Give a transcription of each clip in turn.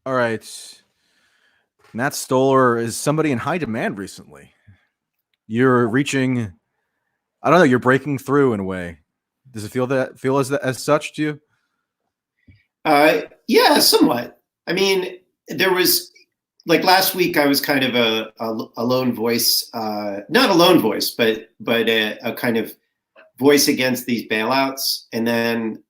All right. Matt Stoller is somebody in high demand recently. You're reaching, I don't know, you're breaking through in a way. Does it feel as such to you? Yeah, somewhat. I mean, there was like last week. I was kind of a lone voice, not a lone voice, but a kind of voice against these bailouts. And then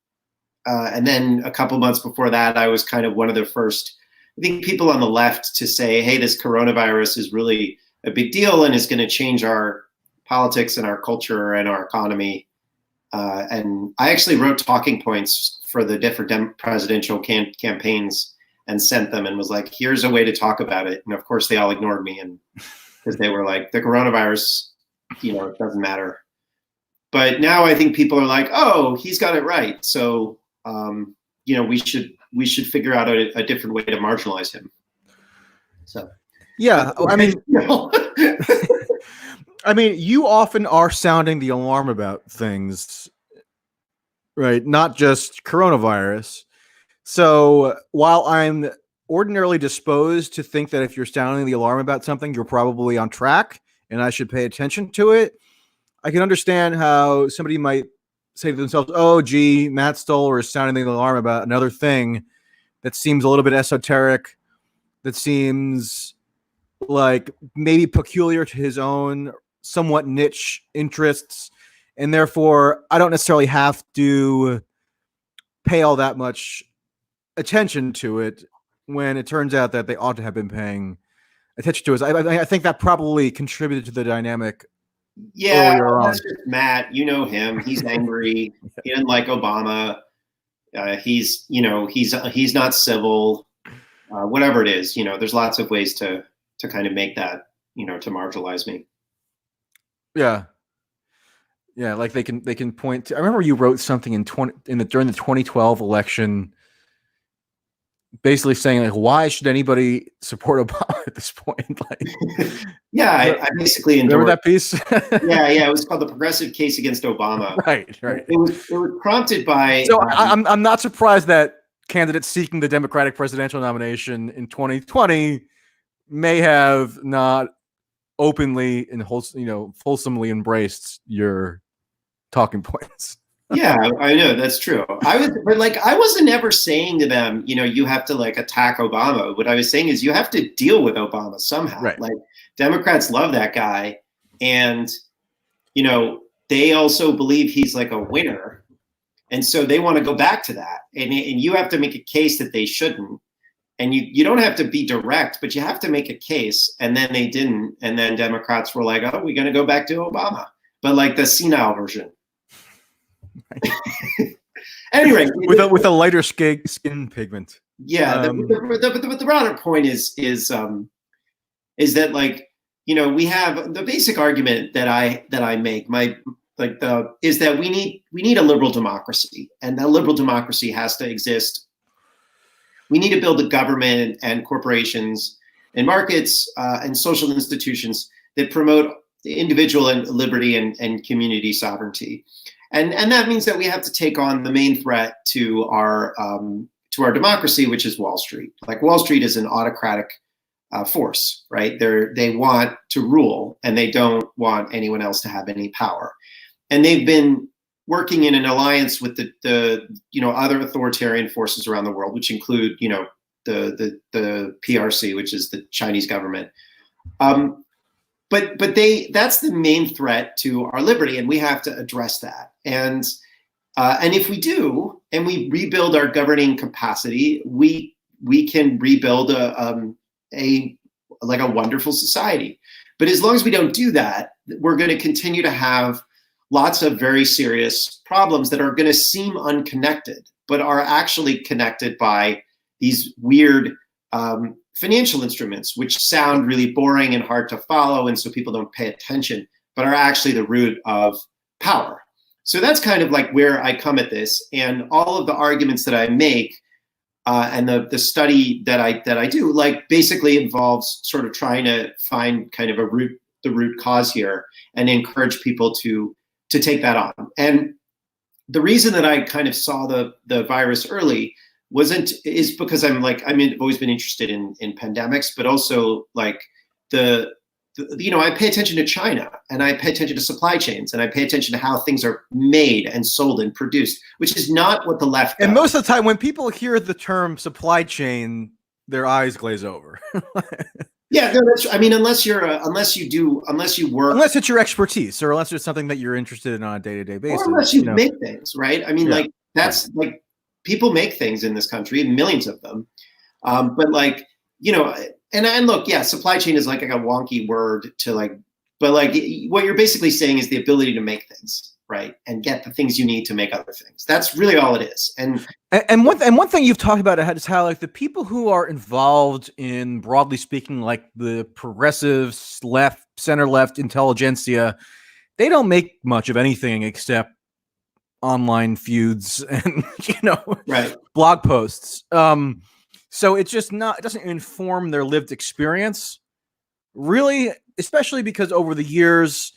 a couple months before that, I was kind of one of the first, I think, people on the left to say, "Hey, this coronavirus is really a big deal and is going to change our politics and our culture and our economy." And I actually wrote talking points for the different presidential campaigns and sent them and was like, here's a way to talk about it. And of course, they all ignored me, and because they were like, the coronavirus, it doesn't matter. But now I think people are like, oh, he's got it right. So, we should figure out a different way to marginalize him. So, yeah, I mean, you often are sounding the alarm about things, right? Not just coronavirus. So while I'm ordinarily disposed to think that if you're sounding the alarm about something, you're probably on track and I should pay attention to it, I can understand how somebody might say to themselves, oh, gee, Matt Stoller is sounding the alarm about another thing that seems a little bit esoteric, that seems like maybe peculiar to his own somewhat niche interests. And therefore, I don't necessarily have to pay all that much attention to it when it turns out that they ought to have been paying attention to it. I think that probably contributed to the dynamic. Yeah, earlier on. that's just Matt. You know him. He's angry. He didn't like Obama. He's not civil. Whatever it is, there's lots of ways to kind of make that, to marginalize me. Yeah. Yeah, like they can point to. I remember you wrote something during the 2012 election, basically saying like, why should anybody support Obama at this point? Like, yeah, I basically remember that piece. yeah, it was called The Progressive Case Against Obama. Right. It was prompted by. So I'm not surprised that candidates seeking the Democratic presidential nomination in 2020 may have not openly and fulsomely embraced your talking points. Yeah, I know that's true. I wasn't ever saying to them, you have to like attack Obama. What I was saying is you have to deal with Obama somehow. Right. Like Democrats love that guy, and they also believe he's like a winner, and so they want to go back to that. And you have to make a case that they shouldn't. And you don't have to be direct, but you have to make a case. And then they didn't. And then Democrats were like, oh, we're going to go back to Obama, but like the senile version. Anyway, with a lighter skin pigment. Yeah, the broader point is that like we have the basic argument that I make is that we need a liberal democracy, and that liberal democracy has to exist. We need to build a government and corporations and markets and social institutions that promote individual and liberty and community sovereignty. And that means that we have to take on the main threat to our democracy, which is Wall Street. Like Wall Street is an autocratic force, right? They want to rule, and they don't want anyone else to have any power. And they've been working in an alliance with the other authoritarian forces around the world, which include the PRC, which is the Chinese government. But that's the main threat to our liberty, and we have to address that. And if we do, and we rebuild our governing capacity, we can rebuild a wonderful society. But as long as we don't do that, we're going to continue to have lots of very serious problems that are going to seem unconnected, but are actually connected by these weird financial instruments, which sound really boring and hard to follow, and so people don't pay attention, but are actually the root of power. So that's kind of like where I come at this, and all of the arguments that I make and the study that I do, like basically involves sort of trying to find kind of the root cause here, and encourage people to take that on. And the reason that I kind of saw the virus early is because I've always been interested in pandemics, but also like I pay attention to China, and I pay attention to supply chains, and I pay attention to how things are made and sold and produced, which is not what the left does. And most of the time when people hear the term supply chain, their eyes glaze over. Yeah, no, unless you work, unless it's your expertise, or unless it's something that you're interested in on a day-to-day basis, or unless you make things, right? I mean, like that's right. like people make things in this country, millions of them, but like and look, yeah, supply chain is like a wonky word to like, but like what you're basically saying is the ability to make things, right, and get the things you need to make other things. That's really all it is. And one thing you've talked about is how like the people who are involved in, broadly speaking, like the progressive left, center left intelligentsia, they don't make much of anything except online feuds and right, blog posts. So it's just it doesn't inform their lived experience, really, especially because over the years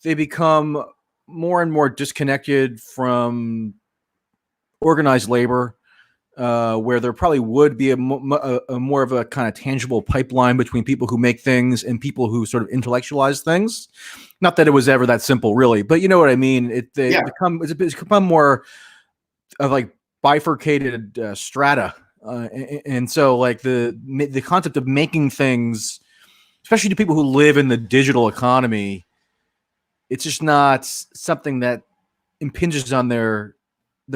they become more and more disconnected from organized labor, where there probably would be a more of a kind of tangible pipeline between people who make things and people who sort of intellectualize things. Not that it was ever that simple, really, but you know what I mean. It's become more of like bifurcated strata, and so like the concept of making things, especially to people who live in the digital economy, it's just not something that impinges on their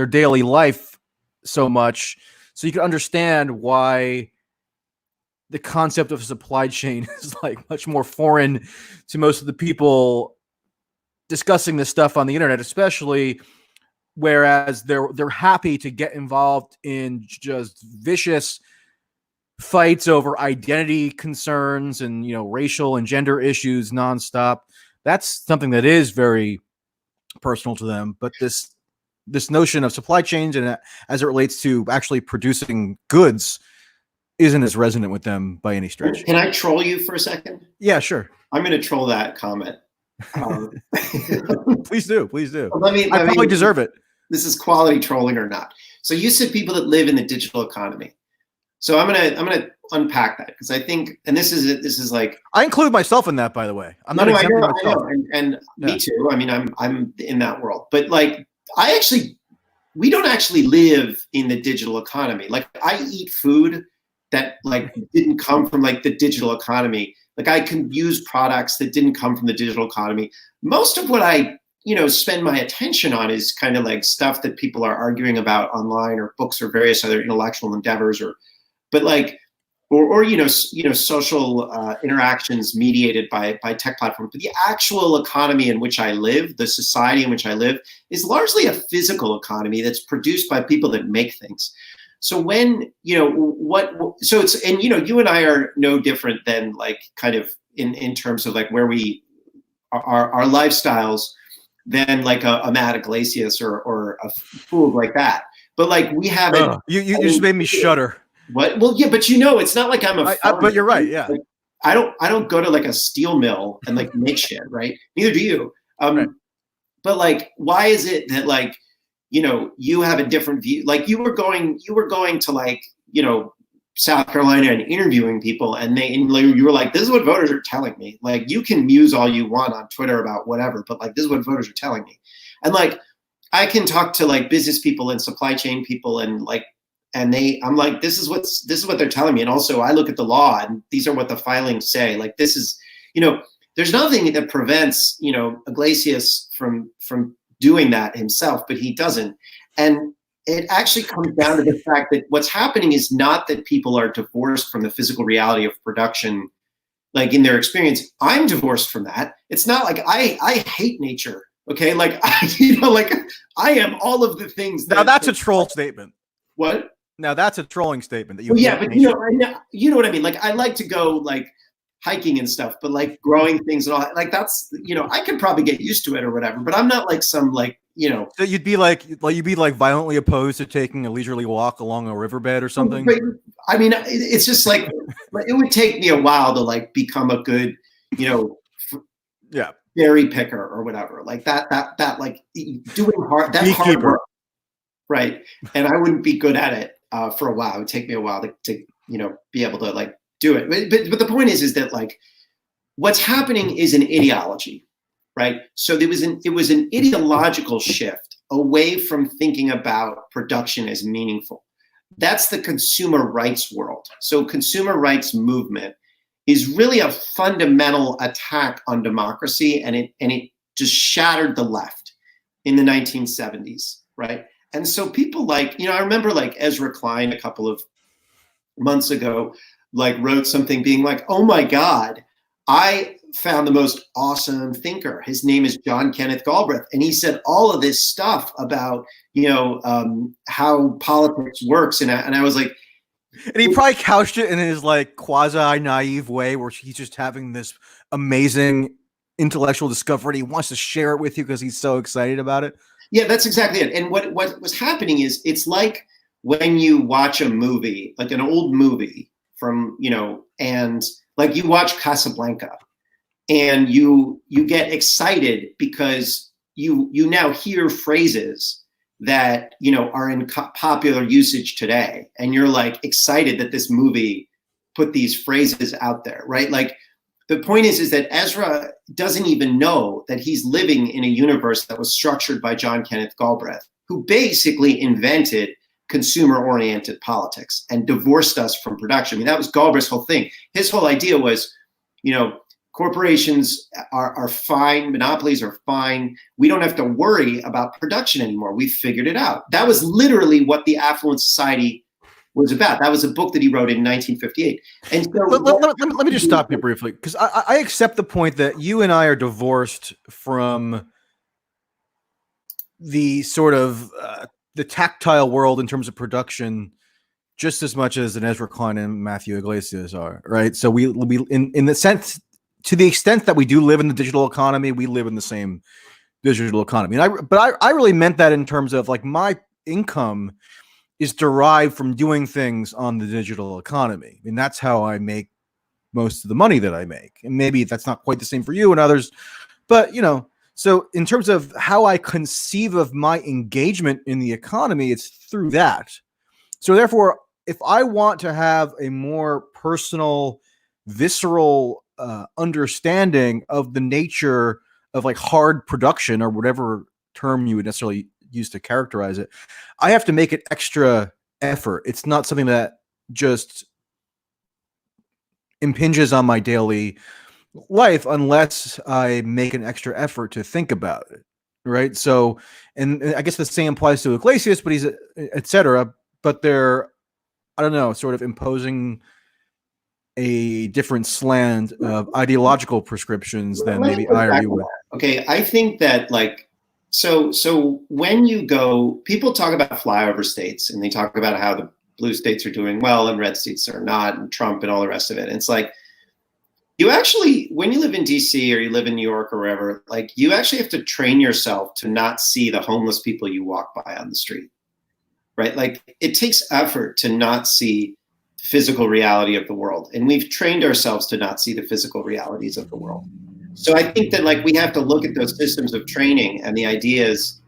daily life so much. So you can understand why the concept of supply chain is like much more foreign to most of the people discussing this stuff on the internet, especially, whereas they're happy to get involved in just vicious fights over identity concerns and racial and gender issues nonstop. That's something that is very personal to them. But this notion of supply chains and as it relates to actually producing goods isn't as resonant with them by any stretch. Can I troll you for a second? Yeah, sure. I'm going to troll that comment. Please do. I probably deserve it. This is quality trolling or not. So you said people that live in the digital economy. So I'm gonna unpack that, because I think, and this is like, I include myself in that, by the way. I'm not exempting myself. And me too. I mean, I'm in that world, but like we don't actually live in the digital economy. Like I eat food that like didn't come from like the digital economy. Like I can use products that didn't come from the digital economy. Most of what I spend my attention on is kind of like stuff that people are arguing about online, or books, or various other intellectual endeavors, but like, or social interactions mediated by tech platforms. But the actual economy in which I live, the society in which I live, is largely a physical economy that's produced by people that make things. So when so it's, and you and I are no different than like kind of in terms of like where we our lifestyles than like a Matt Iglesias or a fool like that. But like we haven't. You just made me shudder. What? Well, yeah, but it's not like I'm but you're right. Yeah. Like, I don't go to like a steel mill and like make shit, right? Neither do you. Right. But like, why is it that like, you have a different view? Like you were going to like, South Carolina and interviewing people, and you were like, this is what voters are telling me. Like you can muse all you want on Twitter about whatever, but like this is what voters are telling me. And like I can talk to like business people and supply chain people, and like, and I'm like, this is what they're telling me. And also I look at the law, and these are what the filings say. Like this is, there's nothing that prevents, Iglesias from doing that himself, but he doesn't. And it actually comes down to the fact that what's happening is not that people are divorced from the physical reality of production, like in their experience. I'm divorced from that. It's not like I hate nature. Okay. Like, like I am all of the things that. Now that's a troll statement. What? Now that's a trolling statement that you. Well, yeah, but you know what I mean? Like I like to go like hiking and stuff, but like growing things and all that, like that's, I could probably get used to it or whatever, but I'm not like some like, So you'd be like violently opposed to taking a leisurely walk along a riverbed or something? I mean, it's just like, it would take me a while to like become a good, yeah, berry picker or whatever. Like that like doing hard, that's hard work. Right. And I wouldn't be good at it. for a while. It would take me a while to be able to like do it. But the point is that like what's happening is an ideology, right? So it was an ideological shift away from thinking about production as meaningful. That's the consumer rights world. So consumer rights movement is really a fundamental attack on democracy, and it just shattered the left in the 1970s, right? And so people like, I remember like Ezra Klein a couple of months ago, like wrote something being like, oh my God, I found the most awesome thinker. His name is John Kenneth Galbraith. And he said all of this stuff about, how politics works. And I was like, and he probably couched it in his like quasi naive way where he's just having this amazing intellectual discovery. He wants to share it with you because he's so excited about it. Yeah, that's exactly it. And what was happening is it's like when you watch a movie, like an old movie from, and like you watch Casablanca and you get excited because you now hear phrases that, are in popular usage today. And you're like excited that this movie put these phrases out there, right? Like the point is that Ezra doesn't even know that he's living in a universe that was structured by John Kenneth Galbraith, who basically invented consumer-oriented politics and divorced us from production. I mean, that was Galbraith's whole thing. His whole idea was, corporations are fine, monopolies are fine. We don't have to worry about production anymore. We figured it out. That was literally what the Affluent Society was about. That was a book that he wrote in 1958. And so let me just stop you briefly, because I accept the point that you and I are divorced from the sort of the tactile world in terms of production just as much as an Ezra Klein and Matthew Iglesias are, right? So we in the sense, to the extent that we do live in the digital economy, we live in the same digital economy. And I really meant that in terms of like my income is derived from doing things on the digital economy. I mean, that's how I make most of the money that I make. And maybe that's not quite the same for you and others, but so in terms of how I conceive of my engagement in the economy, it's through that. So therefore, if I want to have a more personal, visceral understanding of the nature of like hard production or whatever term you would necessarily use to characterize it, I have to make an extra effort. It's not something that just impinges on my daily life unless I make an extra effort to think about it, right? So, and I guess the same applies to Iglesias, but he's etc. But they're, I don't know, sort of imposing a different slant of ideological prescriptions than maybe I or you would. Okay, I think that like, so when you go, people talk about flyover states and they talk about how the blue states are doing well and red states are not, and Trump and all the rest of it. And it's like, you actually, when you live in DC or you live in New York or wherever, like you actually have to train yourself to not see the homeless people you walk by on the street, right? Like it takes effort to not see the physical reality of the world. And we've trained ourselves to not see the physical realities of the world. So I think that like we have to look at those systems of training and the ideas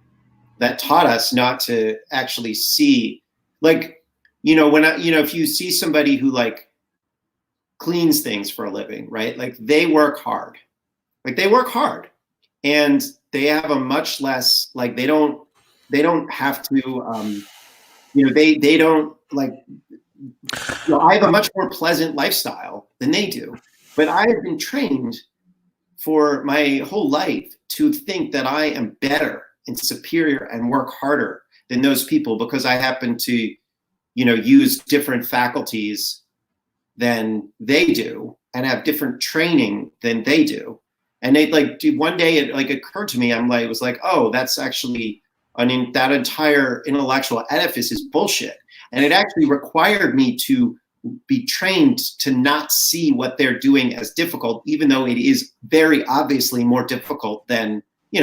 that taught us not to actually see, like, when if you see somebody who like cleans things for a living, right? Like they work hard, and they have a much less, like, they don't have to, they don't like, I have a much more pleasant lifestyle than they do, but I have been trained for my whole life to think that I am better and superior and work harder than those people because I happen to, use different faculties than they do and have different training than they do. And they like, one day it like occurred to me, it was like, oh, that's actually, that entire intellectual edifice is bullshit. And it actually required me to be trained to not see what they're doing as difficult, even though it is very obviously more difficult than,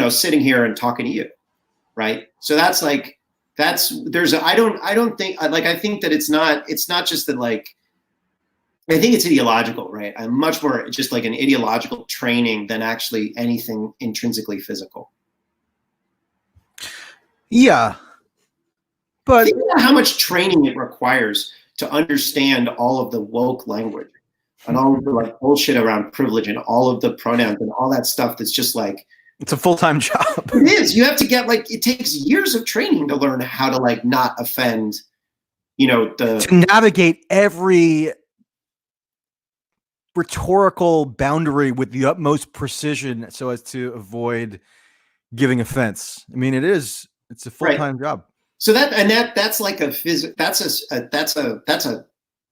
sitting here and talking to you. Right. So that's like, I think that it's not just that, like, I think it's ideological, right? I'm much more just like an ideological training than actually anything intrinsically physical. Yeah. But think about how much training it requires to understand all of the woke language and all of the like bullshit around privilege and all of the pronouns and all that stuff that's just like, it's a full-time job. It is. You have to get like, it takes years of training to learn how to like not offend, to navigate every rhetorical boundary with the utmost precision so as to avoid giving offense. I mean, it's a full-time job. So that's like that's a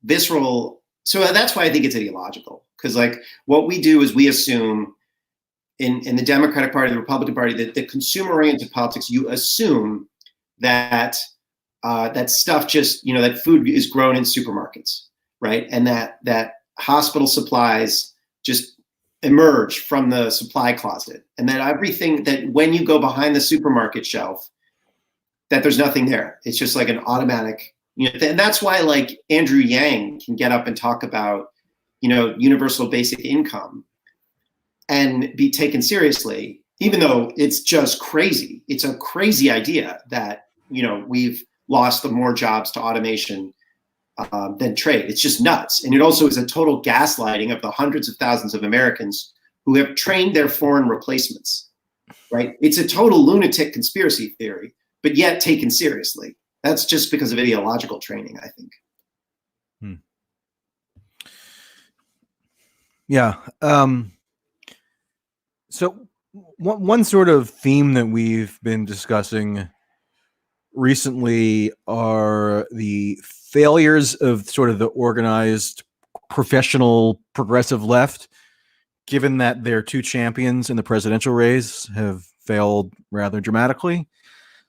visceral. So that's why I think it's ideological, because like what we do is we assume in the Democratic Party, the Republican Party, that the consumer-oriented politics, you assume that that stuff just, that food is grown in supermarkets, right? And that hospital supplies just emerge from the supply closet, and that everything, that when you go behind the supermarket shelf, that there's nothing there. It's just like an automatic, and that's why like Andrew Yang can get up and talk about, universal basic income and be taken seriously, even though it's just crazy. It's a crazy idea that, we've lost more jobs to automation than trade. It's just nuts. And it also is a total gaslighting of the hundreds of thousands of Americans who have trained their foreign replacements, right? It's a total lunatic conspiracy theory, but yet taken seriously. That's just because of ideological training, I think. Yeah. So one sort of theme that we've been discussing recently are the failures of sort of the organized professional progressive left, given that their two champions in the presidential race have failed rather dramatically.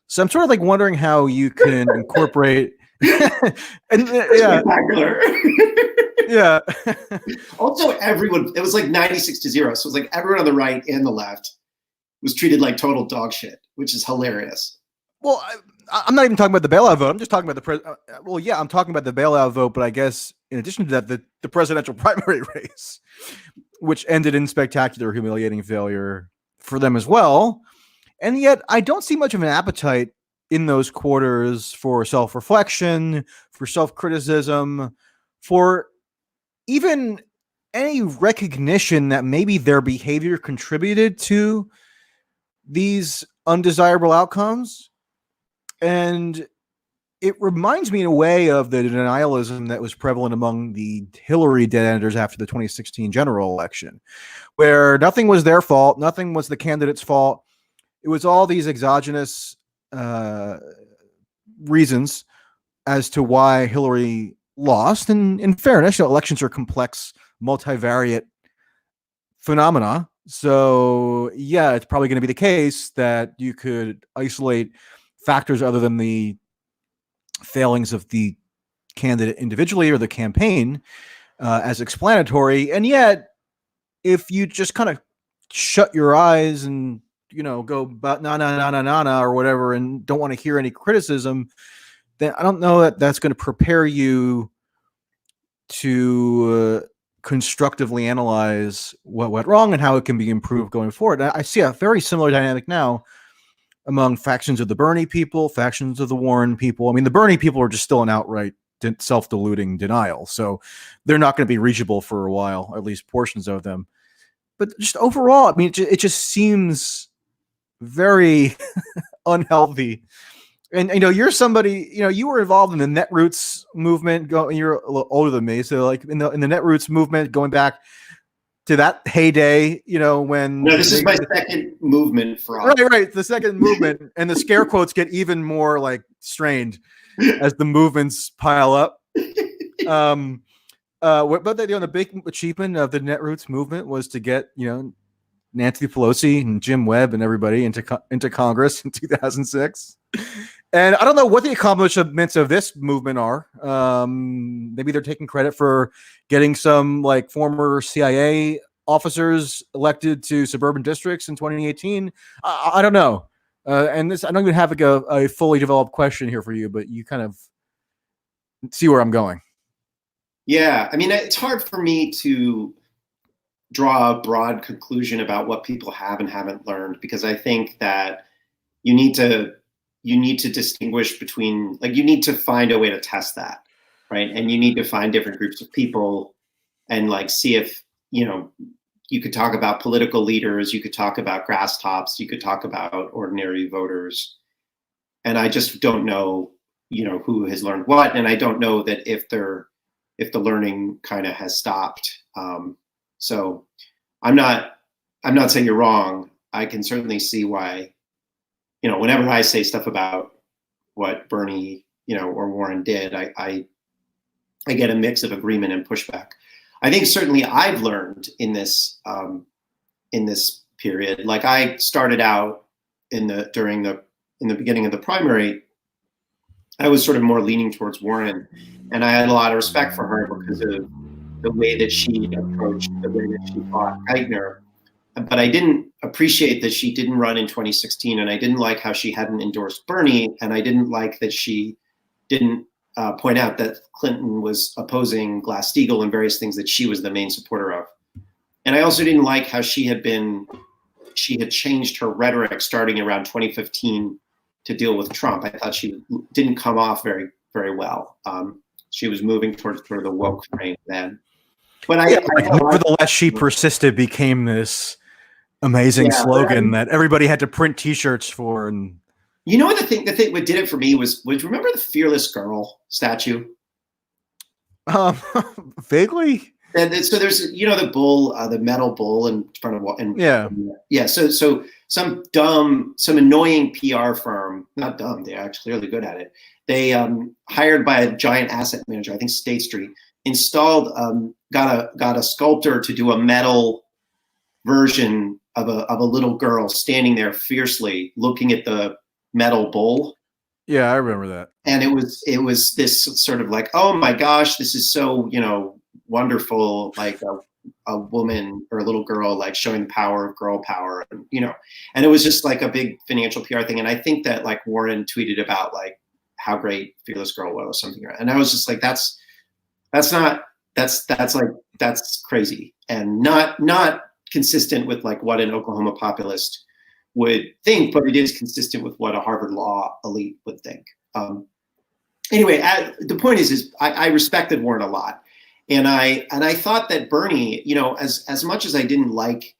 So I'm sort of like wondering how you can incorporate and yeah. Also, everyone, it was like 96-0. So it was like everyone on the right and the left was treated like total dog shit, which is hilarious. Well, I'm not even talking about the bailout vote. I'm just talking about I'm talking about the bailout vote, but I guess in addition to that, the presidential primary race, which ended in spectacular, humiliating failure for them as well. And yet I don't see much of an appetite in those quarters for self-reflection, for self-criticism, for even any recognition that maybe their behavior contributed to these undesirable outcomes. And it reminds me in a way of the denialism that was prevalent among the Hillary dead-enders after the 2016 general election, where nothing was their fault, nothing was the candidate's fault. It was all these exogenous reasons as to why Hillary lost. And in fairness, elections are complex, multivariate phenomena. So yeah, it's probably going to be the case that you could isolate factors other than the failings of the candidate individually or the campaign as explanatory. And yet, if you just kind of shut your eyes and go about na or whatever, and don't want to hear any criticism, then I don't know that that's going to prepare you to constructively analyze what went wrong and how it can be improved going forward. I see a very similar dynamic now among factions of the Bernie people, factions of the Warren people. I mean, the Bernie people are just still in outright self-deluding denial, so they're not going to be reachable for a while, or at least portions of them. But just overall, I mean, it just seems very unhealthy. And you're somebody, you were involved in the Netroots movement. You're a little older than me, so like in the Netroots movement, going back to that heyday, when this is my second movement for all. Right, the second movement, and the scare quotes get even more like strained as the movements pile up. But the big achievement of the Netroots movement was to get Nancy Pelosi and Jim Webb and everybody into Congress in 2006. And I don't know what the accomplishments of this movement are. Maybe they're taking credit for getting some like former CIA officers elected to suburban districts in 2018. I don't know. And I don't even have like a fully developed question here for you, but you kind of see where I'm going. Yeah. I mean, it's hard for me to draw a broad conclusion about what people have and haven't learned, because I think that you need to you need to distinguish between, like, you need to find a way to test that, right? And you need to find different groups of people and like see if, you know, you could talk about political leaders, you could talk about grass tops, you could talk about ordinary voters. And I just don't know, you know, who has learned what. And I don't know that if the learning kind of has stopped. So I'm not saying you're wrong. I can certainly see why, you know, whenever I say stuff about what Bernie, you know, or Warren did, I get a mix of agreement and pushback. I think certainly I've learned in this period. Like, I started out in the beginning of the primary, I was sort of more leaning towards Warren, and I had a lot of respect for her because of the way that she approached, the way that she fought Geithner. But I didn't appreciate that she didn't run in 2016, and I didn't like how she hadn't endorsed Bernie, and I didn't like that she didn't point out that Clinton was opposing Glass-Steagall and various things that she was the main supporter of. And I also didn't like how she had changed her rhetoric starting around 2015 to deal with Trump. I thought she didn't come off very, very well. She was moving towards sort of the woke frame then. But nevertheless, she persisted, became this amazing slogan that everybody had to print T-shirts for. And you know what the thing what did it for me was remember the Fearless Girl statue? Vaguely. And so there's, you know, the bull, the metal bull in front of, and yeah. So some annoying PR firm, not dumb, they're actually really good at it. They hired by a giant asset manager, I think State Street, installed, got a sculptor to do a metal version of a little girl standing there fiercely looking at the metal bull. Yeah, I remember that. And it was this sort of like, oh my gosh, this is so, you know, wonderful, like a woman or a little girl like showing the power of girl power, and, you know, and it was just like a big financial PR thing. And I think that like Warren tweeted about like how great Fearless Girl was or something, and I was just like, that's crazy and not consistent with like what an Oklahoma populist would think, but it is consistent with what a Harvard law elite would think. Anyway, the point is I respected Warren a lot. And I thought that Bernie, you know, as much as I didn't like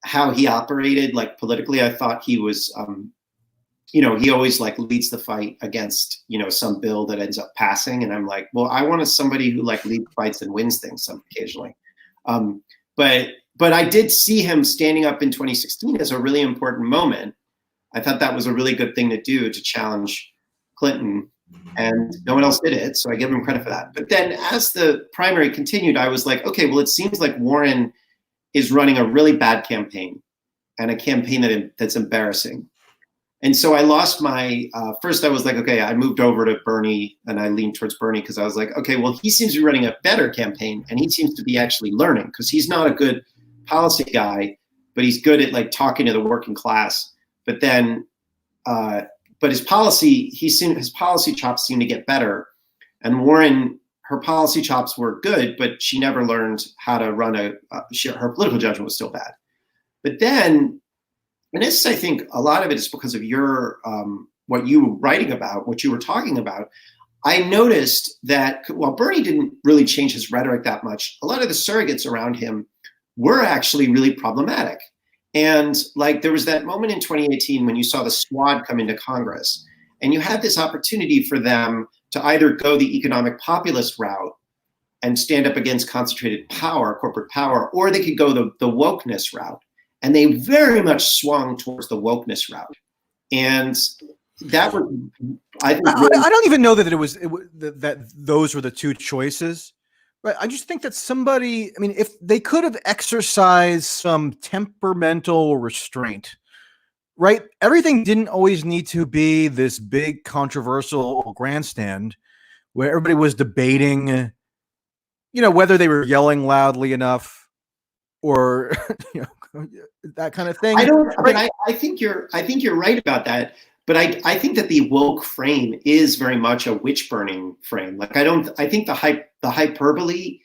how he operated, like politically, I thought he was, you know, he always like leads the fight against, you know, some bill that ends up passing. And I'm like, well, I wanted somebody who like leads fights and wins things occasionally. But I did see him standing up in 2016 as a really important moment. I thought that was a really good thing to do, to challenge Clinton. And no one else did it, so I give him credit for that. But then as the primary continued, I was like, okay, well, it seems like Warren is running a really bad campaign, and a campaign that's embarrassing. And so I lost my, first I was like, okay, I moved over to Bernie, and I leaned towards Bernie because I was like, okay, well, he seems to be running a better campaign, and he seems to be actually learning, because he's not a good policy guy, but he's good at like talking to the working class. But then, but his policy chops seem to get better. And Warren, her policy chops were good, but she never learned how to run her political judgment was still bad. But then, and this, I think a lot of it is because of your, what you were writing about, what you were talking about. I noticed that while Bernie didn't really change his rhetoric that much, a lot of the surrogates around him were actually really problematic. And like there was that moment in 2018 when you saw the squad come into Congress, and you had this opportunity for them to either go the economic populist route and stand up against concentrated power, corporate power, or they could go the wokeness route. And they very much swung towards the wokeness route. And that was, I think, really, I don't even know that that those were the two choices. Right. I just think that somebody, I mean, if they could have exercised some temperamental restraint, right? Everything didn't always need to be this big controversial grandstand where everybody was debating, you know, whether they were yelling loudly enough or, you know, that kind of thing. I think you're right about that. But I think that the woke frame is very much a witch burning frame. Like I think the hyperbole,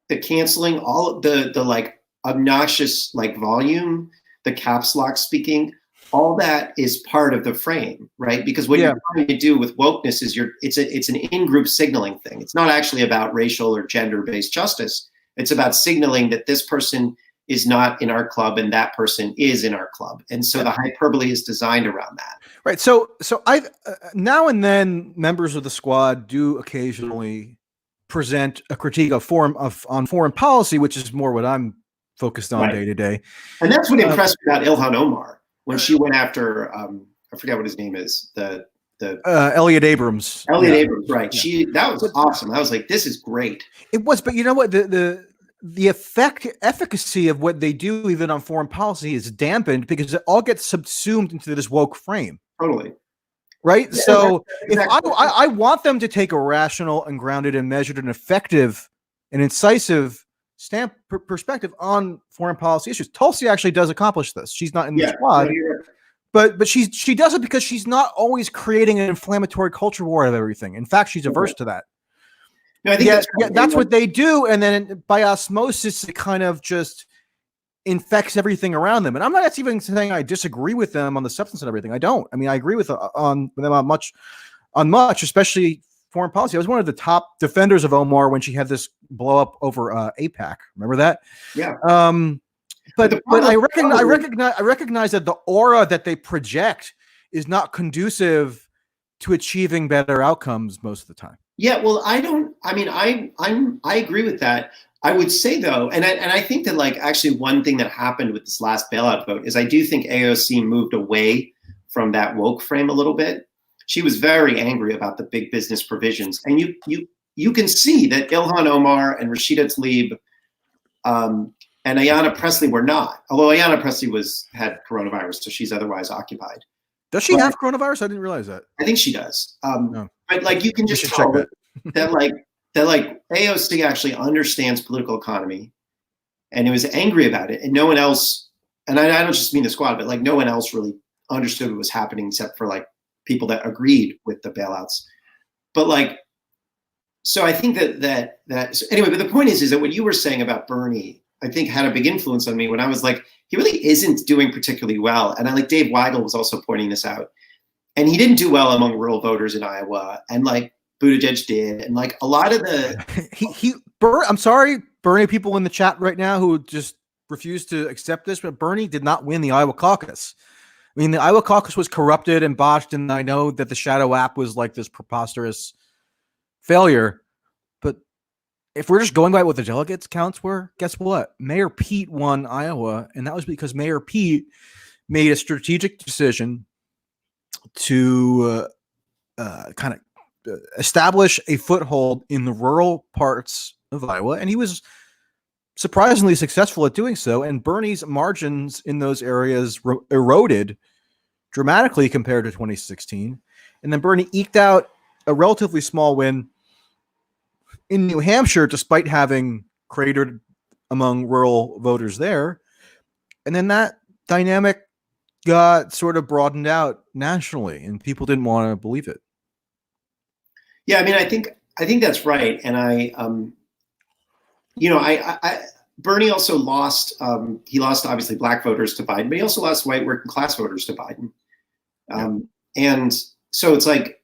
the canceling, all of the like obnoxious like volume, the caps lock speaking, all that is part of the frame, right? Because what you're trying to do with wokeness is it's an in-group signaling thing. It's not actually about racial or gender-based justice. It's about signaling that this person is not in our club and that person is in our club. And so the hyperbole is designed around that. Right. So I now and then members of the squad do occasionally present a critique of on foreign policy, which is more what I'm focused on day to day. And that's what impressed me about Ilhan Omar when she went after I forget what his name is, the Elliot Abrams. Elliot Abrams, right? Yeah. That was awesome. I was like, this is great. It was, but you know what? The efficacy of what they do, even on foreign policy, is dampened because it all gets subsumed into this woke frame. Totally. Right. Yeah, so exactly. If I want them to take a rational and grounded and measured and effective and incisive perspective on foreign policy issues. Tulsi actually does accomplish this. She's not in the squad, but she does it because she's not always creating an inflammatory culture war out of everything. In fact, she's averse to that. No, I think that's what they do, and then by osmosis, it kind of just infects everything around them. And I'm not even saying I disagree with them on the substance and everything. I don't. I mean, I agree with them on much, especially foreign policy. I was one of the top defenders of Omar when she had this blow up over AIPAC. Remember that? Yeah. But I recognize that the aura that they project is not conducive to achieving better outcomes most of the time. Yeah, well, I agree with that. I would say though, and I think that like actually one thing that happened with this last bailout vote is I do think AOC moved away from that woke frame a little bit. She was very angry about the big business provisions, and you can see that Ilhan Omar and Rashida Tlaib and Ayanna Pressley were not. Although Ayanna Pressley had coronavirus, so she's otherwise occupied. Does she have coronavirus? I didn't realize that. I think she does. No. But like you can just tell that like AOC actually understands political economy, and it was angry about it, and no one else. And I don't just mean the squad, but like no one else really understood what was happening except for like people that agreed with the bailouts. But like, so I think that so anyway. But the point is that what you were saying about Bernie, I think had a big influence on me when I was like, he really isn't doing particularly well. And I like Dave Weigel was also pointing this out. And he didn't do well among rural voters in Iowa. And like Buttigieg did. And like a lot of the I'm sorry, Bernie people in the chat right now who just refuse to accept this, but Bernie did not win the Iowa caucus. I mean, the Iowa caucus was corrupted and botched, and I know that the Shadow app was like this preposterous failure. But if we're just going by what the delegates counts were, guess what? Mayor Pete won Iowa, and that was because Mayor Pete made a strategic decision to kind of establish a foothold in the rural parts of Iowa, and he was surprisingly successful at doing so. And Bernie's margins in those areas eroded dramatically compared to 2016. And then Bernie eked out a relatively small win in New Hampshire, despite having cratered among rural voters there. And then that dynamic got sort of broadened out nationally, and people didn't want to believe it. Yeah, I mean, I think that's right. And I Bernie also lost. He lost obviously black voters to Biden, but he also lost white working class voters to Biden. And so it's like,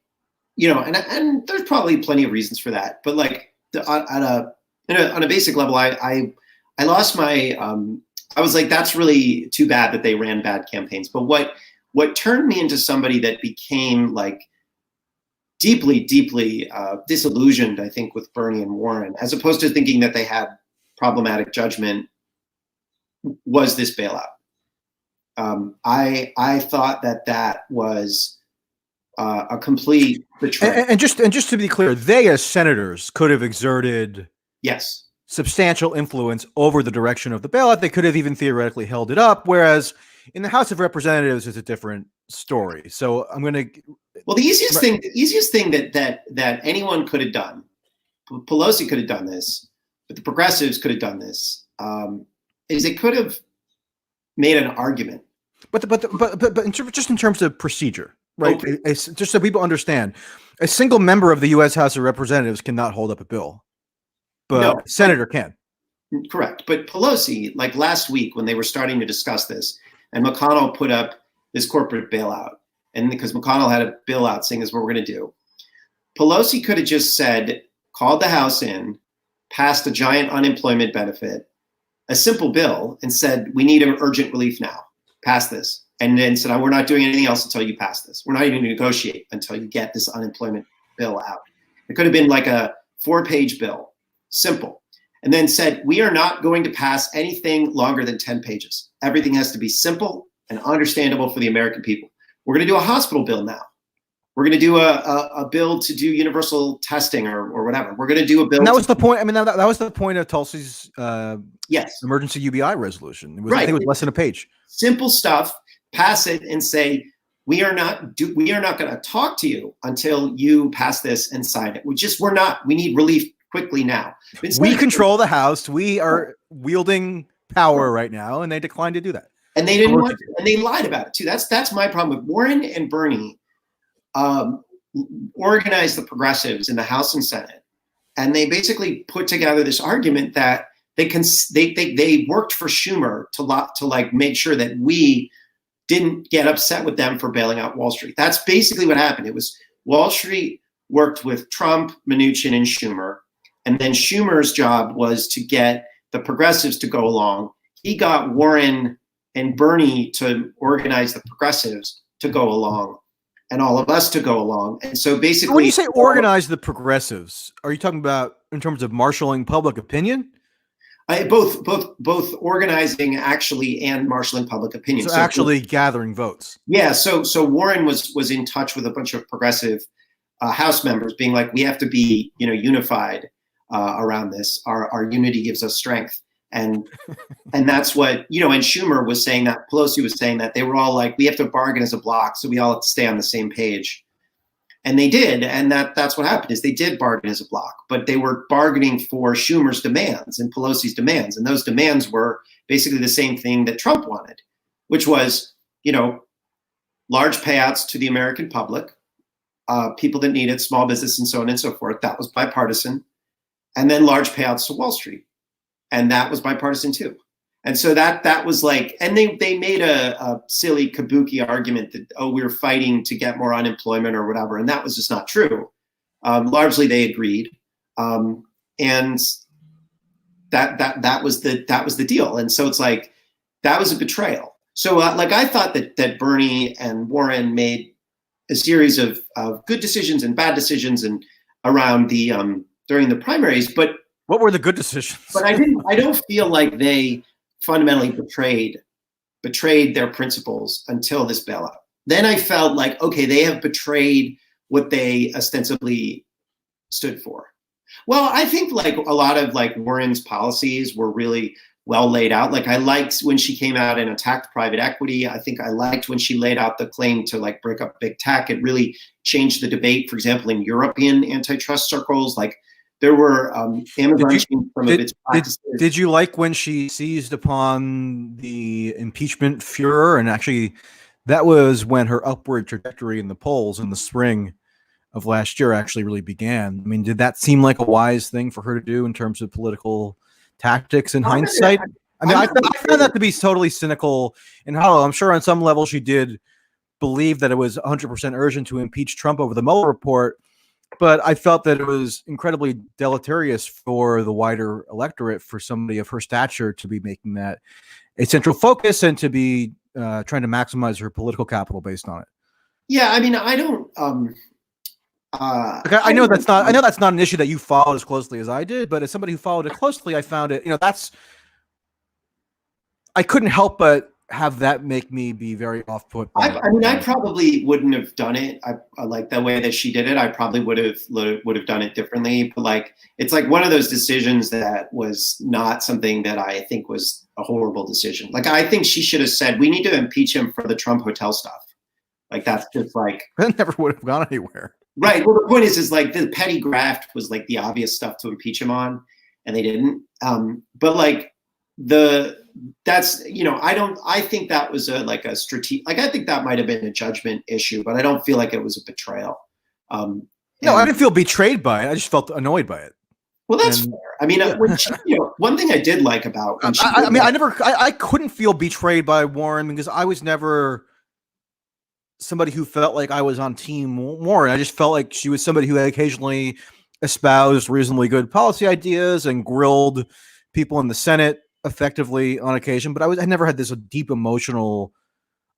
and there's probably plenty of reasons for that. But like on a basic level, I lost my. I was like, that's really too bad that they ran bad campaigns. But what turned me into somebody that became like deeply disillusioned, I think, with Bernie and Warren, as opposed to thinking that they had problematic judgment, was this bailout. I thought that was a complete betrayal. And just to be clear, they as senators could have exerted substantial influence over the direction of the bailout. They could have even theoretically held it up, whereas in the House of Representatives, it's a different story. So I'm going to. Well, the easiest thing that anyone could have done, Pelosi could have done this, but the progressives could have done this, is it could have made an argument. But just in terms of procedure, right? Okay. Just so people understand, a single member of the U.S. House of Representatives cannot hold up a bill, but a senator can. Correct. But Pelosi, like last week when they were starting to discuss this, and McConnell put up this corporate bailout. And because McConnell had a bill out saying this is what we're going to do. Pelosi could have just said, called the House in, passed a giant unemployment benefit, a simple bill, and said, we need an urgent relief now. Pass this. And then said, we're not doing anything else until you pass this. We're not even going to negotiate until you get this unemployment bill out. It could have been like a 4-page bill, simple. And then said, we are not going to pass anything longer than 10 pages. Everything has to be simple and understandable for the American people. We're going to do a hospital bill now. We're going to do a bill to do universal testing or whatever. We're going to do a bill. And that was the point. I mean, that was the point of Tulsi's yes, emergency UBI resolution. It was, right. I think it was less than a page. Simple stuff. Pass it and say, we are not going to talk to you until you pass this and sign it. We need relief quickly now. We control the House. We are wielding power right now, and they declined to do that. And they didn't want to, and they lied about it too. That's my problem with Warren and Bernie. Organized the progressives in the House and Senate, and they basically put together this argument that they worked for Schumer to like make sure that we didn't get upset with them for bailing out Wall Street. That's basically what happened. It was Wall Street worked with Trump, Mnuchin, and Schumer, and then Schumer's job was to get the progressives to go along. He got Warren and Bernie to organize the progressives to go along, and all of us to go along. And so basically, when you say organize the progressives, are you talking about in terms of marshaling public opinion? Both organizing actually and marshaling public opinion. So actually gathering votes. Yeah. So Warren was in touch with a bunch of progressive House members, being like, we have to be unified around this. Our unity gives us strength. And that's what, and Schumer was saying that, Pelosi was saying that, they were all like, we have to bargain as a block, so we all have to stay on the same page. And they did, and that's what happened, is they did bargain as a block, but they were bargaining for Schumer's demands and Pelosi's demands. And those demands were basically the same thing that Trump wanted, which was, large payouts to the American public, people that need it, small business and so on and so forth. That was bipartisan. And then large payouts to Wall Street. And that was bipartisan too. And so that was like, and they made a silly kabuki argument that, we were fighting to get more unemployment or whatever. And that was just not true. Largely they agreed. And that was the deal. And so it's like, that was a betrayal. So I thought that Bernie and Warren made a series of good decisions and bad decisions and around during the primaries, but what were the good decisions? But I don't feel like they fundamentally betrayed their principles until this bailout. Then I felt like, okay, they have betrayed what they ostensibly stood for. Well, I think like a lot of like Warren's policies were really well laid out. Like I liked when she came out and attacked private equity. I think I liked when she laid out the claim to like break up big tech. It really changed the debate, for example, in European antitrust circles. Like there were Amazon changed some of its practices. Did you like when she seized upon the impeachment furor? And actually, that was when her upward trajectory in the polls in the spring of last year actually really began. I mean, did that seem like a wise thing for her to do in terms of political tactics in hindsight? I mean, I found that to be totally cynical and hollow. I'm sure on some level she did believe that it was 100% urgent to impeach Trump over the Mueller report, but I felt that it was incredibly deleterious for the wider electorate for somebody of her stature to be making that a central focus and to be trying to maximize her political capital based on it. Yeah, I mean, I don't. I know that's not an issue that you followed as closely as I did, but as somebody who followed it closely, I found it. I couldn't help but have that make me be very off-put. I probably wouldn't have done it. I like the way that she did it. I probably would have done it differently. But like, it's like one of those decisions that was not something that I think was a horrible decision. Like, I think she should have said, we need to impeach him for the Trump hotel stuff. Like, that's just like, that never would have gone anywhere. Right. Well, the point is like the petty graft was like the obvious stuff to impeach him on, and they didn't. But like I think that was a strategic, like, I think that might have been a judgment issue, but I don't feel like it was a betrayal. No, I didn't feel betrayed by it. I just felt annoyed by it. Well, that's fair. I mean, one thing I did like about, I couldn't feel betrayed by Warren because I was never somebody who felt like I was on Team Warren. I just felt like she was somebody who occasionally espoused reasonably good policy ideas and grilled people in the Senate effectively on occasion. But I never had this deep emotional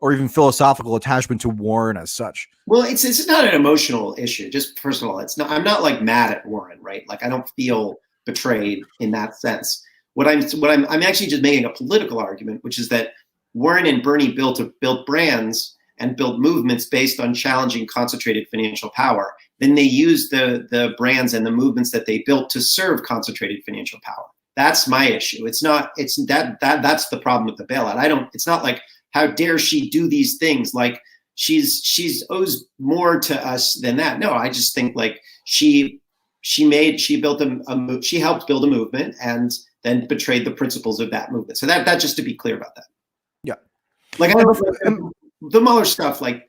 or even philosophical attachment to Warren as such. Well, it's not an emotional issue. Just first of all, it's not. I'm not like mad at Warren, right? Like I don't feel betrayed in that sense. I'm actually just making a political argument, which is that Warren and Bernie built brands and built movements based on challenging concentrated financial power. Then they used the brands and the movements that they built to serve concentrated financial power. That's my issue. It's not. It's that's the problem with the bailout. It's not like how dare she do these things like she's owes more to us than that. No, I just think like she helped build a movement and then betrayed the principles of that movement. So that just to be clear about that. Yeah. Like the Mueller stuff, like,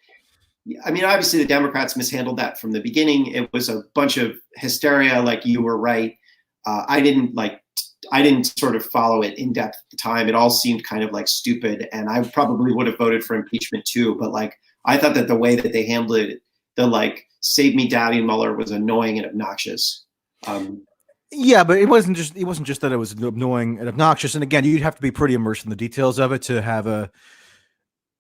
I mean, obviously the Democrats mishandled that from the beginning. It was a bunch of hysteria. Like you were right. I didn't sort of follow it in depth at the time. It all seemed kind of like stupid, and I probably would have voted for impeachment too. But like, I thought that the way that they handled it, the like save me daddy Mueller, was annoying and obnoxious. Yeah, but it wasn't just that it was annoying and obnoxious. And again, you'd have to be pretty immersed in the details of it to have a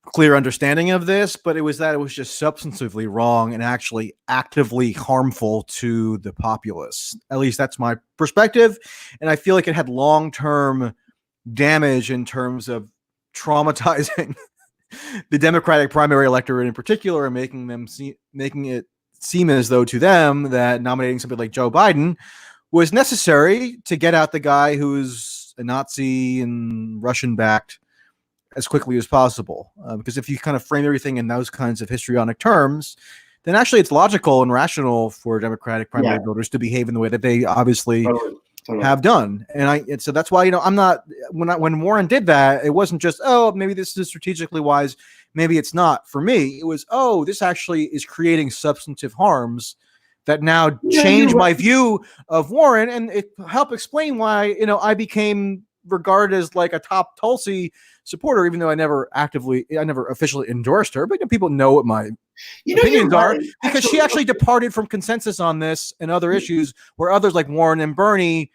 clear understanding of this. But it was just substantively wrong and actually actively harmful to the populace. At least that's my perspective. And I feel like it had long-term damage in terms of traumatizing the Democratic primary electorate in particular, and making it seem as though to them that nominating somebody like Joe Biden was necessary to get out the guy who's a Nazi and Russian-backed as quickly as possible. Because if you kind of frame everything in those kinds of histrionic terms, then actually it's logical and rational for Democratic primary voters to behave in the way that they obviously have done. And so that's why, I'm not, when Warren did that, it wasn't just, oh, maybe this is strategically wise, maybe it's not. For me, it was, oh, this actually is creating substantive harms that now change my view of Warren, and it helped explain why, I became regarded as like a top Tulsi supporter, even though I never officially endorsed her, but people know what my opinions are, because she actually departed from consensus on this and other issues where others like Warren and Bernie,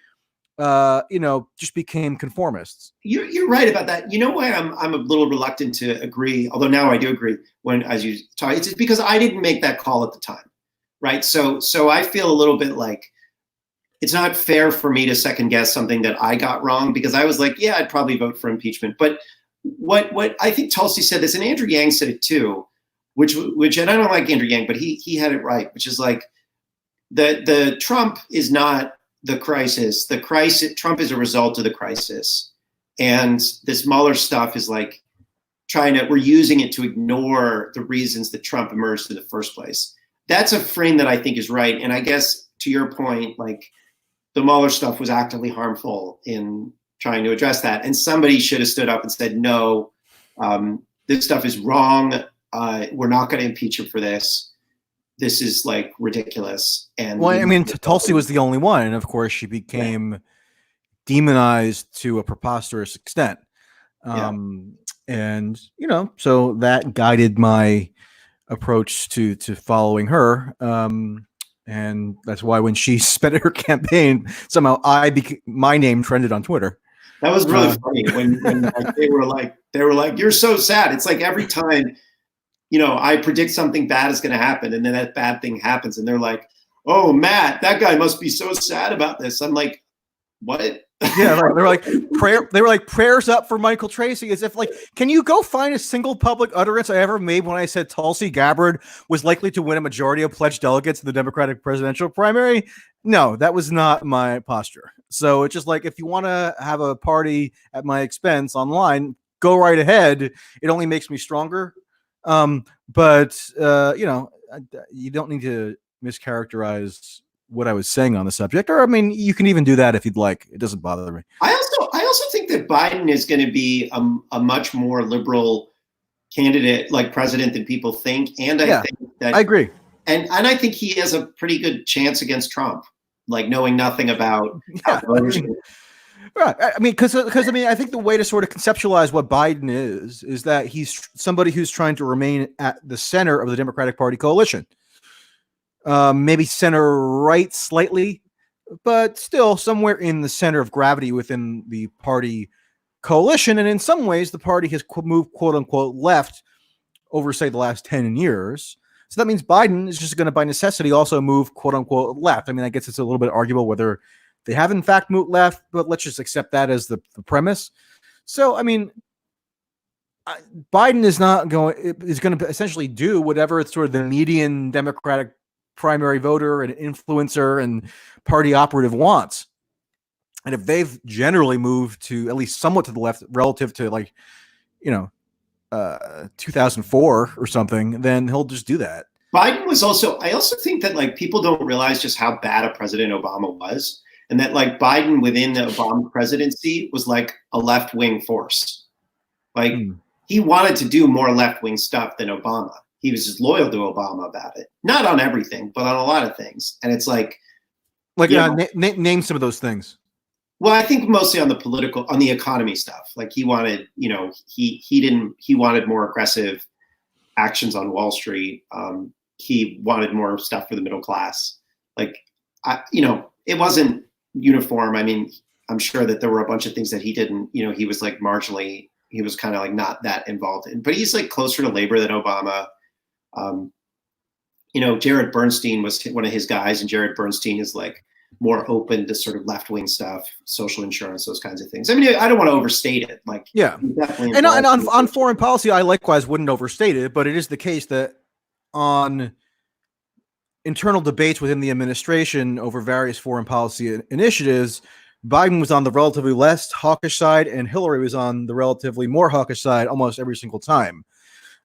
just became conformists. You're right about that. You know why I'm a little reluctant to agree, although now I do agree as you talk. It's just because I didn't make that call at the time. Right. So I feel a little bit like it's not fair for me to second guess something that I got wrong, because I was like, yeah, I'd probably vote for impeachment. But what I think Tulsi said this, and Andrew Yang said it too, which and I don't like Andrew Yang, but he had it right, which is like the Trump is not the crisis. The crisis, Trump is a result of the crisis. And this Mueller stuff is like we're using it to ignore the reasons that Trump emerged in the first place. That's a frame that I think is right. And I guess to your point, like the Mueller stuff was actively harmful in trying to address that. And somebody should have stood up and said, no, this stuff is wrong. We're not going to impeach him for this. This is like ridiculous. And well, I mean, Tulsi was the only one. And of course she became demonized to a preposterous extent. And, so that guided my approach to following her, and that's why when she spent her campaign, somehow my name trended on Twitter. That was really funny when like, they were like, you're so sad. It's like every time, I predict something bad is going to happen, and then that bad thing happens, and they're like, oh, Matt, that guy must be so sad about this. I'm like, what? Yeah, they were like prayers up for Michael Tracey, as if like, can you go find a single public utterance I ever made when I said Tulsi Gabbard was likely to win a majority of pledged delegates in the Democratic presidential primary? No, that was not my posture. So it's just like, if you want to have a party at my expense online, go right ahead. It only makes me stronger. But you don't need to mischaracterize what I was saying on the subject, or I mean, you can even do that if you'd like. It doesn't bother me. I also think that Biden is going to be a much more liberal candidate, like president, than people think. And I think that I agree. And I think he has a pretty good chance against Trump, like knowing nothing about how voters Right. I mean, because I mean, I think the way to sort of conceptualize what Biden is that he's somebody who's trying to remain at the center of the Democratic Party coalition. Maybe center right slightly, but still somewhere in the center of gravity within the party coalition. And in some ways, the party has moved quote unquote left over, say, the last 10 years. So that means Biden is just going to, by necessity, also move quote unquote left. I mean, I guess it's a little bit arguable whether they have in fact moved left, but let's just accept that as the premise. So, I mean, Biden is going to essentially do whatever it's sort of the median Democratic primary voter and influencer and party operative wants. And if they've generally moved to at least somewhat to the left relative to, like, 2004 or something, then he'll just do that. Biden was also, I also think that, like, people don't realize just how bad a President Obama was. And that, like, Biden within the Obama presidency was like a left-wing force. Like, he wanted to do more left-wing stuff than Obama. He was just loyal to Obama about it. Not on everything, but on a lot of things. And it's like, name some of those things. Well, I think mostly on the economy stuff. Like, he wanted, he wanted more aggressive actions on Wall Street. He wanted more stuff for the middle class. Like, it wasn't uniform. I mean, I'm sure that there were a bunch of things that he didn't, he was like marginally, he was kind of like not that involved in, but he's like closer to labor than Obama. Jared Bernstein was one of his guys, and Jared Bernstein is like more open to sort of left-wing stuff, social insurance, those kinds of things. I mean, I don't want to overstate it. Like, yeah. And on foreign policy, I likewise wouldn't overstate it, but it is the case that on internal debates within the administration over various foreign policy initiatives, Biden was on the relatively less hawkish side and Hillary was on the relatively more hawkish side almost every single time.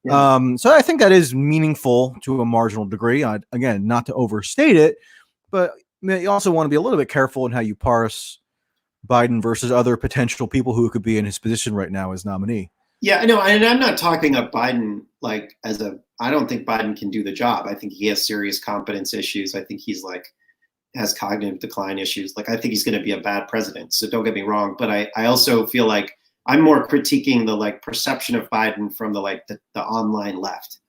Yeah. So I think that is meaningful to a marginal degree. Again, not to overstate it, but you also want to be a little bit careful in how you parse Biden versus other potential people who could be in his position right now as nominee. Yeah, I know. And I'm not talking up Biden like I don't think Biden can do the job. I think he has serious competence issues. I think he's has cognitive decline issues. Like, I think he's going to be a bad president. So don't get me wrong. But I also feel like I'm more critiquing the perception of Biden from the online left.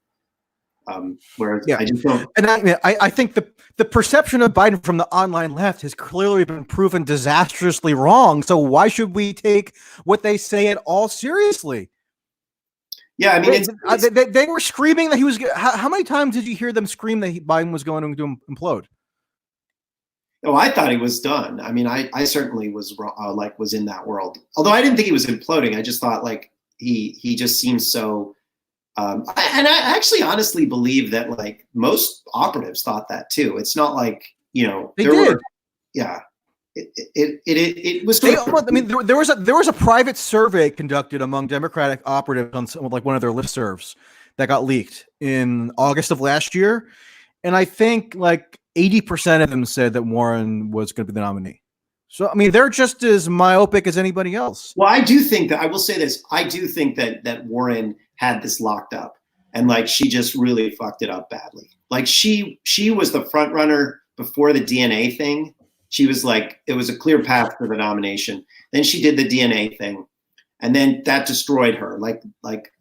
Whereas I just don't. And I think the perception of Biden from the online left has clearly been proven disastrously wrong. So why should we take what they say at all seriously? Yeah, I mean, they were screaming that he was. How many times did you hear them scream that Biden was going to implode? Oh, I thought he was done. I mean, I certainly was was in that world. Although I didn't think he was imploding. I just thought he just seems so. And I actually honestly believe that most operatives thought that too. It's not like they did. Yeah. It was. I mean, there was a private survey conducted among Democratic operatives on one of their listservs that got leaked in August of last year, and I think 80% of them said that Warren was going to be the nominee. So I mean, they're just as myopic as anybody else. Well, I do think that I will say this. I do think that Warren had this locked up, and she just really fucked it up badly. She was the front runner before the DNA thing. She was it was a clear path for the nomination. Then she did the DNA thing, and then that destroyed her. Like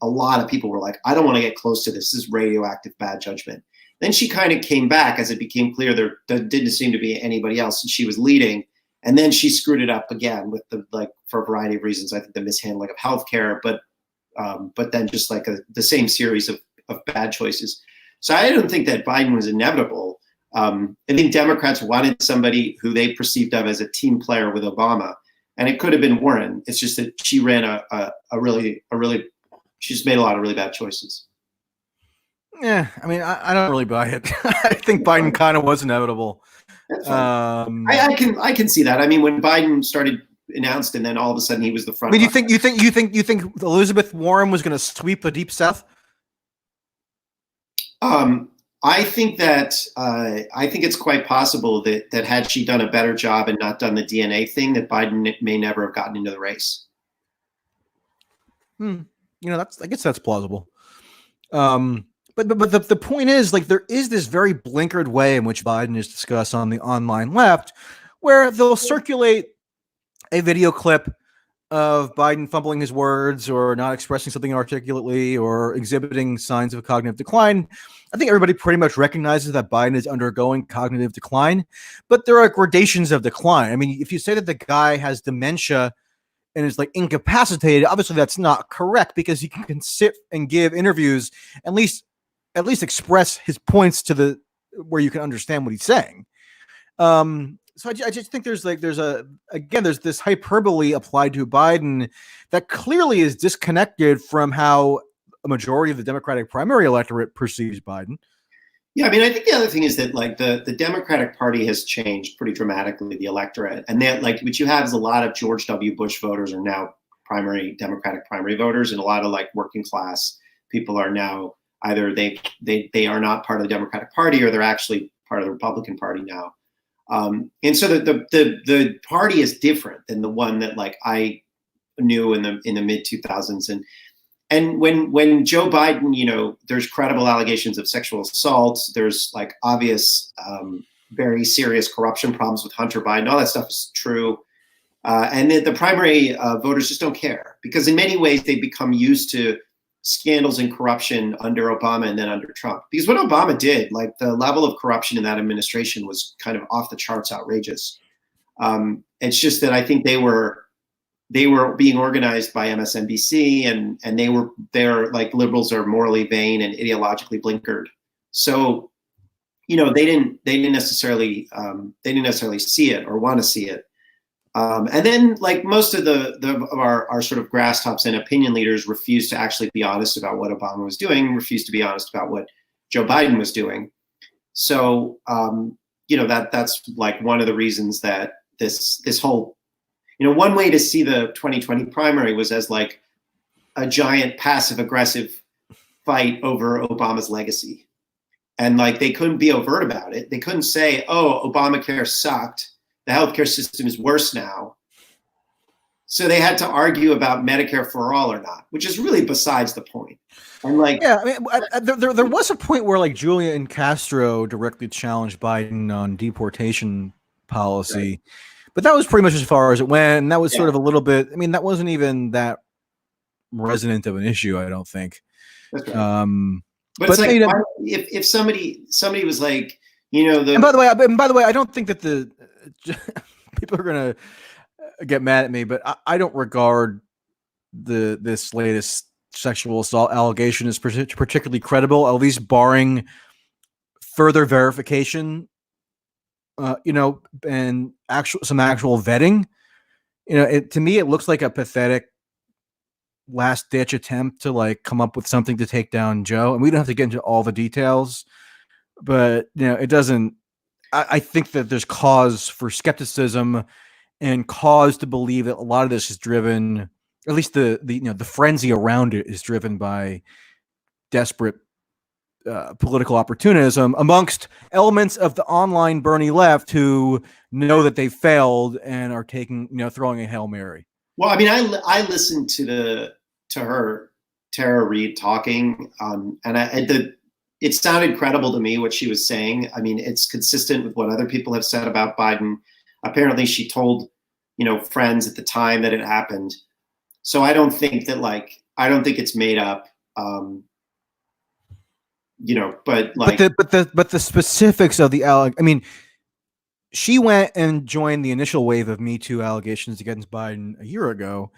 a lot of people were like, I don't want to get close to this. This is radioactive bad judgment. Then she kind of came back as it became clear there didn't seem to be anybody else, and she was leading. And then she screwed it up again with for a variety of reasons. I think the mishandling of healthcare, but then just the same series of bad choices. So I don't think that Biden was inevitable. I think Democrats wanted somebody who they perceived of as a team player with Obama, and it could have been Warren. It's just that she ran she just made a lot of really bad choices. Yeah, I mean, I don't really buy it. I think Biden kind of was inevitable. I can see that. I mean, when Biden started announced, and then all of a sudden he was the front. I mean, you think Elizabeth Warren was going to sweep the Deep South? I think it's quite possible that had she done a better job and not done the DNA thing, that Biden may never have gotten into the race. I guess that's plausible. But the point is, there is this very blinkered way in which Biden is discussed on the online left, where they'll circulate a video clip of Biden fumbling his words or not expressing something articulately or exhibiting signs of cognitive decline, I think everybody pretty much recognizes that Biden is undergoing cognitive decline, but there are gradations of decline. I mean, if you say that the guy has dementia and is like incapacitated, obviously that's not correct because he can sit and give interviews, at least express his points to the where you can understand what he's saying. So I just think there's this hyperbole applied to Biden that clearly is disconnected from how a majority of the Democratic primary electorate perceives Biden. Yeah, I mean, I think the other thing is that like the Democratic Party has changed pretty dramatically, the electorate, and that like what you have is a lot of George W. Bush voters are now Democratic primary voters, and a lot of like working class people are now either they are not part of the Democratic Party or they're actually part of the Republican Party now. And so the party is different than the one that like I knew in the mid 2000s. And when Joe Biden, you know, there's credible allegations of sexual assault, there's like obvious, very serious corruption problems with Hunter Biden, all that stuff is true. And the primary voters just don't care because in many ways they've become used to scandals and corruption under Obama and then under Trump. Because what Obama did, like the level of corruption in that administration was kind of off the charts outrageous. It's just that I think they were being organized by MSNBC and they're like liberals are morally vain and ideologically blinkered. So, you know, they didn't necessarily see it or want to see it. And then, like most of our sort of grass tops and opinion leaders refused to actually be honest about what Obama was doing, refused to be honest about what Joe Biden was doing. So, you know, that's like one of the reasons that this whole, you know, one way to see the 2020 primary was as like a giant passive aggressive fight over Obama's legacy. And like they couldn't be overt about it. They couldn't say, oh, Obamacare sucked. The healthcare system is worse now. So they had to argue about Medicare for all or not, which is really besides the point. And like, yeah, I mean, there was a point where like Julia and Castro directly challenged Biden on deportation policy, right. But that was pretty much as far as it went. And that was sort of a little bit, I mean, that wasn't even that resonant of an issue, I don't think. That's right. But it's like, you know, if somebody was like, you know, and by the way, I don't think that the people are going to get mad at me, but I don't regard this latest sexual assault allegation as particularly credible, at least barring further verification, you know, and some actual vetting. You know, to me, it looks like a pathetic last ditch attempt to like come up with something to take down Joe. And we don't have to get into all the details, but you know, it doesn't, I think that there's cause for skepticism and cause to believe that a lot of this is driven, at least the you know, the frenzy around it is driven by desperate political opportunism amongst elements of the online Bernie left who know that they failed and are taking, you know, throwing a Hail Mary. Well, I mean, I listened to her, Tara Reid talking, and it sounded credible to me what she was saying. I mean, it's consistent with what other people have said about Biden. Apparently, she told, you know, friends at the time that it happened. So I don't think it's made up. You know, but like, but the specifics of the I mean, she went and joined the initial wave of Me Too allegations against Biden a year ago,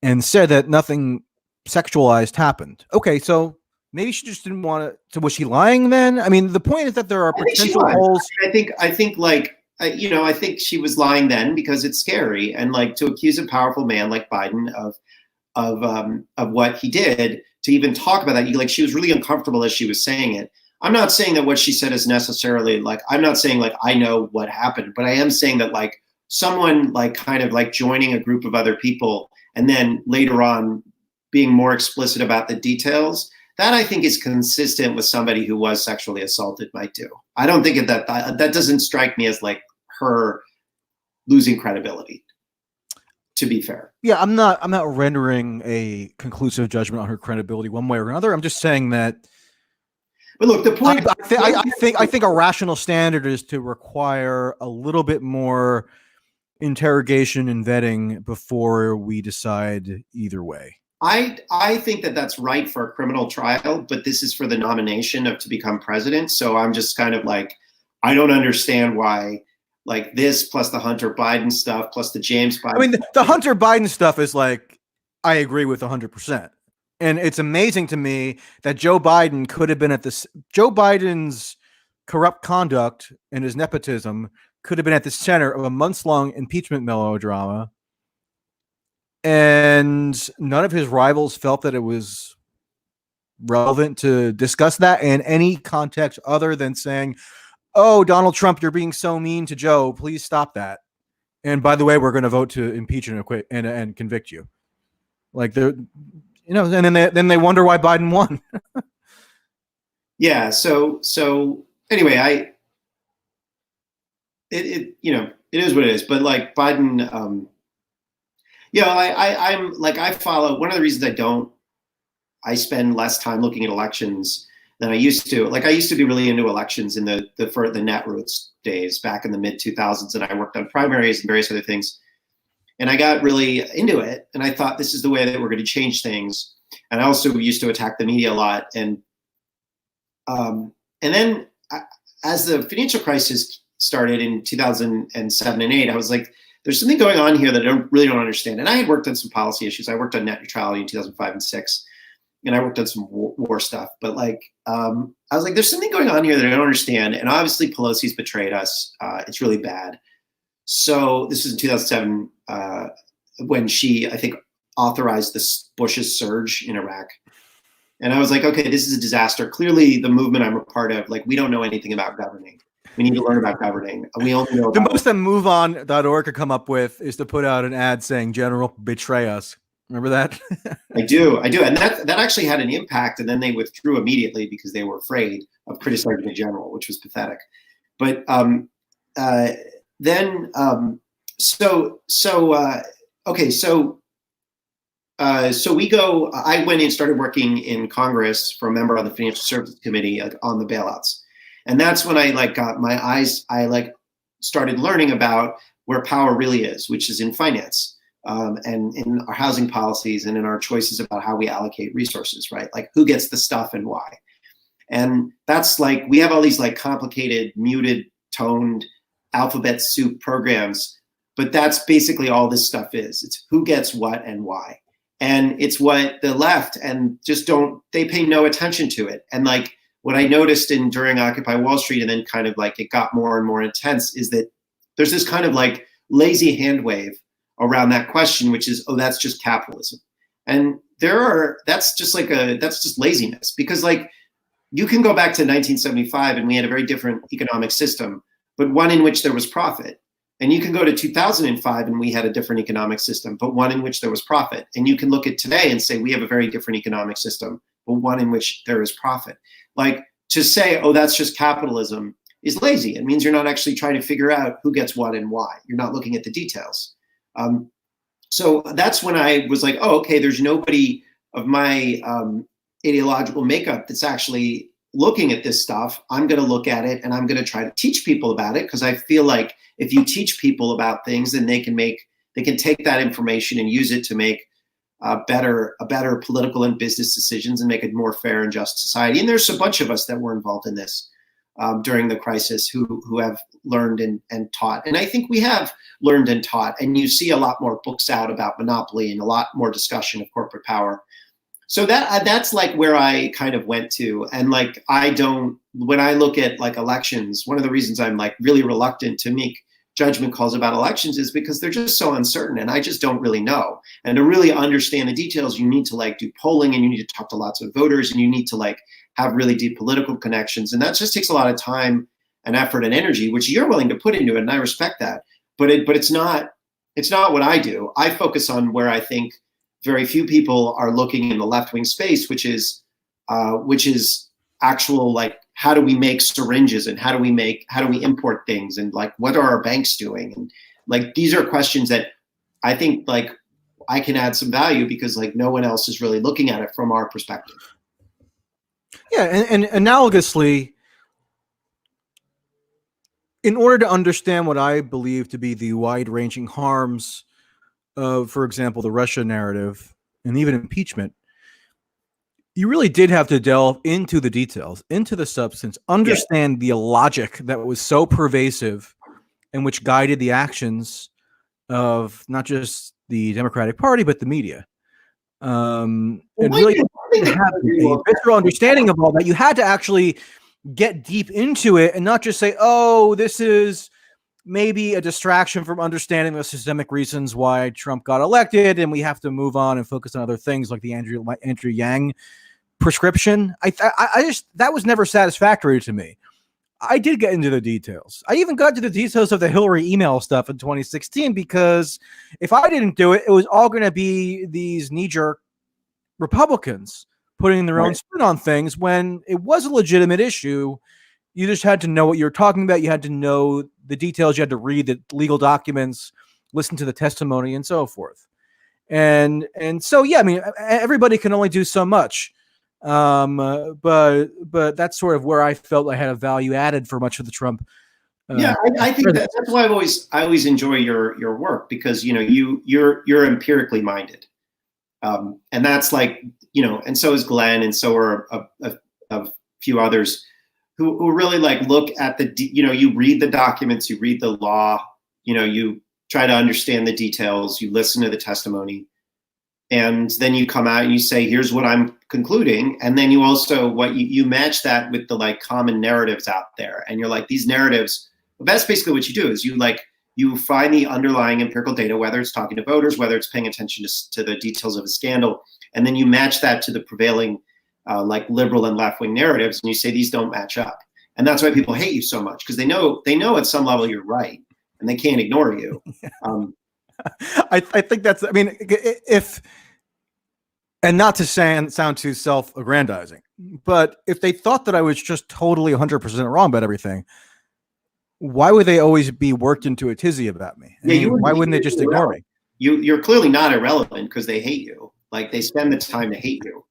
and said that nothing sexualized happened. Okay, so maybe she just didn't want to. So was she lying then? I mean, the point is that there are potential holes. I think like, you know, I think she was lying then because it's scary, and like to accuse a powerful man like Biden of what he did, to even talk about that, like she was really uncomfortable as she was saying it. I'm not saying that what she said is necessarily like, I'm not saying like I know what happened, but I am saying that like someone like kind of like joining a group of other people and then later on being more explicit about the details, that I think is consistent with somebody who was sexually assaulted might do. I don't think that doesn't strike me as like her losing credibility, to be fair. Yeah, I'm not rendering a conclusive judgment on her credibility one way or another. I'm just saying that. But look, the point. I think a rational standard is to require a little bit more interrogation and vetting before we decide either way. I think that that's right for a criminal trial, but this is for the nomination to become president. So I'm just kind of like, I don't understand why, like this plus the Hunter Biden stuff plus the James Biden. I mean, the Hunter Biden stuff is like, I agree with 100%. And it's amazing to me that Joe Biden could have been at this. Joe Biden's corrupt conduct and his nepotism could have been at the center of a months-long impeachment melodrama. And none of his rivals felt that it was relevant to discuss that in any context other than saying, oh, Donald Trump, you're being so mean to Joe. Please stop that. And by the way, we're going to vote to impeach and acquit and convict you. Like they're, you know, and then they wonder why Biden won. Yeah. So anyway, it you know, it is what it is. But like Biden, I'm like, I follow. One of the reasons I spend less time looking at elections than I used to. Like I used to be really into elections in the Netroots days back in the mid 2000s, and I worked on primaries and various other things. And I got really into it, and I thought this is the way that we're going to change things. And I also used to attack the media a lot. And then as the financial crisis started in 2007 and 8, I was like, there's something going on here that I really don't understand. And I had worked on some policy issues. I worked on net neutrality in 2005 and 6, and I worked on some war stuff. But like, I was like, there's something going on here that I don't understand. And obviously Pelosi's betrayed us. It's really bad. So this was in 2007 when she, I think, authorized Bush's surge in Iraq. And I was like, okay, this is a disaster. Clearly the movement I'm a part of, like, we don't know anything about governing. We need to learn about governing. We only know the most that MoveOn.org could come up with is to put out an ad saying, General, betray us. Remember that? I do. And that actually had an impact. And then they withdrew immediately because they were afraid of criticizing the general, which was pathetic. But so we go. I went and started working in Congress for a member of the Financial Services Committee on the bailouts, and that's when I like got my eyes. I like started learning about where power really is, which is in finance, and in our housing policies, and in our choices about how we allocate resources. Right, like who gets the stuff and why. And that's like we have all these like complicated, muted, toned alphabet soup programs, but that's basically all this stuff is. It's who gets what and why. And it's what the left and just they pay no attention to it. And like what I noticed during Occupy Wall Street, and then kind of like it got more and more intense, is that there's this kind of like lazy hand wave around that question, which is, oh, that's just capitalism. And that's just laziness, because like you can go back to 1975 and we had a very different economic system, but one in which there was profit. And you can go to 2005 and we had a different economic system, but one in which there was profit. And you can look at today and say, we have a very different economic system, but one in which there is profit. Like to say, oh, that's just capitalism is lazy. It means you're not actually trying to figure out who gets what and why. You're not looking at the details. So that's when I was like, oh, okay, there's nobody of my ideological makeup that's actually looking at this stuff. I'm going to look at it and I'm going to try to teach people about it, because I feel like if you teach people about things, then they can take that information and use it to make better political and business decisions and make a more fair and just society. And there's a bunch of us that were involved in this during the crisis who have learned and taught. And I think we have learned and taught. And you see a lot more books out about monopoly and a lot more discussion of corporate power. So that's like where I kind of went to. And like, when I look at like elections, one of the reasons I'm like really reluctant to make judgment calls about elections is because they're just so uncertain and I just don't really know. And to really understand the details, you need to like do polling and you need to talk to lots of voters and you need to like have really deep political connections. And that just takes a lot of time and effort and energy, which you're willing to put into it. And I respect that, but it's not what I do. I focus on where I think very few people are looking in the left-wing space, which is actual, like, how do we make syringes and how do we import things, and like what are our banks doing, and like these are questions that I think like I can add some value because like no one else is really looking at it from our perspective. Yeah, and analogously, in order to understand what I believe to be the wide-ranging harms of, for example, the Russia narrative and even impeachment, you really did have to delve into the details, into the substance, understand the logic that was so pervasive and which guided the actions of not just the Democratic Party, but the media. And really have a visceral understanding of all that. You had to actually get deep into it and not just say, oh, this is maybe a distraction from understanding the systemic reasons why Trump got elected, and we have to move on and focus on other things like the Andrew Yang prescription. I just, that was never satisfactory to me. I did get into the details. I even got to the details of the Hillary email stuff in 2016, because if I didn't do it, it was all going to be these knee-jerk Republicans putting their own spin on things when it was a legitimate issue. You just had to know what you were talking about. You had to know the details. You had to read the legal documents, listen to the testimony, and so forth. And so, yeah, I mean, everybody can only do so much. But that's sort of where I felt I had a value added for much of the Trump. I think that's why I always enjoy your work, because you're empirically minded, and that's like, and so is Glenn, and so are a few others who really like look at you read the documents, you read the law, you try to understand the details, you listen to the testimony, and then you come out and you say, here's what I'm concluding. And then you also, you match that with the like common narratives out there. And you're like, these narratives, well, that's basically what you do, is you find the underlying empirical data, whether it's talking to voters, whether it's paying attention to the details of a scandal. And then you match that to the prevailing like liberal and left-wing narratives. And you say, these don't match up. And that's why people hate you so much, because they know at some level you're right and they can't ignore you. I think that's, I mean, and not to sound too self-aggrandizing, but if they thought that I was just totally 100% wrong about everything, why would they always be worked into a tizzy about me? Why wouldn't they just ignore me? You're clearly not irrelevant because they hate you. Like, they spend the time to hate you,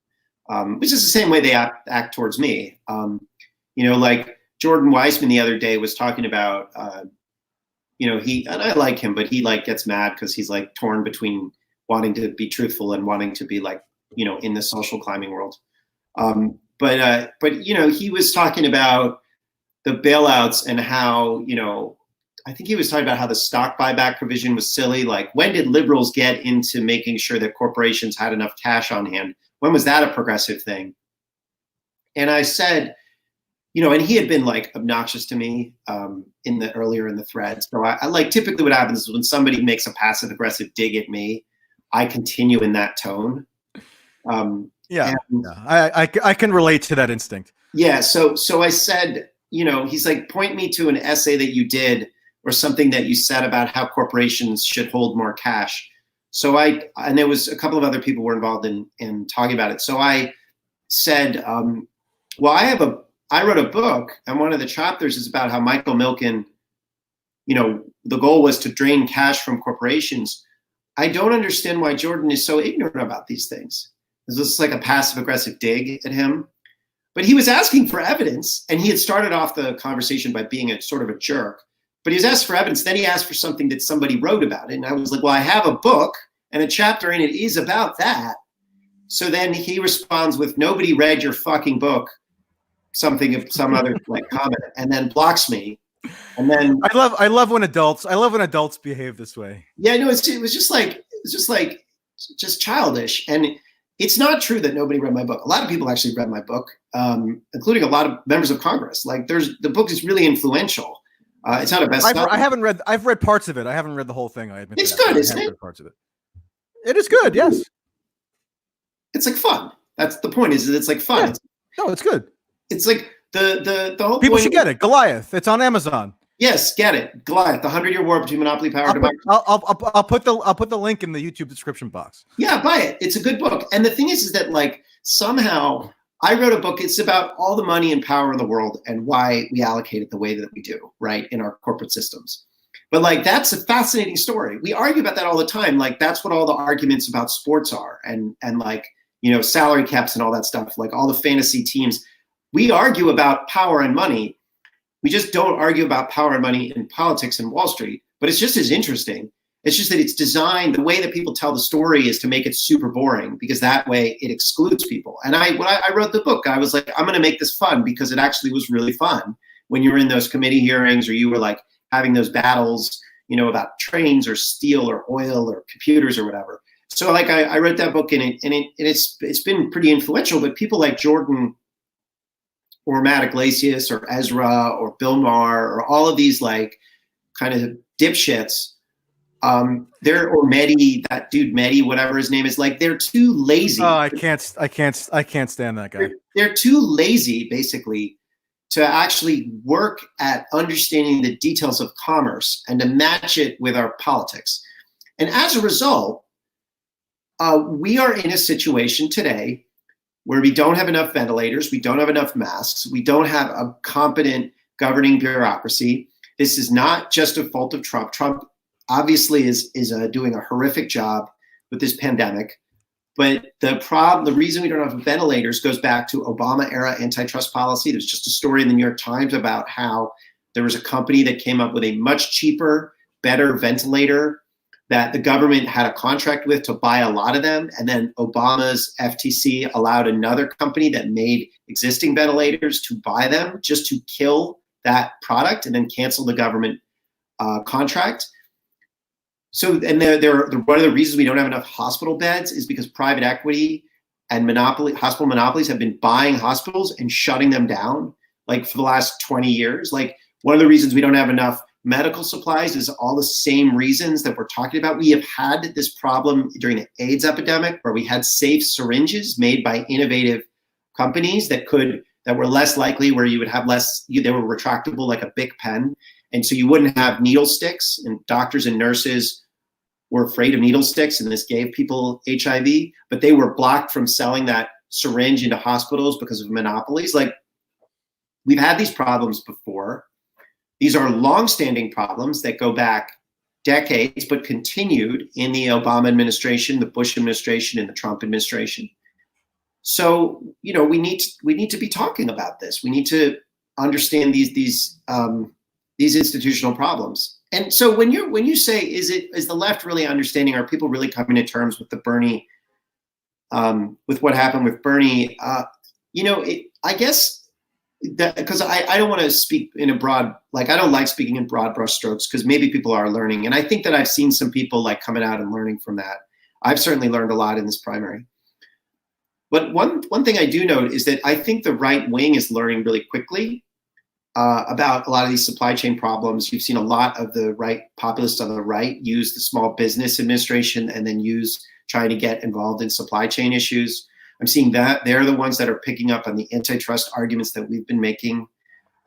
which is the same way they act towards me. Like Jordan Weissman the other day was talking about, and I like him, but he like gets mad because he's like torn between wanting to be truthful and wanting to be like, in the social climbing world. But he was talking about the bailouts and how, I think he was talking about how the stock buyback provision was silly. Like, when did liberals get into making sure that corporations had enough cash on hand? When was that a progressive thing? And I said, and he had been like obnoxious to me earlier in the thread. So I like, typically what happens is when somebody makes a passive aggressive dig at me, I continue in that tone. I can relate to that instinct. Yeah. So I said, he's like, point me to an essay that you did or something that you said about how corporations should hold more cash. And there was a couple of other people were involved in talking about it. So I said, I wrote a book, and one of the chapters is about how Michael Milken, the goal was to drain cash from corporations. I don't understand why Jordan is so ignorant about these things. This was like a passive aggressive dig at him. But he was asking for evidence, and he had started off the conversation by being a sort of a jerk. But he was asked for evidence. Then he asked for something that somebody wrote about it. And I was like, well, I have a book, and a chapter in it is about that. So then he responds with, nobody read your fucking book, some other like comment, and then blocks me. And then I love when adults behave this way. Yeah, no, it was just childish. And it's not true that nobody read my book. A lot of people actually read my book, including a lot of members of Congress. Like, the book is really influential. It's not a bestseller. I've read parts of it. I haven't read the whole thing. I admit it's good, isn't it? Parts of it. It is good. Yes. It's like fun. That's the point. Is that it's like fun. Yeah. No, it's good. It's like the whole people should get it. Goliath. It's on Amazon. Yes, get it. Goliath, the 100-year war between monopoly power and democracy. I'll put the link in the YouTube description box. Yeah, buy it. It's a good book. And the thing is that like somehow I wrote a book. It's about all the money and power in the world and why we allocate it the way that we do, right, in our corporate systems. But like, that's a fascinating story. We argue about that all the time. Like, that's what all the arguments about sports are, and like, salary caps and all that stuff. Like all the fantasy teams, we argue about power and money. We just don't argue about power and money in politics and Wall Street, but it's just as interesting. It's just that it's designed, the way that people tell the story is to make it super boring, because that way it excludes people. And when I wrote the book, I was like, I'm going to make this fun, because it actually was really fun when you were in those committee hearings, or you were like having those battles, you know, about trains or steel or oil or computers or whatever. So like I wrote that book, and it's been pretty influential. But people like Jordan or Matt Iglesias or Ezra or Bill Maher or all of these like kind of dipshits, or Mehdi, that dude Mehdi, whatever his name is, like they're too lazy. Oh, I can't stand that guy. They're too lazy, basically, to actually work at understanding the details of commerce and to match it with our politics. And as a result, we are in a situation today where we don't have enough ventilators, we don't have enough masks, we don't have a competent governing bureaucracy. This is not just a fault of Trump. Trump obviously is doing a horrific job with this pandemic. But the reason we don't have ventilators goes back to Obama era antitrust policy. There's just a story in the New York Times about how there was a company that came up with a much cheaper, better ventilator that the government had a contract with to buy a lot of them. And then Obama's FTC allowed another company that made existing ventilators to buy them just to kill that product and then cancel the government contract. So, and one of the reasons we don't have enough hospital beds is because private equity and hospital monopolies have been buying hospitals and shutting them down, like for the last 20 years. Like, one of the reasons we don't have enough medical supplies is all the same reasons that we're talking about. We have had this problem during the AIDS epidemic, where we had safe syringes made by innovative companies that were less likely, where you would have less, they were retractable like a Bic pen. And so you wouldn't have needle sticks, and doctors and nurses were afraid of needle sticks, and this gave people HIV, but they were blocked from selling that syringe into hospitals because of monopolies. Like, we've had these problems before. These are longstanding problems that go back decades, but continued in the Obama administration, the Bush administration, and the Trump administration. So, you know, we need to be talking about this. We need to understand these institutional problems. And so when you say, is the left really understanding? Are people really coming to terms with with what happened with Bernie? I guess that, because I don't want to speak in a broad, like, I don't like speaking in broad brushstrokes, because maybe people are learning. And I think that I've seen some people like coming out and learning from that. I've certainly learned a lot in this primary. But one thing I do note is that I think the right wing is learning really quickly about a lot of these supply chain problems. You've seen a lot of the right populists on the right use the Small Business Administration and then trying to get involved in supply chain issues. I'm seeing that they're the ones that are picking up on the antitrust arguments that we've been making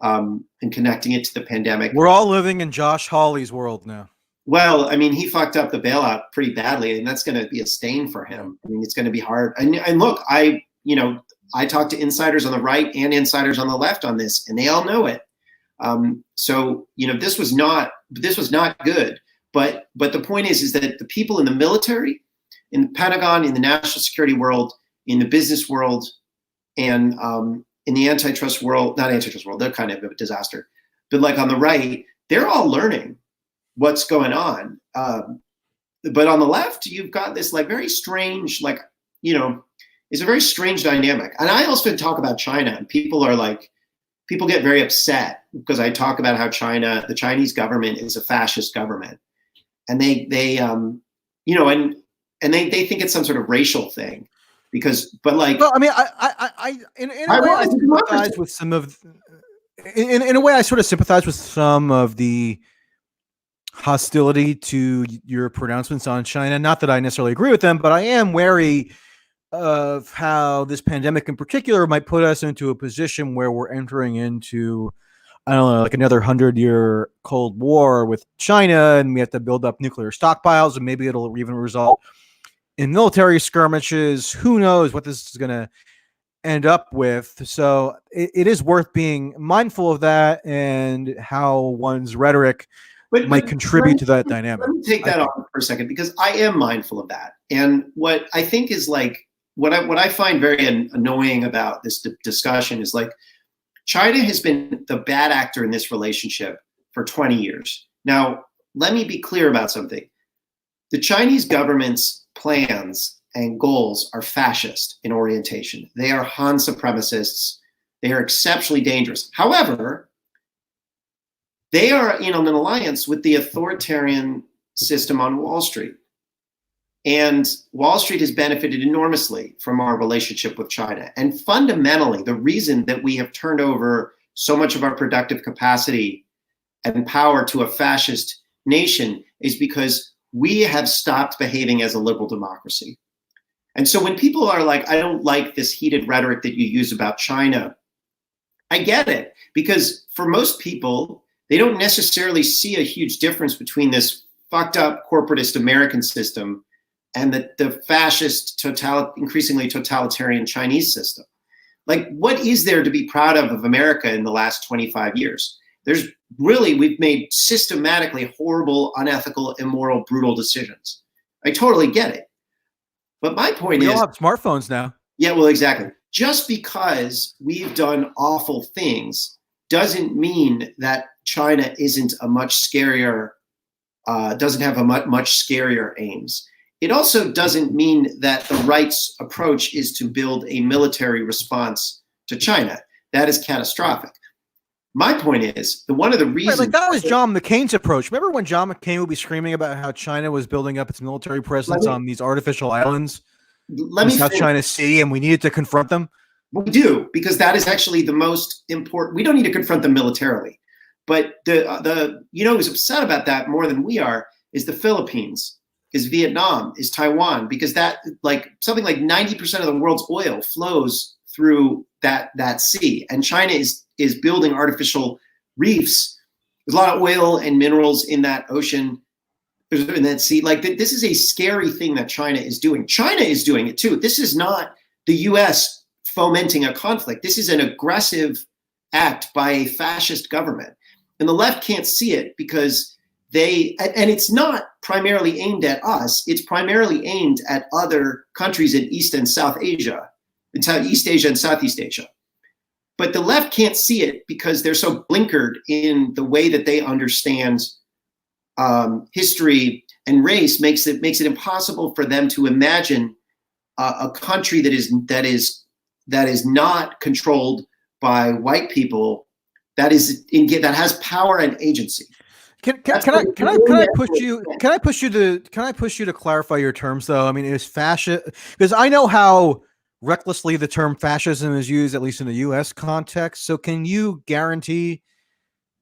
and connecting it to the pandemic. We're all living in Josh Hawley's world now. Well, I mean, he fucked up the bailout pretty badly, and that's going to be a stain for him. I mean, it's going to be hard. And look, I talk to insiders on the right and insiders on the left on this, and they all know it. So, this was not good. But the point is that the people in the military, in the Pentagon, in the national security world, in the business world, and in the antitrust world, not antitrust world, they're kind of a disaster. But like on the right, they're all learning what's going on. But on the left, you've got this like very strange, it's a very strange dynamic. And I also talk about China, and people get very upset because I talk about how the Chinese government is a fascist government. And they think it's some sort of racial thing. In a way, I sympathize with some of the hostility to your pronouncements on China. Not that I necessarily agree with them, but I am wary of how this pandemic in particular might put us into a position where we're entering into, I don't know, like another 100-year Cold War with China, and we have to build up nuclear stockpiles, and maybe it'll even result in military skirmishes. Who knows what this is going to end up with? So it is worth being mindful of that and how one's rhetoric might contribute to that dynamic. Let me take that on for a second, because I am mindful of that. And what I think is what I find very annoying about this discussion is China has been the bad actor in this relationship for 20 years. Now, let me be clear about something. The Chinese government's plans and goals are fascist in orientation. They are Han supremacists. They are exceptionally dangerous. However, they are in an alliance with the authoritarian system on Wall Street. And Wall Street has benefited enormously from our relationship with China. And fundamentally, the reason that we have turned over so much of our productive capacity and power to a fascist nation is because we have stopped behaving as a liberal democracy. And so when people are like, I don't like this heated rhetoric that you use about China, I get it. Because for most people, they don't necessarily see a huge difference between this fucked up corporatist American system and the fascist, increasingly totalitarian Chinese system. Like, what is there to be proud of America in the last 25 years? There's really, we've made systematically horrible, unethical, immoral, brutal decisions. I totally get it. But my point is— we all have smartphones now. Yeah, well, exactly. Just because we've done awful things doesn't mean that China isn't a much scarier, doesn't have a much scarier aims. It also doesn't mean that the right's approach is to build a military response to China. That is catastrophic. My point is, one of the reasons— Right, like that was John McCain's approach. Remember when John McCain would be screaming about how China was building up its military presence on these artificial islands in South China Sea, and we needed to confront them? We do, because that is actually the most important. We don't need to confront them militarily. But who's upset about that more than we are is the Philippines, is Vietnam, is Taiwan, because that, like, something like 90% of the world's oil flows through that sea, and China is building artificial reefs. There's a lot of oil and minerals in that ocean, in that sea. Like, this is a scary thing that China is doing. China is doing it too. This is not the U.S. fomenting a conflict. This is an aggressive act by a fascist government, and the left can't see it because and it's not primarily aimed at us. It's primarily aimed at other countries in East and South Asia, East Asia and Southeast Asia. But the left can't see it because they're so blinkered in the way that they understand history and race makes it impossible for them to imagine a country that is not controlled by white people, that has power and agency. Can I push you to clarify your terms though? I mean, is fascist, because I know how recklessly the term fascism is used, at least in the U.S. context. So can you guarantee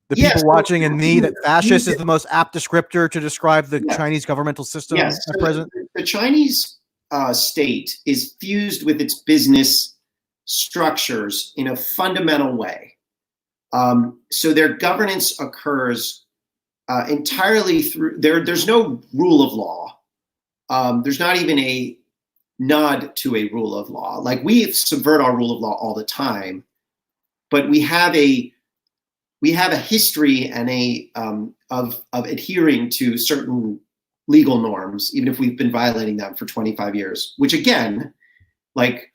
the people watching and me that fascist is the most apt descriptor to describe the Chinese governmental system at present? The Chinese state is fused with its business structures in a fundamental way. So their governance occurs entirely through there's no rule of law. There's not even a nod to a rule of law. Like, we subvert our rule of law all the time, but we have a history and of adhering to certain legal norms, even if we've been violating them for 25 years. Which again, like,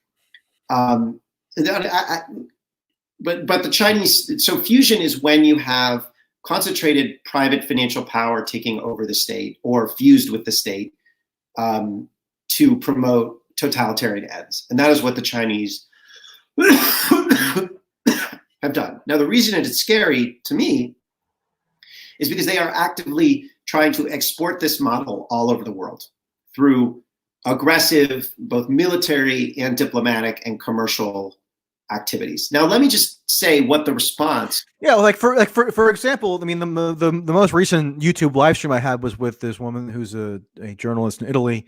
but the Chinese, so fusion is when you have concentrated private financial power taking over the state or fused with the state to promote totalitarian ends. And that is what the Chinese have done. Now, the reason it's scary to me is because they are actively trying to export this model all over the world through aggressive, both military and diplomatic and commercial activities. Now, let me just say what the response. Yeah, for example, I mean, the most recent YouTube live stream I had was with this woman who's a journalist in Italy,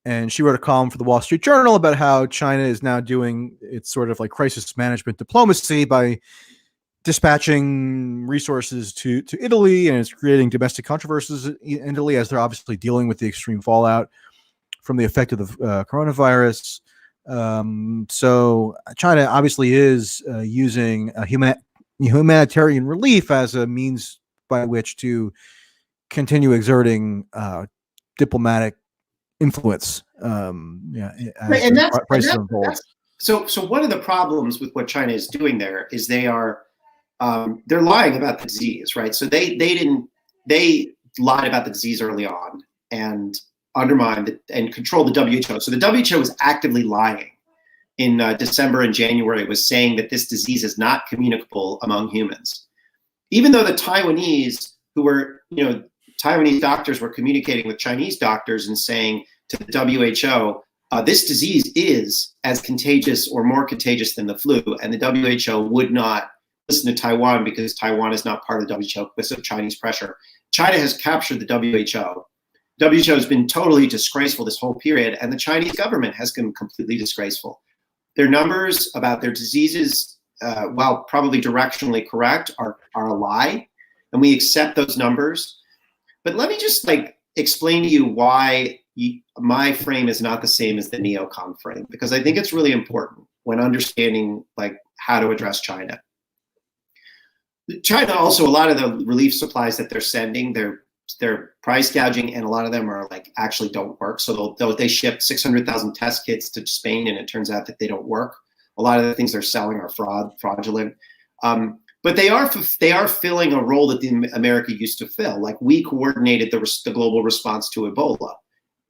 and she wrote a column for the Wall Street Journal about how China is now doing its sort of like crisis management diplomacy by dispatching resources to Italy, and it's creating domestic controversies in Italy as they're obviously dealing with the extreme fallout from the effect of the coronavirus. So China obviously is using humanitarian relief as a means by which to continue exerting diplomatic influence. So one of the problems with what China is doing there is they're lying about the disease, right? So they lied about the disease early on and undermined and controlled the WHO. So the WHO was actively lying in December and January. It was saying that this disease is not communicable among humans, even though the Taiwanese Taiwanese doctors were communicating with Chinese doctors and saying to the WHO, this disease is as contagious or more contagious than the flu, and the WHO would not listen to Taiwan because Taiwan is not part of the WHO because of Chinese pressure. China has captured the WHO. WHO has been totally disgraceful this whole period, and the Chinese government has been completely disgraceful. Their numbers about their diseases, while probably directionally correct, are a lie, and we accept those numbers. But let me just explain to you why my frame is not the same as the neocon frame, because I think it's really important when understanding how to address China. China also, a lot of the relief supplies that they're sending, they're price gouging, and a lot of them are actually don't work. So they ship 600,000 test kits to Spain, and it turns out that they don't work. A lot of the things they're selling are fraudulent. But they are filling a role that America used to fill. We coordinated the global response to Ebola,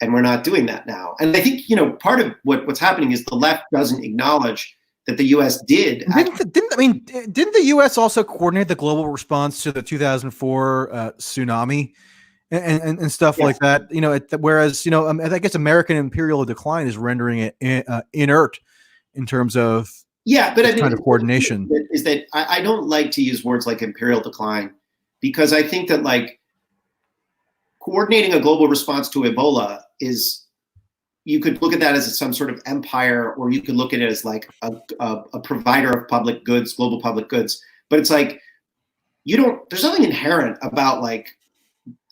and we're not doing that now. And I think part of what's happening is the left doesn't acknowledge that the U.S. did. Didn't the U.S. also coordinate the global response to the 2004 tsunami and stuff like that? Whereas I guess American imperial decline is rendering it inert in terms of but kind of coordination. Is that I don't like to use words like imperial decline, because I think that coordinating a global response to Ebola is. You could look at that as some sort of empire, or you could look at it as a provider of public goods, global public goods. But it's there's nothing inherent about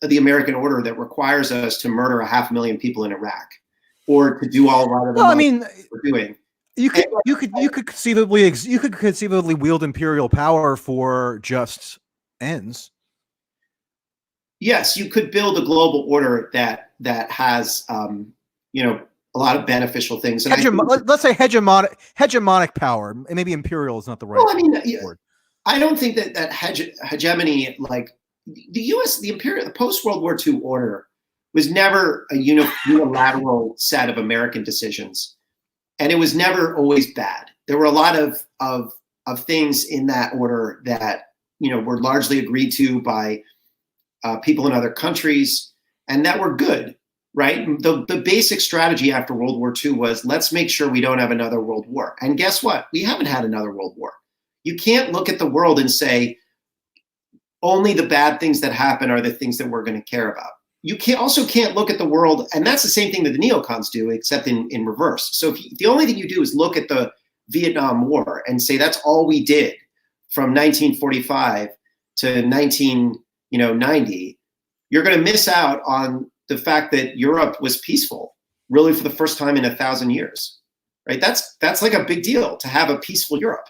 the American order that requires us to murder 500,000 people in Iraq, or to do all right of the we're doing. You could conceivably wield imperial power for just ends. Yes, you could build a global order that has a lot of beneficial things. And let's say hegemonic power, and maybe imperial is not the right word. I don't think that hegemony, the U.S., the post-World War II order was never a unilateral set of American decisions, and it was never always bad. There were a lot of things in that order that were largely agreed to by people in other countries, and that were good. Right? The basic strategy after World War II was, let's make sure we don't have another world war. And guess what? We haven't had another world war. You can't look at the world and say, only the bad things that happen are the things that we're going to care about. You can't look at the world, and that's the same thing that the neocons do, except in reverse. So the only thing you do is look at the Vietnam War and say that's all we did from 1945 to 1990, you're going to miss out on the fact that Europe was peaceful, really for the first time in 1,000 years, right? That's a big deal to have a peaceful Europe.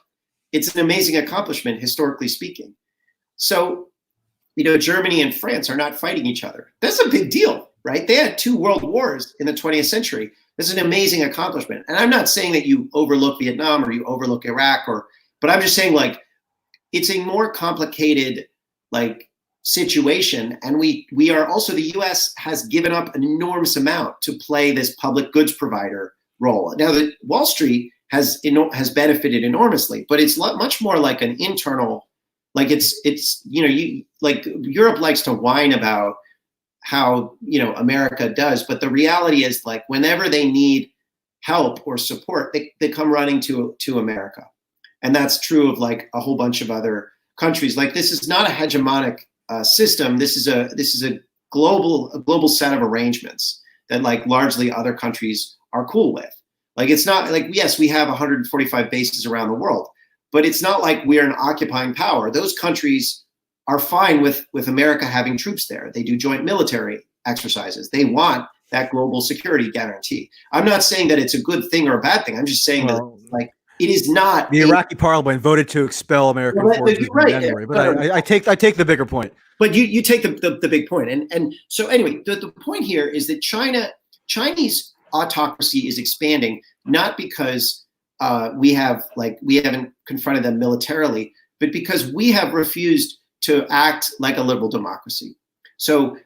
It's an amazing accomplishment, historically speaking. So, Germany and France are not fighting each other. That's a big deal, right? They had 2 world wars in the 20th century. This is an amazing accomplishment. And I'm not saying that you overlook Vietnam or you overlook Iraq, but I'm just saying it's a more complicated situation, and we are also, the U.S. has given up an enormous amount to play this public goods provider role. Now, the Wall Street has benefited enormously, but it's much more like an internal, Europe likes to whine about how America does, but the reality is whenever they need help or support, they come running to America, and that's true of a whole bunch of other countries. This is not a hegemonic system. This is a global set of arrangements that largely other countries are cool with. It's not yes, we have 145 bases around the world, but it's not like we're an occupying power. Those countries are fine with America having troops there. They do joint military exercises. They want that global security guarantee. I'm not saying that it's a good thing or a bad thing. I'm just saying that it is not. The Iraqi parliament voted to expel American forces in January, but I take the bigger point. But you take the big point, and so anyway, the point here is that Chinese autocracy is expanding not because we haven't confronted them militarily, but because we have refused to act like a liberal democracy. So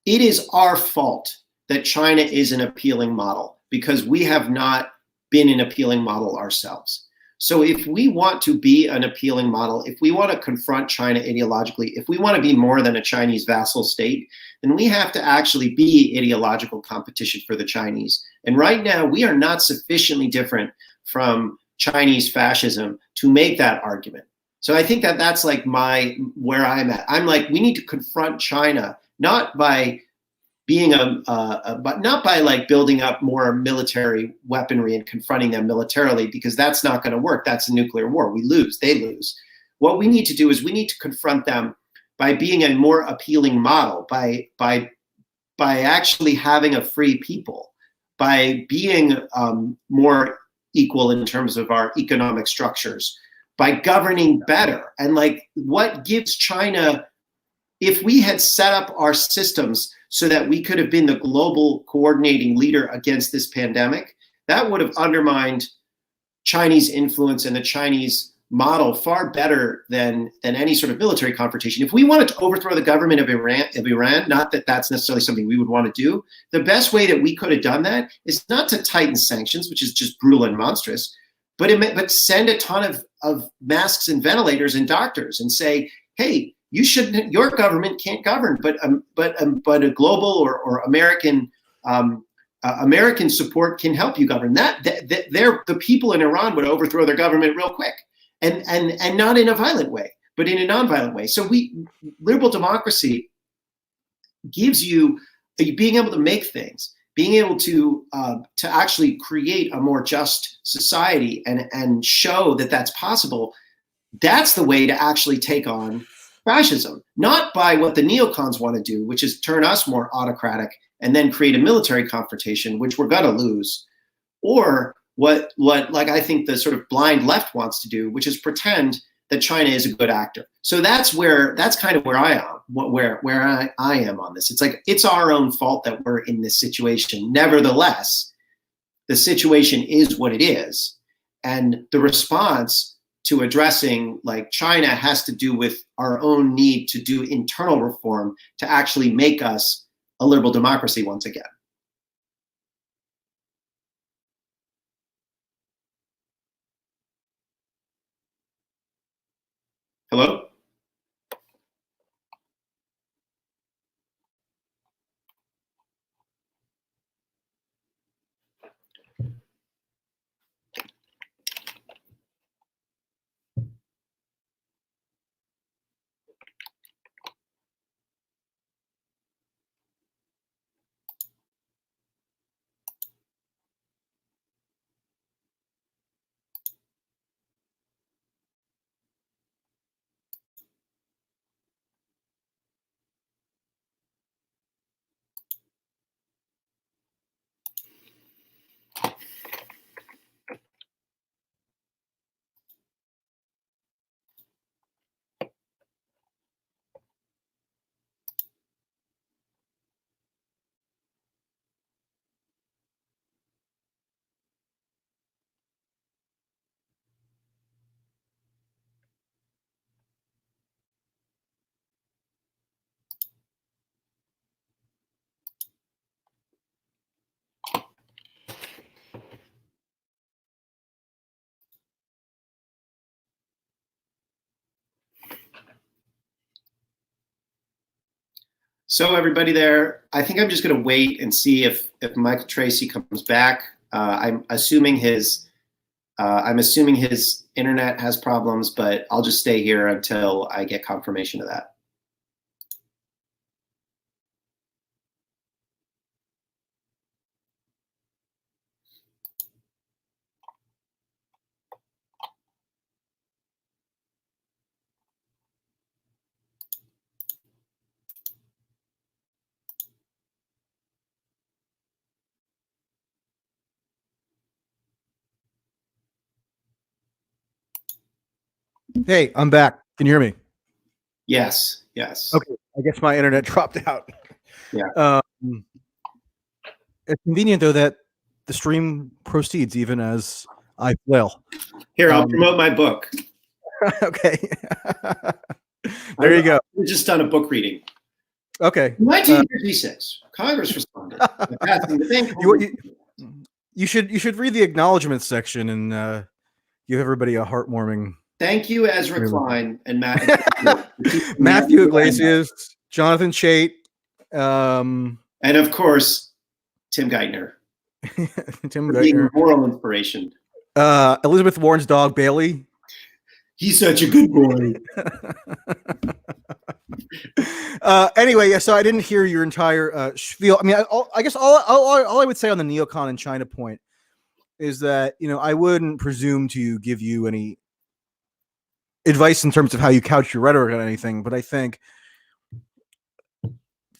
it is our fault that China is an appealing model because we have not been an appealing model ourselves. So if we want to be an appealing model, if we want to confront China ideologically, if we want to be more than a Chinese vassal state, then we have to actually be ideological competition for the Chinese. And right now, we are not sufficiently different from Chinese fascism to make that argument. So I think that that's like where I'm at. I'm like, we need to confront China, not by being but not by like building up more military weaponry and confronting them militarily, because that's not going to work. That's a nuclear war. We lose, they lose. What we need to do is we need to confront them by being a more appealing model, by actually having a free people, by being more equal in terms of our economic structures, by governing better. And like, what gives China, if we had set up our systems so that we could have been the global coordinating leader against this pandemic, that would have undermined Chinese influence and the Chinese model far better than any sort of military confrontation. If we wanted to overthrow the government of Iran, not that that's necessarily something we would want to do, the best way that we could have done that is not to tighten sanctions, which is just brutal and monstrous, but send a ton of masks and ventilators and doctors and say, hey, your government can't govern, but a global or American American support can help you govern. The people in Iran would overthrow their government real quick, and not in a violent way, but in a nonviolent way. So liberal democracy gives you being able to make things, being able to actually create a more just society and show that that's possible. That's the way to actually take on fascism, not by what the neocons want to do, which is turn us more autocratic and then create a military confrontation, which we're going to lose, or what like I think the sort of blind left wants to do, which is pretend that China is a good actor. So that's kind of where I am, where I am on this. It's like, it's our own fault that we're in this situation. Nevertheless, the situation is what it is. And the response to addressing like China has to do with our own need to do internal reform to actually make us a liberal democracy once again. Hello? So everybody there, I think I'm just going to wait and see if Michael Tracey comes back. I'm assuming his internet has problems, but I'll just stay here until I get confirmation of that. Hey, I'm back. Can you hear me? Yes. Yes. Okay. I guess my internet dropped out. Yeah. It's convenient though that the stream proceeds even as I will. Here, I'll promote my book. Okay. There you go. We've just done a book reading. Okay. In 1956, Congress responded by passing the bank. You should read the acknowledgement section and give everybody a heartwarming. Thank you, Ezra Klein and Matthew Iglesias, Jonathan Chait, and of course Tim Geithner. Tim Geithner, being moral inspiration. Elizabeth Warren's dog Bailey. He's such a good boy. Anyway, yeah, so I didn't hear your entire spiel. I mean, I guess all I would say on the neocon and China point is that, you know, I wouldn't presume to give you any advice in terms of how you couch your rhetoric on anything, but I think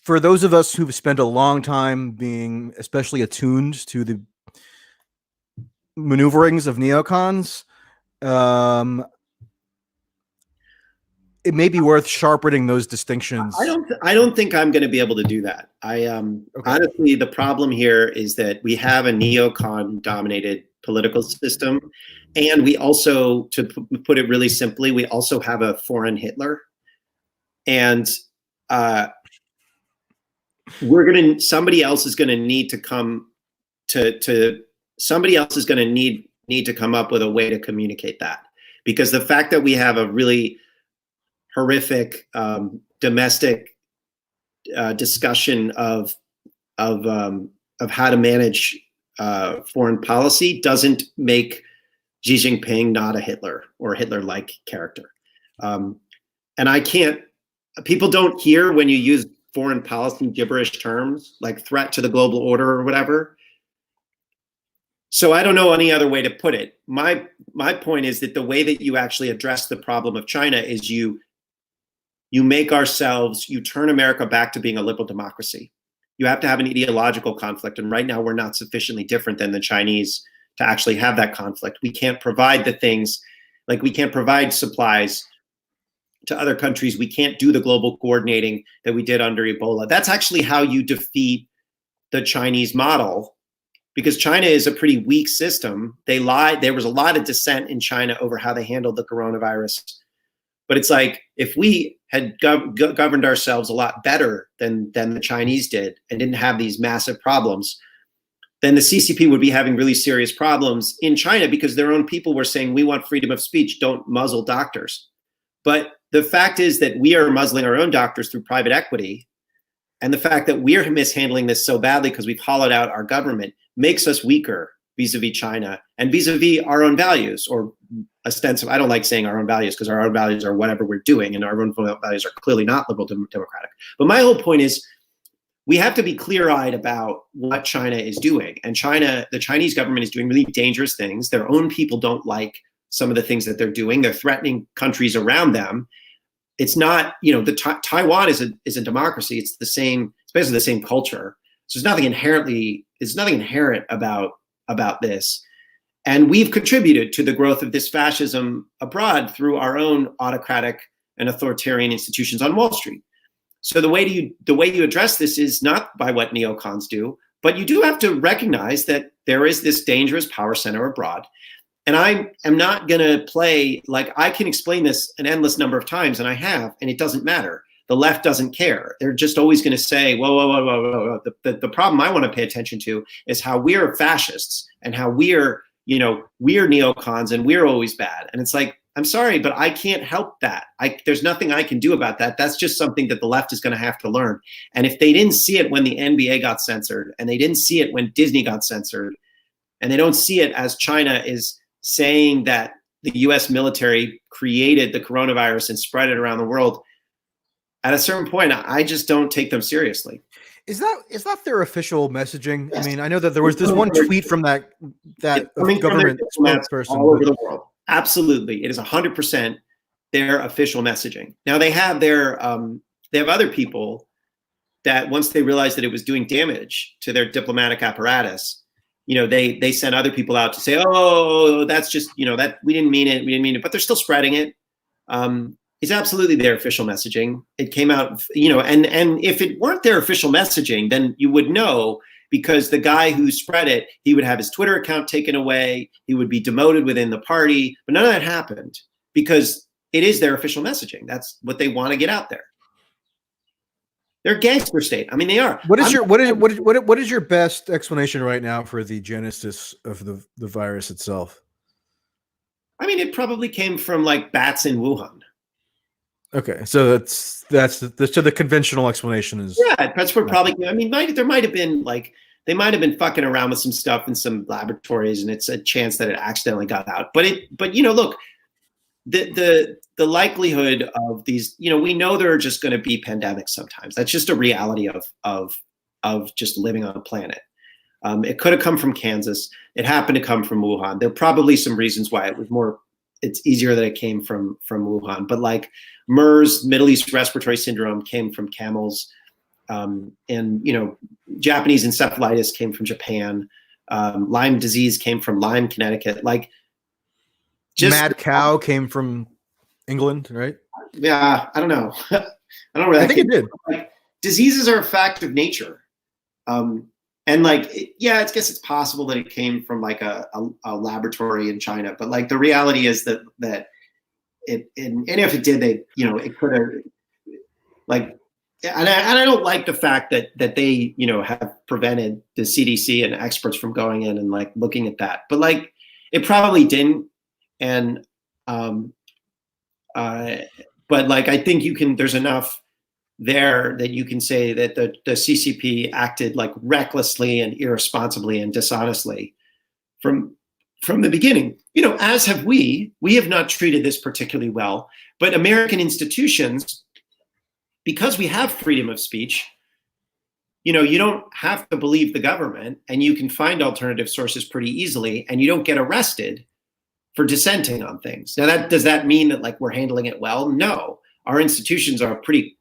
for those of us who've spent a long time being especially attuned to the maneuverings of neocons, it may be worth sharpening those distinctions. I don't think I'm going to be able to do that. Okay. Honestly, the problem here is that we have a neocon dominated political system, and we also, to put it really simply, we also have a foreign Hitler, and somebody else is going to need to come somebody else is going to need to come up with a way to communicate that, because the fact that we have a really horrific domestic discussion of how to manage foreign policy doesn't make Xi Jinping not a Hitler or Hitler-like character. And I can't. People don't hear when you use foreign policy gibberish terms like threat to the global order or whatever. So I don't know any other way to put it. My point is that the way that you actually address the problem of China is you turn America back to being a liberal democracy. You have to have an ideological conflict. And right now we're not sufficiently different than the Chinese to actually have that conflict. We can't provide the things, like we can't provide supplies to other countries. We can't do the global coordinating that we did under Ebola. That's actually how you defeat the Chinese model, because China is a pretty weak system. They lied. There was a lot of dissent in China over how they handled the coronavirus. But it's like, if we had governed ourselves a lot better than the Chinese did and didn't have these massive problems, then the CCP would be having really serious problems in China, because their own people were saying, we want freedom of speech, don't muzzle doctors. But the fact is that we are muzzling our own doctors through private equity. And the fact that we're mishandling this so badly because we've hollowed out our government makes us weaker vis-a-vis China and vis-a-vis our own values, or ostensive. I don't like saying our own values, because our own values are whatever we're doing, and our own values are clearly not liberal democratic. But my whole point is, we have to be clear-eyed about what China is doing. And the Chinese government is doing really dangerous things. Their own people don't like some of the things that they're doing. They're threatening countries around them. It's not, Taiwan is a democracy. It's basically the same culture. So there's nothing inherent about this. And we've contributed to the growth of this fascism abroad through our own autocratic and authoritarian institutions on Wall Street. So the way you address this is not by what neocons do, but you do have to recognize that there is this dangerous power center abroad. And I am not going to play, like, I can explain this an endless number of times, and I have, and it doesn't matter. The left doesn't care. They're just always going to say, whoa. The problem I want to pay attention to is how we're fascists and how we're neocons and we're always bad. And it's like, I'm sorry, but I can't help that. There's nothing I can do about that. That's just something that the left is going to have to learn. And if they didn't see it when the NBA got censored, and they didn't see it when Disney got censored, and they don't see it as China is saying that the US military created the coronavirus and spread it around the world, at a certain point, I just don't take them seriously. Is that their official messaging? Yes. I mean, I know that there was this one tweet from that government spokesperson all over the world. Absolutely, it is 100% their official messaging. Now they have other people that, once they realized that it was doing damage to their diplomatic apparatus, they sent other people out to say, oh, that's just, that we didn't mean it, but they're still spreading it. It's absolutely their official messaging. It came out, and if it weren't their official messaging, then you would know, because the guy who spread it, he would have his Twitter account taken away. He would be demoted within the party. But none of that happened because it is their official messaging. That's what they want to get out there. They're a gangster state. I mean, they are. What is your best explanation right now for the genesis of the virus itself? I mean, it probably came from like bats in Wuhan. Okay, so the conventional explanation is that's where probably. I mean, there might have been like they might have been fucking around with some stuff in some laboratories, and it's a chance that it accidentally got out. But look, the likelihood of these, we know there are just going to be pandemics sometimes. That's just a reality of just living on a planet. It could have come from Kansas. It happened to come from Wuhan. There are probably some reasons why it's easier that it came from Wuhan. But like MERS, Middle East Respiratory Syndrome, came from camels. And, Japanese encephalitis came from Japan. Lyme disease came from Lyme, Connecticut. Like, mad cow came from England, right? Yeah, I don't know. I don't know. I think it did. Like, diseases are a fact of nature. And like, I guess it's possible that it came from like a laboratory in China, but like the reality is that it, and if it did, it could have like, and I don't like the fact that they, have prevented the CDC and experts from going in and like looking at that, but like it probably didn't. And, but like, I think there's enough there that you can say that the CCP acted like recklessly and irresponsibly and dishonestly from the beginning, as have we have not treated this particularly well, but American institutions, because we have freedom of speech, you don't have to believe the government and you can find alternative sources pretty easily and you don't get arrested for dissenting on things. Now does that mean that like we're handling it well? No, our institutions are pretty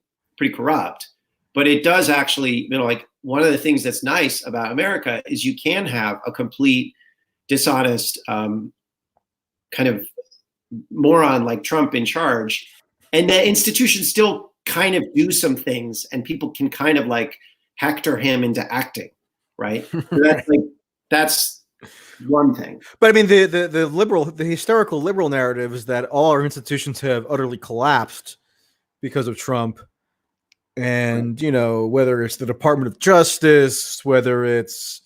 corrupt, but it does actually, like one of the things that's nice about America is you can have a complete dishonest kind of moron like Trump in charge, and the institutions still kind of do some things and people can kind of like hector him into acting, right? So that's one thing. But I mean, the hysterical liberal narrative is that all our institutions have utterly collapsed because of Trump. And, whether it's the Department of Justice, whether it's,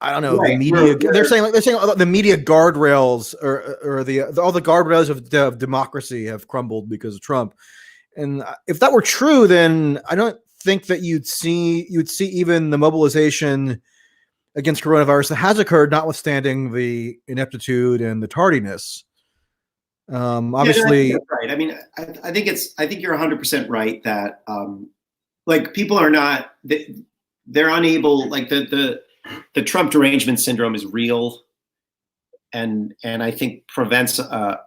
I don't know, the media, they're saying the media guardrails or all the guardrails of democracy have crumbled because of Trump. And if that were true, then I don't think that you'd see even the mobilization against coronavirus that has occurred, notwithstanding the ineptitude and the tardiness. Obviously, that's right. I mean, I think you're 100% right that like people are not, they're unable, like the Trump derangement syndrome is real, and I think prevents. But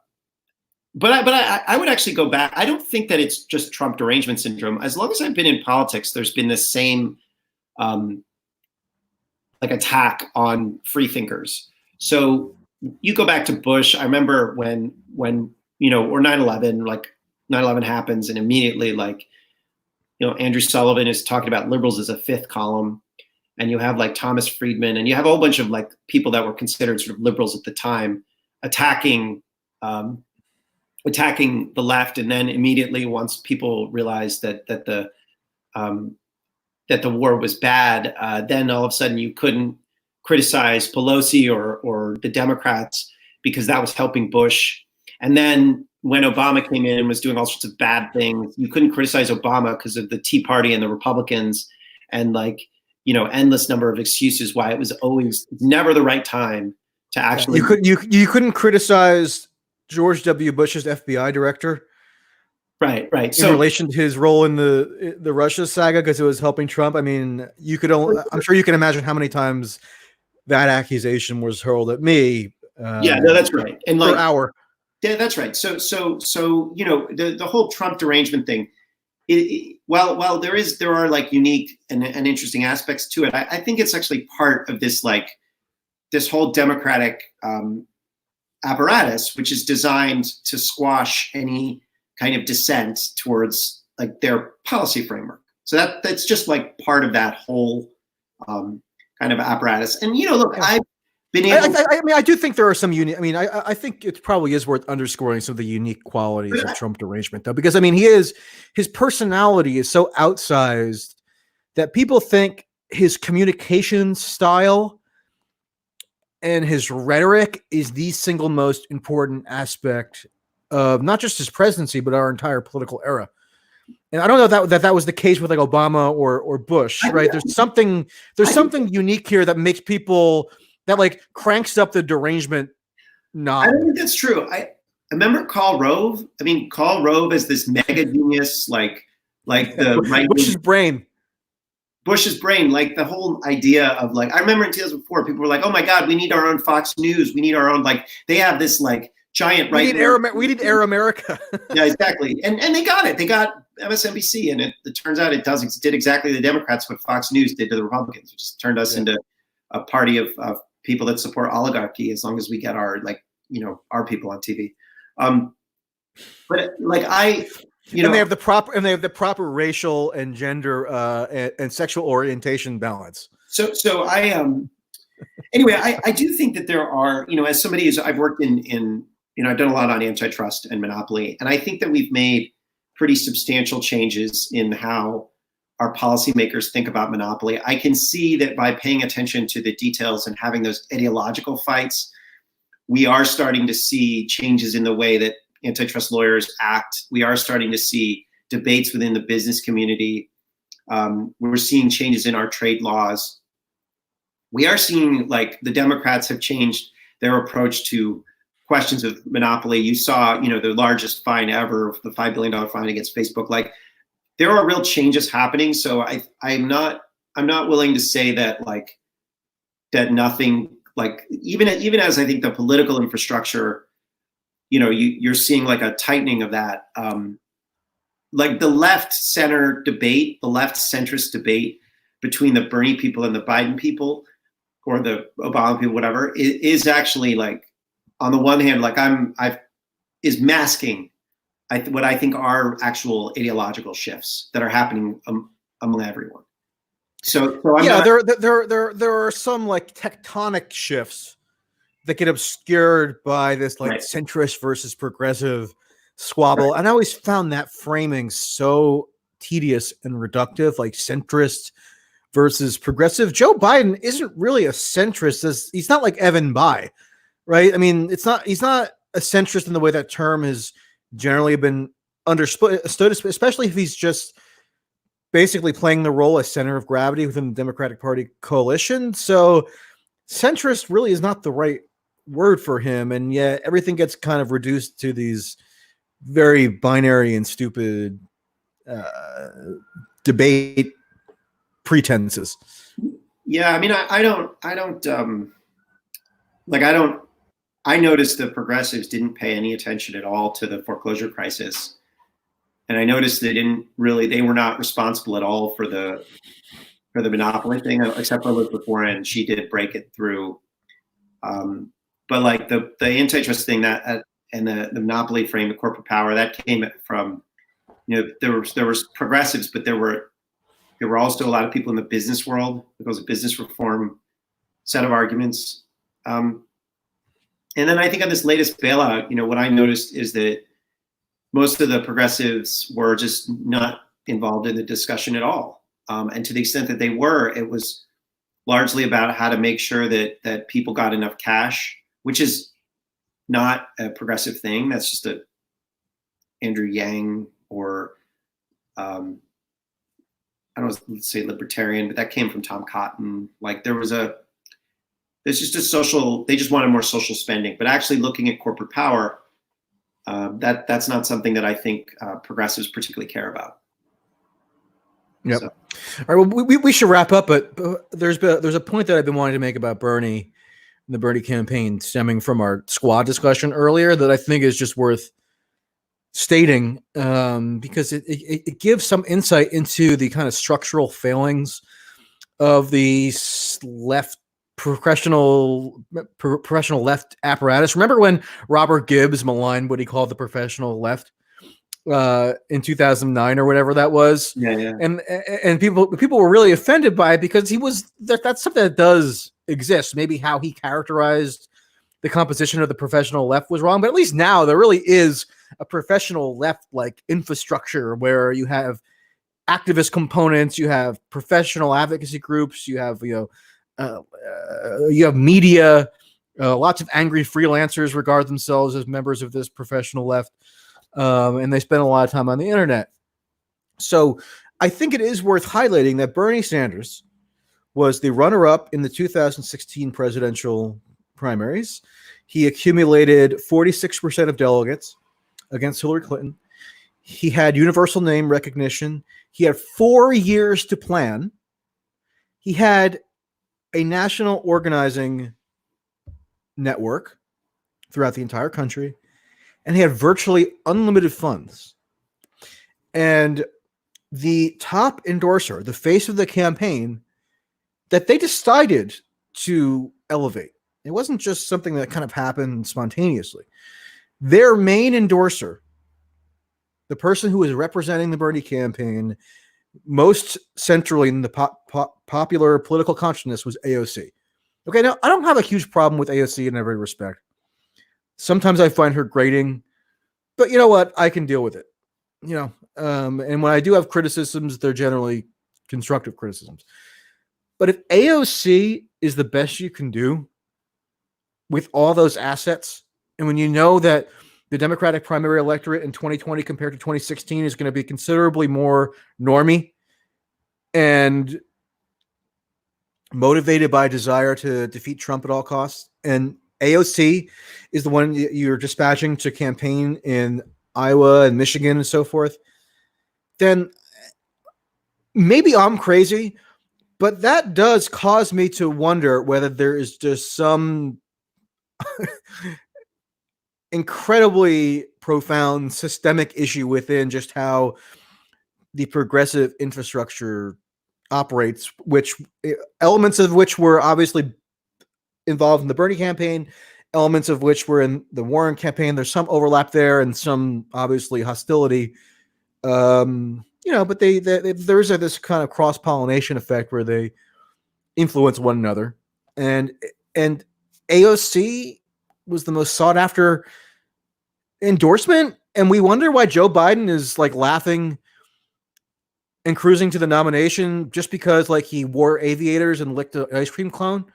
I would actually go back. I don't think that it's just Trump derangement syndrome. As long as I've been in politics, there's been this same like attack on free thinkers. So you go back to Bush. I remember when or 9/11, like 9/11 happens, and immediately like Andrew Sullivan is talking about liberals as a fifth column, and you have like Thomas Friedman, and you have a whole bunch of like people that were considered sort of liberals at the time attacking the left, and then immediately once people realized that the war was bad, then all of a sudden you couldn't criticize Pelosi or the Democrats because that was helping Bush. And then when Obama came in and was doing all sorts of bad things, you couldn't criticize Obama because of the Tea Party and the Republicans and like, endless number of excuses why it was always never the right time to actually. You couldn't criticize George W. Bush's FBI director. Right. In relation to his role in the Russia saga, because it was helping Trump. I mean, I'm sure you can imagine how many times that accusation was hurled at me. That's right. And like, per hour. Yeah, that's right. So the whole Trump derangement thing. While there are like unique and interesting aspects to it, I think it's actually part of this whole democratic apparatus, which is designed to squash any kind of dissent towards like their policy framework. So that's just like part of that whole kind of apparatus. And look, I've been able. I mean, I do think there are some unique. I mean, I think it probably is worth underscoring some of the unique qualities of Trump derangement, though, because I mean, his personality is so outsized that people think his communication style and his rhetoric is the single most important aspect of not just his presidency, but our entire political era. And I don't know that was the case with like Obama or Bush, right? There's something unique here that makes people that like cranks up the derangement knob. I don't think that's true. I remember Karl Rove. I mean, Karl Rove is this mega genius, like the right Bush's brain, like the whole idea of like, I remember in 2004, people were like, oh my God, we need our own Fox News. We need our own, like, they have this like giant right. We need Air America. Yeah, exactly. And they got it. They got MSNBC, and it turns out it did exactly the Democrats what Fox News did to the Republicans, which just turned us into a party of people that support oligarchy as long as we get our, like, our people on TV. But like and they have the proper racial and gender and sexual orientation balance. So I anyway, I do think that there are, as somebody who's, I've worked in I've done a lot on antitrust and monopoly, and I think that we've made pretty substantial changes in how our policymakers think about monopoly. I can see that by paying attention to the details and having those ideological fights, we are starting to see changes in the way that antitrust lawyers act. We are starting to see debates within the business community. We're seeing changes in our trade laws. We are seeing, like, the Democrats have changed their approach to questions of monopoly. You saw, the largest fine ever, the $5 billion fine against Facebook. Like, there are real changes happening. So I'm not willing to say that, like, that nothing, like, even as I think the political infrastructure, you're seeing like a tightening of that. Like the left center debate, the left centrist debate between the Bernie people and the Biden people, or the Obama people, whatever, is actually, like, on the one hand, like is masking what I think are actual ideological shifts that are happening among everyone. So there are some like tectonic shifts that get obscured by this like centrist versus progressive squabble. Right. And I always found that framing so tedious and reductive, like centrist versus progressive. Joe Biden isn't really a centrist. He's not like Evan Bayh, right? I mean, he's not a centrist in the way that term has generally been understood, especially if he's just basically playing the role as center of gravity within the Democratic Party coalition. So centrist really is not the right word for him, and yet everything gets kind of reduced to these very binary and stupid debate pretenses. Yeah, I mean, I noticed the progressives didn't pay any attention at all to the foreclosure crisis, and I noticed they were not responsible at all for the monopoly thing, except for Elizabeth Warren. She did break it through. But like the antitrust thing and the monopoly frame, the corporate power, that came from, there was progressives, but there were also a lot of people in the business world. There was a business reform set of arguments. And then I think on this latest bailout, what I noticed is that most of the progressives were just not involved in the discussion at all. And to the extent that they were, it was largely about how to make sure that people got enough cash, which is not a progressive thing. That's just a Andrew Yang or I don't know, let's say libertarian, but that came from Tom Cotton. Like there's just a social, they just wanted more social spending, but actually looking at corporate power, that's not something that I think progressives particularly care about. Yep. So. All right. Well, we should wrap up, but there's a point that I've been wanting to make about Bernie and the Bernie campaign stemming from our squad discussion earlier that I think is just worth stating because it gives some insight into the kind of structural failings of the left professional left apparatus. Remember when Robert Gibbs maligned what he called the professional left? in 2009 or whatever that was. Yeah, yeah. And people were really offended by it because that's something that does exist. Maybe how he characterized the composition of the professional left was wrong, but at least now there really is a professional left like infrastructure where you have activist components, you have professional advocacy groups, you have you have media. Lots of angry freelancers regard themselves as members of this professional left, and they spend a lot of time on the internet. So I think it is worth highlighting that Bernie Sanders was the runner-up in the 2016 presidential primaries. He accumulated 46% of delegates against Hillary Clinton. He had universal name recognition. He had 4 years to plan. He had a national organizing network throughout the entire country, and he had virtually unlimited funds. And the top endorser, the face of the campaign, that they decided to elevate. It wasn't just something that kind of happened spontaneously. Their main endorser, the person who was representing the Bernie campaign most centrally in the popular political consciousness, was AOC. Okay, now I don't have a huge problem with AOC in every respect. Sometimes I find her grating, but you know what? I can deal with it. And when I do have criticisms, they're generally constructive criticisms. But if AOC is the best you can do with all those assets, and when you know that the Democratic primary electorate in 2020 compared to 2016 is going to be considerably more normie and motivated by a desire to defeat Trump at all costs, and AOC is the one you're dispatching to campaign in Iowa and Michigan and so forth, then maybe I'm crazy, but that does cause me to wonder whether there is just some incredibly profound systemic issue within just how the progressive infrastructure operates, which elements of which were obviously involved in the Bernie campaign, elements of which were in the Warren campaign. There's some overlap there and some obviously hostility. But there's this kind of cross-pollination effect where they influence one another. And AOC was the most sought after endorsement. And we wonder why Joe Biden is like laughing and cruising to the nomination just because like he wore aviators and licked an ice cream cone.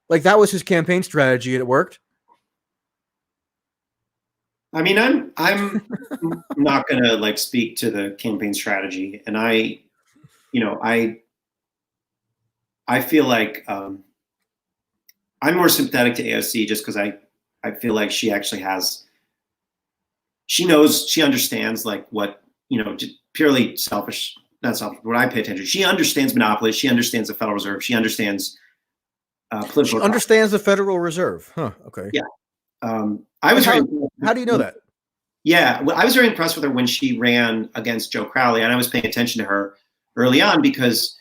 Like that was his campaign strategy and it worked. I mean, I'm not going to like speak to the campaign strategy, and I feel like I'm more sympathetic to AOC just because I feel like she actually she understands like what, purely selfish, not selfish, but when I pay attention, she understands monopolies, she understands the Federal Reserve, she understands political. She understands the Federal Reserve. Huh. Okay. Yeah. How do you know that? Yeah, well, I was very impressed with her when she ran against Joe Crowley, and I was paying attention to her early on because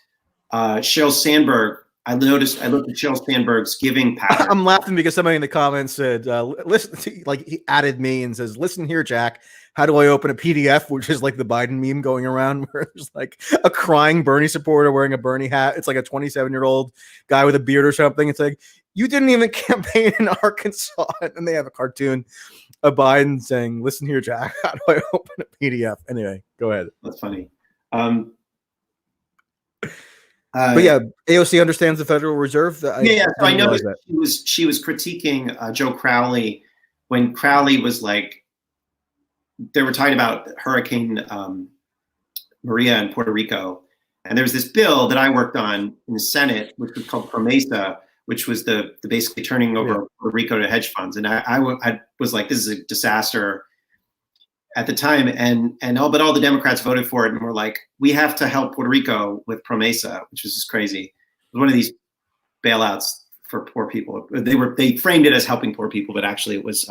Sheryl Sandberg. I looked at Sheryl Sandberg's giving pattern. I'm laughing because somebody in the comments said, "Listen," like he added me and says, "Listen here, Jack. How do I open a PDF?" Which is like the Biden meme going around where there's like a crying Bernie supporter wearing a Bernie hat. It's like a 27-year-old guy with a beard or something. It's like, you didn't even campaign in Arkansas. And they have a cartoon of Biden saying, "Listen here, Jack. How do I open a PDF?" Anyway, go ahead. That's funny. But yeah, AOC understands the Federal Reserve. So I know that she was critiquing Joe Crowley when Crowley was like, they were talking about Hurricane Maria in Puerto Rico, and there was this bill that I worked on in the Senate, which was called PROMESA, which was the basically turning over Puerto Rico to hedge funds, and I was like, this is a disaster at the time, but all the Democrats voted for it and were like, we have to help Puerto Rico with PROMESA, which was just crazy. It was one of these bailouts for poor people. They framed it as helping poor people, but actually it was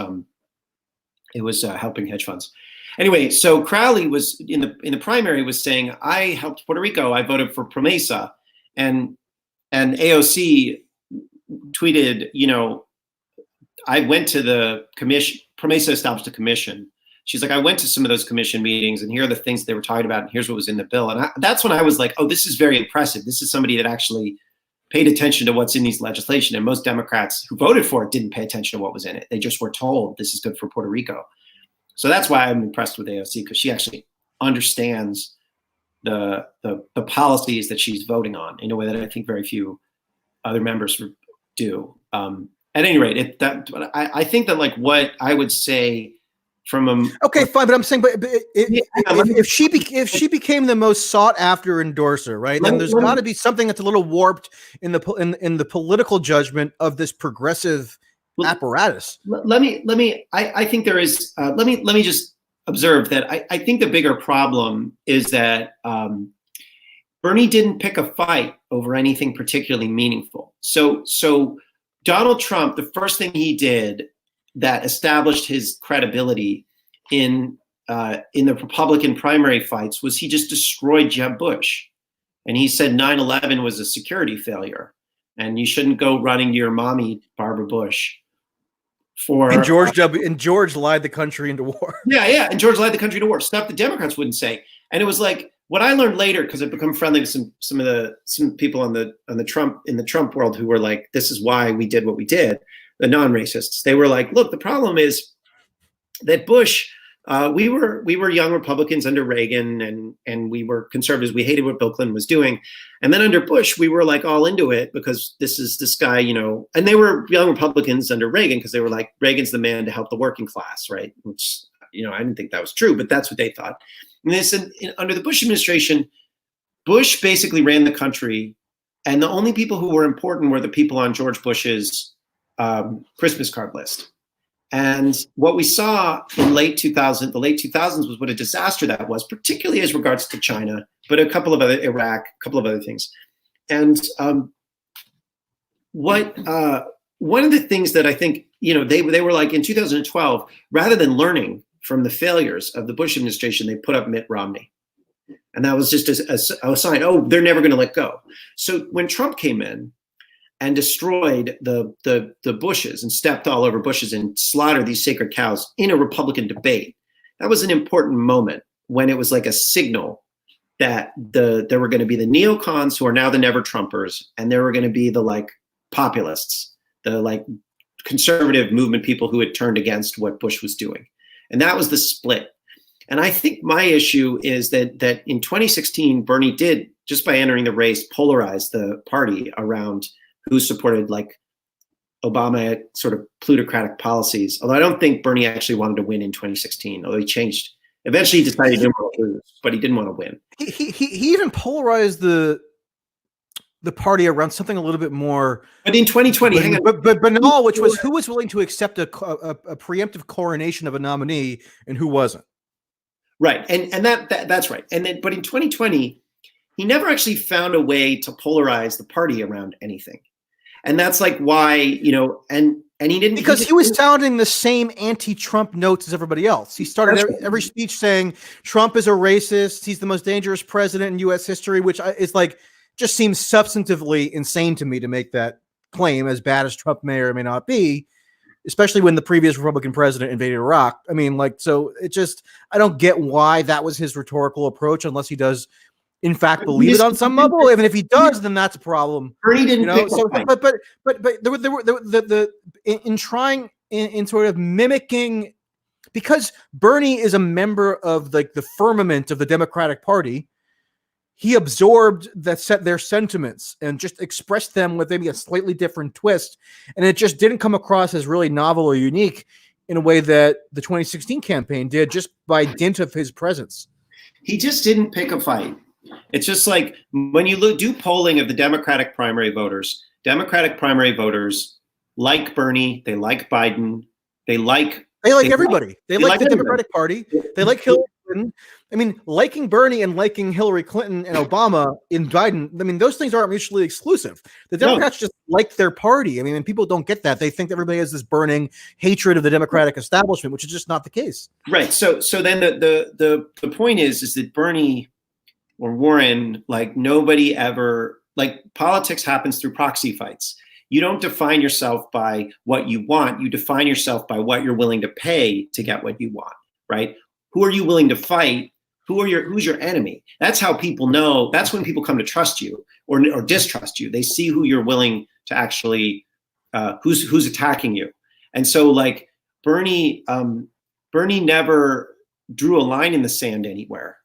helping hedge funds. Anyway, so Crowley was in the primary was saying, I helped Puerto Rico, I voted for PROMESA, and AOC tweeted, I went to the commission. PROMESA established a commission she's like, I went to some of those commission meetings, and here are the things they were talking about, and here's what was in the bill. And that's when I was like, oh, this is very impressive. This is somebody that actually paid attention to what's in these legislation. And most Democrats who voted for it didn't pay attention to what was in it. They just were told this is good for Puerto Rico. So that's why I'm impressed with AOC, because she actually understands the policies that she's voting on in a way that I think very few other members do. At any rate, I think that like what I would say from a okay, fine, but I'm saying, but if she became the most sought after endorser, right? Then there's got to be something that's a little warped in the political judgment of this progressive apparatus. I think there is. Let me just observe that I think the bigger problem is that Bernie didn't pick a fight over anything particularly meaningful. So Donald Trump, the first thing he did that established his credibility in the Republican primary fights was he just destroyed Jeb Bush. And he said 9/11 was a security failure and you shouldn't go running to your mommy, Barbara Bush. And George lied the country into war. Yeah, and George lied the country into war. Stuff the Democrats wouldn't say. And it was like what I learned later, because I've become friendly with some people in the Trump world who were like, this is why we did what we did. The non-racists. They were like, look, the problem is that Bush, we were young Republicans under Reagan, and we were conservatives. We hated what Bill Clinton was doing. And then under Bush, we were like all into it because this guy, and they were young Republicans under Reagan because they were like, Reagan's the man to help the working class, right? Which, I didn't think that was true, but that's what they thought. And they said under the Bush administration, Bush basically ran the country, and the only people who were important were the people on George Bush's Christmas card list. And what we saw in the late 2000s was what a disaster that was, particularly as regards to China, but Iraq, a couple of other things. And one of the things that I think, they were like in 2012, rather than learning from the failures of the Bush administration, they put up Mitt Romney. And that was just a sign, oh, they're never going to let go. So when Trump came in and destroyed the Bushes and stepped all over Bushes and slaughtered these sacred cows in a Republican debate, that was an important moment when it was like a signal that there were going to be the neocons who are now the never Trumpers, and there were going to be the like populists, the like conservative movement people who had turned against what Bush was doing. And that was the split. And I think my issue is that in 2016, Bernie did, just by entering the race, polarize the party around who supported like Obama sort of plutocratic policies. Although I don't think Bernie actually wanted to win in 2016, although he changed. Eventually he decided he didn't want to lose, but he didn't want to win. He even polarized the party around something a little bit more. But in 2020, but banal, which was who was willing to accept a preemptive coronation of a nominee and who wasn't. Right, and that's right. And then, but in 2020, he never actually found a way to polarize the party around anything, and that's like why and he didn't, because he was sounding the same anti-Trump notes as everybody else. He started every speech saying Trump is a racist, he's the most dangerous president in U.S. history, which is like just seems substantively insane to me to make that claim, as bad as Trump may or may not be. Especially when the previous Republican president invaded Iraq. I mean, like, so it just, I don't get why that was his rhetorical approach, unless he does, in fact, believe it on some level. Even if he does, then that's a problem. Bernie didn't, So, but there were in trying in sort of mimicking, because Bernie is a member of like the firmament of the Democratic Party. He absorbed their sentiments and just expressed them with maybe a slightly different twist. And it just didn't come across as really novel or unique in a way that the 2016 campaign did, just by dint of his presence. He just didn't pick a fight. It's just like when you do polling of the Democratic primary voters like Bernie, they like Biden, they like everybody. They like the Democratic Party. They like Hillary Clinton. I mean, liking Bernie and liking Hillary Clinton and Obama in Biden, I mean, those things aren't mutually exclusive. The Democrats just like their party. I mean, and people don't get that. They think everybody has this burning hatred of the Democratic establishment, which is just not the case. Right. So then the point is that Bernie or Warren, like nobody ever, like politics happens through proxy fights. You don't define yourself by what you want. You define yourself by what you're willing to pay to get what you want. right? Who are you willing to fight? Who's your enemy? That's how people know. That's when people come to trust you or distrust you. They see who you're willing to actually, who's attacking you. And so like Bernie never drew a line in the sand anywhere.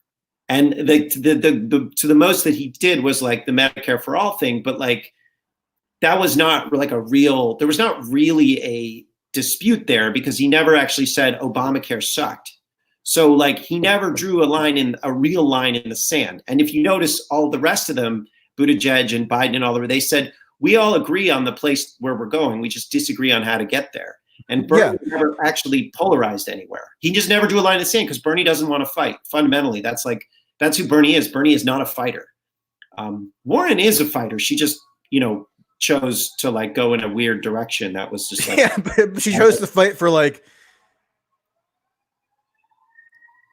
And to the most that he did was like the Medicare for all thing, but like that was not like there was not really a dispute there because he never actually said Obamacare sucked. So like he never drew a real line in the sand. And if you notice all the rest of them, Buttigieg and Biden and all of them, they said, we all agree on the place where we're going. We just disagree on how to get there. And Bernie never actually polarized anywhere. He just never drew a line in the sand because Bernie doesn't want to fight. Fundamentally, that's who Bernie is. Bernie is not a fighter. Warren is a fighter. She just, chose to like go in a weird direction. That was just like, but she chose to fight for like,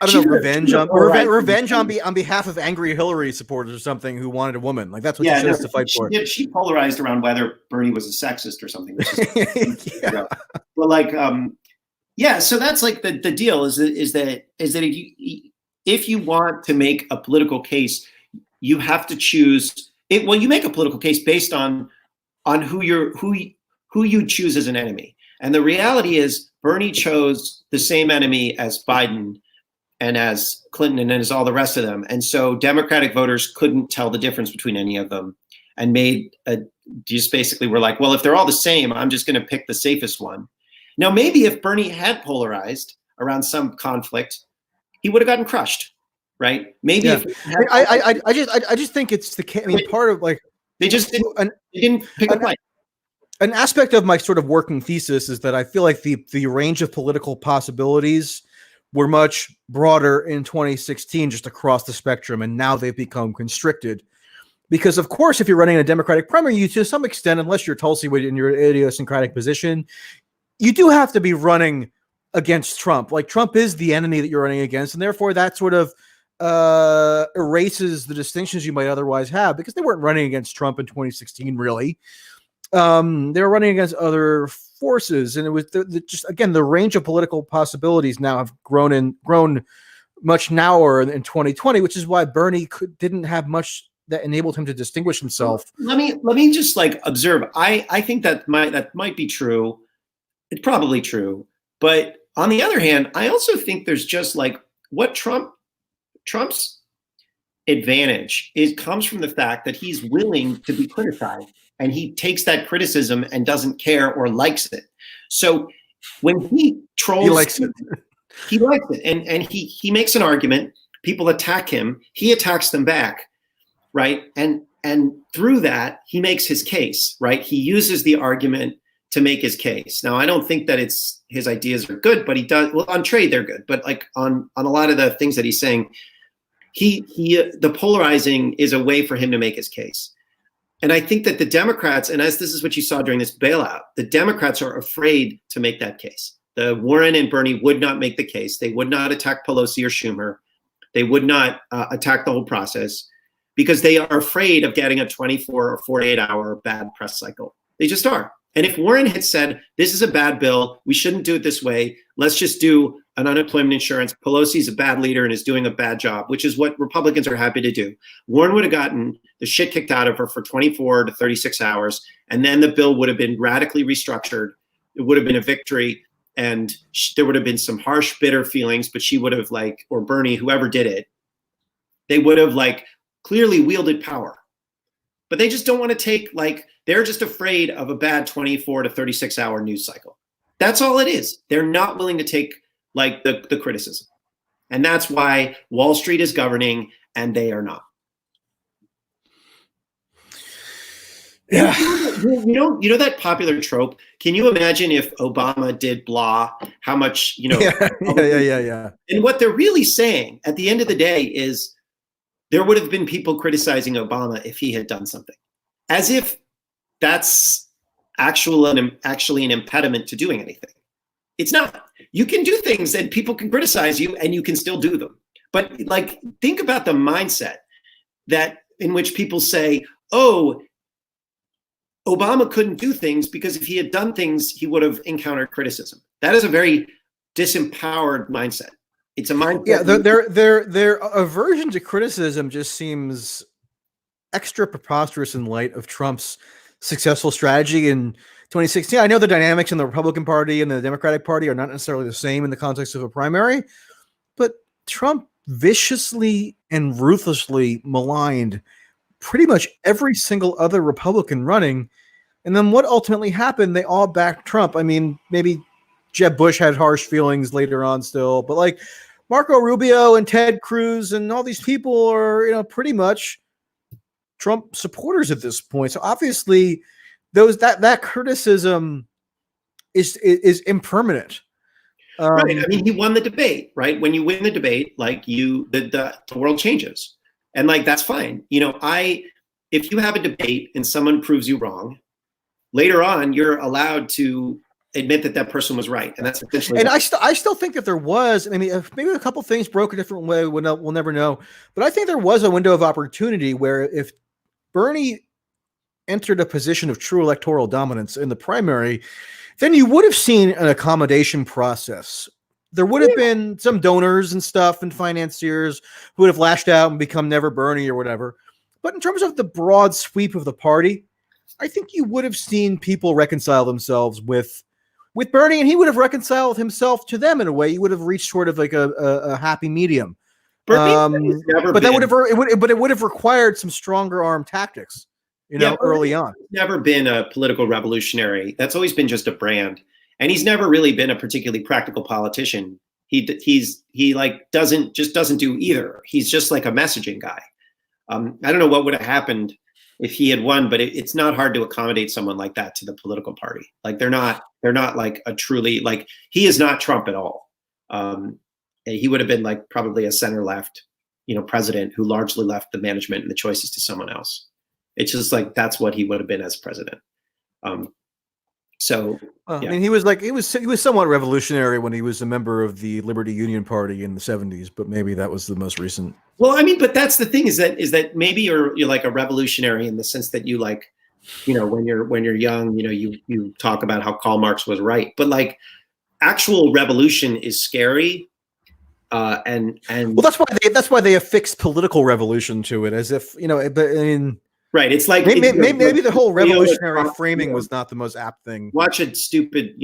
I don't know, revenge on behalf of angry Hillary supporters or something who wanted a woman. Like that's what she chose to fight for. She polarized around whether Bernie was a sexist or something. But like, so that's like the deal is that if you want to make a political case, you have to choose it. Well, you make a political case based on who you choose as an enemy. And the reality is Bernie chose the same enemy as Biden and as Clinton and as all the rest of them. And so Democratic voters couldn't tell the difference between any of them and just basically were like, well, if they're all the same, I'm just going to pick the safest one. Now, maybe if Bernie had polarized around some conflict, he would have gotten crushed, right? Maybe. Yeah. I just think it's part of like, they didn't pick a fight. An aspect of my sort of working thesis is that I feel like the range of political possibilities were much broader in 2016, just across the spectrum, and now they've become constricted. Because, of course, if you're running a Democratic primary, you to some extent, unless you're Tulsi in your idiosyncratic position, you do have to be running against Trump. Like, Trump is the enemy that you're running against, and therefore that sort of erases the distinctions you might otherwise have, because they weren't running against Trump in 2016, really. They were running against other forces, and it was just again the range of political possibilities now have grown much narrower in 2020, which is why Bernie didn't have much that enabled him to distinguish himself. Let me just like observe. I think that might be true. It's probably true, but on the other hand, I also think there's just like what Trump's advantage comes from the fact that he's willing to be criticized. And he takes that criticism and doesn't care or likes it. So when he trolls, he likes it. He likes it. And he makes an argument. People attack him. He attacks them back, right? And through that, he makes his case, right? He uses the argument to make his case. Now, I don't think that his ideas are good, but he does. Well, on trade, they're good. But like on a lot of the things that he's saying, the polarizing is a way for him to make his case. And I think that the Democrats, and as this is what you saw during this bailout, the Democrats are afraid to make that case. The Warren and Bernie would not make the case. They would not attack Pelosi or Schumer. They would not attack the whole process because they are afraid of getting a 24 or 48-hour bad press cycle. They just are. And if Warren had said, this is a bad bill, we shouldn't do it this way, let's just do an unemployment insurance, Pelosi's a bad leader and is doing a bad job, which is what Republicans are happy to do. Warren would have gotten the shit kicked out of her for 24 to 36 hours, and then the bill would have been radically restructured. It would have been a victory, and there would have been some harsh, bitter feelings, but she would have or Bernie, whoever did it, they would have clearly wielded power. But they just don't want to take, they're just afraid of a bad 24 to 36 hour news cycle. That's all it is. They're not willing to take the criticism. And that's why Wall Street is governing and they are not. Yeah. You know that popular trope? Can you imagine if Obama did blah, how much, Yeah. And what they're really saying at the end of the day is there would have been people criticizing Obama if he had done something, as if that's actually an impediment to doing anything. It's not. You can do things and people can criticize you and you can still do them. But think about the mindset in which people say, oh, Obama couldn't do things because if he had done things, he would have encountered criticism. That is a very disempowered mindset. It's a mindset. Yeah, their aversion to criticism just seems extra preposterous in light of Trump's successful strategy in 2016. I know the dynamics in the Republican Party and the Democratic Party are not necessarily the same in the context of a primary, but Trump viciously and ruthlessly maligned pretty much every single other Republican running. And then what ultimately happened, they all backed Trump. I mean, maybe Jeb Bush had harsh feelings later on still, but like Marco Rubio and Ted Cruz and all these people are, pretty much Trump supporters at this point. So obviously that criticism is impermanent. Right. I mean, he won the debate, right? When you win the debate, like the world changes, and like that's fine. If you have a debate and someone proves you wrong, later on you're allowed to admit that person was right, and that's essentially. And I still think that there was. I mean, maybe a couple things broke a different way. We'll never know. But I think there was a window of opportunity where if Bernie entered a position of true electoral dominance in the primary, then you would have seen an accommodation process. There would have been some donors and stuff and financiers who would have lashed out and become Never Bernie or whatever. But in terms of the broad sweep of the party, I think you would have seen people reconcile themselves with Bernie, and he would have reconciled himself to them in a way. You would have reached sort of like a happy medium. But it would have required some stronger arm tactics. Early on. He's never been a political revolutionary. That's always been just a brand. And he's never really been a particularly practical politician. He doesn't do either. He's just like a messaging guy. I don't know what would have happened if he had won, but it's not hard to accommodate someone like that to the political party. Like they're not like a truly, like, he is not Trump at all. He would have been like probably a center left, president who largely left the management and the choices to someone else. It's just like that's what he would have been as president. Yeah. I mean, he was somewhat revolutionary when he was a member of the Liberty Union Party in the 70s, but maybe that was the most recent. Well, I mean, but that's the thing is that maybe you're like a revolutionary in the sense that you like, when you're young, you talk about how Karl Marx was right, but like actual revolution is scary. And well, that's why they affixed political revolution to it, as if but I mean. Right. It's like maybe the whole revolutionary framing was not the most apt thing. Watch a stupid,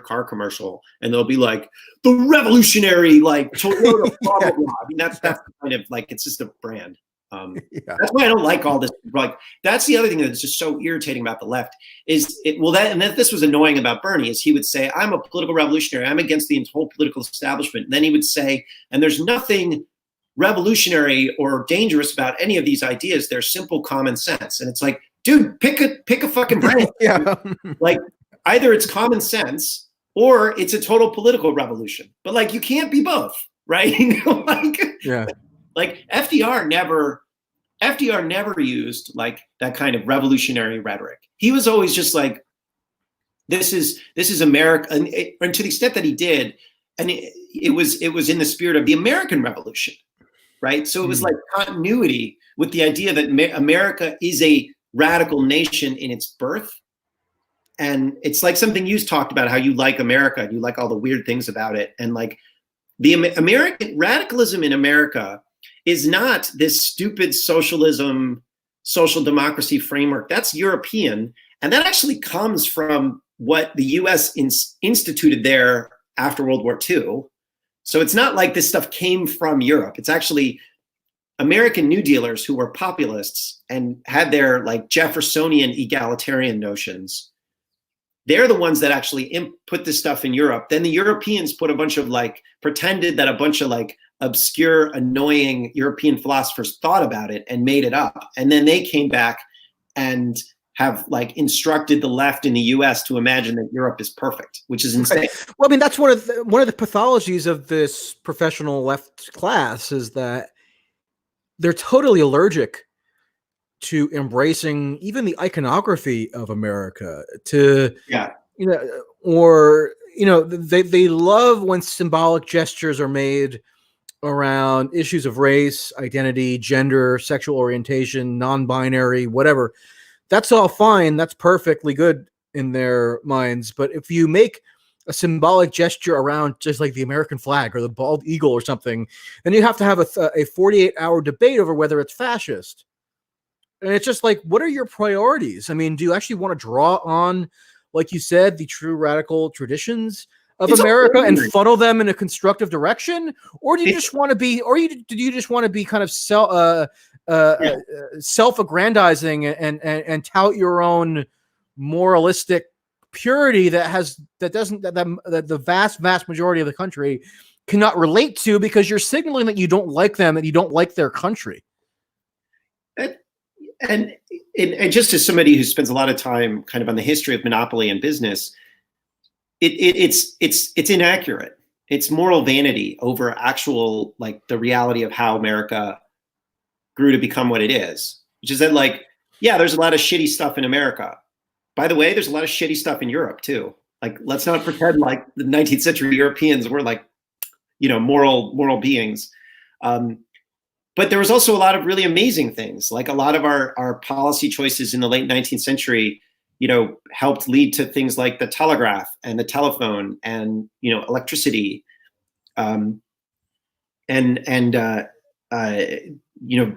car commercial, and they'll be like the revolutionary, like Toyota, blah, blah, blah. I mean, that's kind of like, it's just a brand. That's why I don't like all this. Like, that's the other thing that's just so irritating about the left this was annoying about Bernie is he would say, I'm a political revolutionary. I'm against the whole political establishment. And then he would say, and there's nothing revolutionary or dangerous about any of these ideas. They're simple common sense. And it's like, dude, pick a fucking brand. Yeah. Like either it's common sense or it's a total political revolution. But like you can't be both, right? Like FDR never used like that kind of revolutionary rhetoric. He was always just like, this is America, and to the extent that he did, and it was in the spirit of the American Revolution. Right. So it was like continuity with the idea that America is a radical nation in its birth. And it's like something you talked about, how you like America, you like all the weird things about it. And like the American radicalism in America is not this stupid socialism, social democracy framework. That's European. And that actually comes from what the US instituted there after World War II. So it's not like this stuff came from Europe. It's actually American New Dealers who were populists and had their like Jeffersonian egalitarian notions. They're the ones that actually put this stuff in Europe. Then the Europeans put pretended that a bunch of like obscure, annoying European philosophers thought about it and made it up. And then they came back and have like instructed the left in the US to imagine that Europe is perfect, which is insane. Right. Well, I mean, that's one of the pathologies of this professional left class is that they're totally allergic to embracing even the iconography of America they love when symbolic gestures are made around issues of race, identity, gender, sexual orientation, non-binary, whatever. That's all fine. That's perfectly good in their minds. But if you make a symbolic gesture around just like the American flag or the bald eagle or something, then you have to have a 48-hour debate over whether it's fascist. And it's just like, what are your priorities? I mean, do you actually want to draw on, like you said, the true radical traditions of America and funnel them in a constructive direction, or do you just want to be, do you just want to be kind of self-aggrandizing and tout your own moralistic purity that the vast majority of the country cannot relate to, because you're signaling that you don't like them and you don't like their country. And just as somebody who spends a lot of time kind of on the history of monopoly and business, it's inaccurate. It's moral vanity over actual, like, the reality of how America grew to become what it is, which is that, like, yeah, there's a lot of shitty stuff in America. By the way, there's a lot of shitty stuff in Europe too. Like, let's not pretend like the 19th century Europeans were like, moral beings. But there was also a lot of really amazing things. Like, a lot of our policy choices in the late 19th century, helped lead to things like the telegraph and the telephone and, electricity, and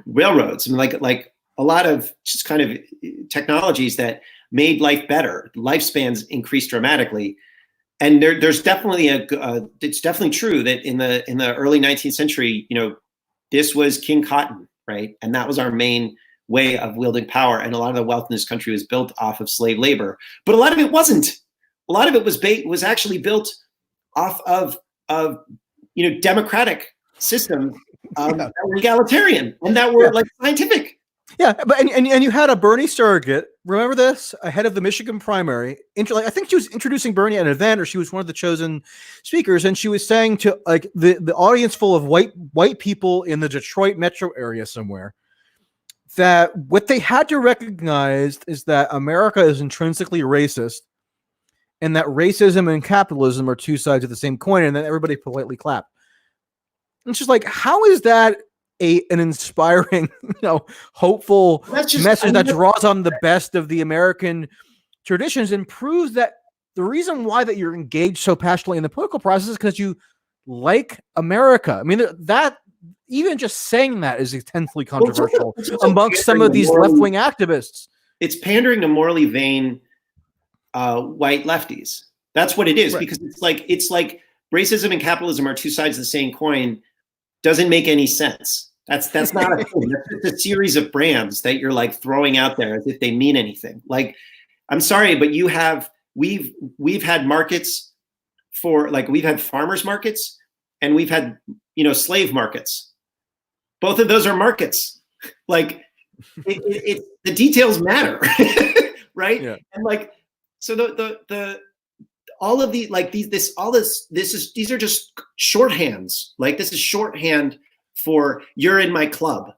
railroads. I mean, like a lot of just kind of technologies that made life better. Lifespans increased dramatically. And there's definitely it's definitely true that in the early 19th century, this was King Cotton, right? And that was our main way of wielding power. And a lot of the wealth in this country was built off of slave labor, but a lot of it wasn't. A lot of it was actually built off of democratic systems that were egalitarian and that were like scientific. Yeah, but and you had a Bernie surrogate. Remember this? Ahead of the Michigan primary. I think she was introducing Bernie at an event, or she was one of the chosen speakers, and she was saying to like the audience full of white people in the Detroit metro area somewhere, that what they had to recognize is that America is intrinsically racist, and that racism and capitalism are two sides of the same coin, and then everybody politely clapped. And it's just like, how is that an inspiring, hopeful message that draws on the best of the American traditions and proves that the reason why that you're engaged so passionately in the political process is because you like America. I mean, that even just saying that is intensely controversial amongst some of these left-wing activists. It's pandering to morally vain white lefties. That's what it is, right? Because it's like racism and capitalism are two sides of the same coin. Doesn't make any sense. That's not a thing. That's a series of brands that you're like throwing out there as if they mean anything. Like, I'm sorry, but we've had markets for, like, we've had farmers markets and we've had slave markets. Both of those are markets. Like, the details matter, right? Yeah. And like, so the all of the, like, these are just shorthands. Like, this is shorthand for you're in my club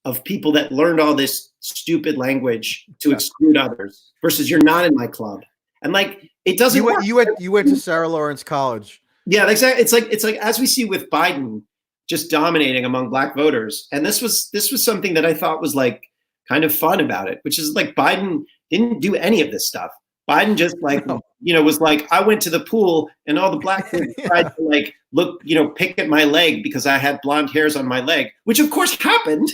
of people that learned all this stupid language to exclude others versus you're not in my club. And like, it doesn't work. You went to Sarah Lawrence College. Yeah, exactly. It's like as we see with Biden just dominating among Black voters. And this was something that I thought was like kind of fun about it, which is like Biden didn't do any of this stuff. Biden just like, was like, I went to the pool and all the Black kids tried to like look, pick at my leg because I had blonde hairs on my leg, which of course happened.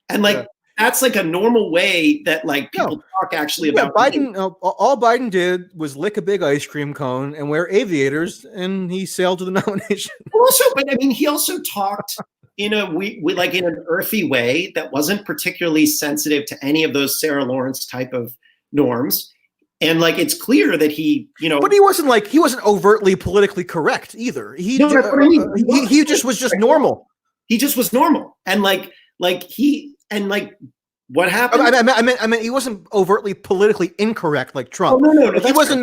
And like, that's like a normal way that like people talk actually about. Biden, all Biden did was lick a big ice cream cone and wear aviators, and he sailed to the nomination. But I mean, he also talked in in an earthy way that wasn't particularly sensitive to any of those Sarah Lawrence type of norms. And like, it's clear that he, but he wasn't overtly politically correct either. He just was just normal. He just was normal. And what happened? I meant he wasn't overtly politically incorrect like Trump. Oh, no, he wasn't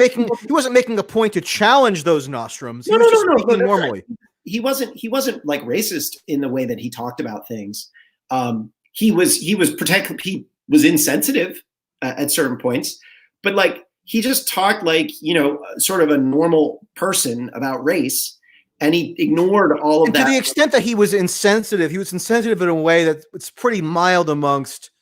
making a point to challenge those nostrums. He was just speaking normally. Right. He wasn't like racist in the way that he talked about things. He was insensitive at certain points. But like, he just talked like, sort of a normal person about race, and he ignored all of that. To the extent that he was insensitive in a way that it's pretty mild amongst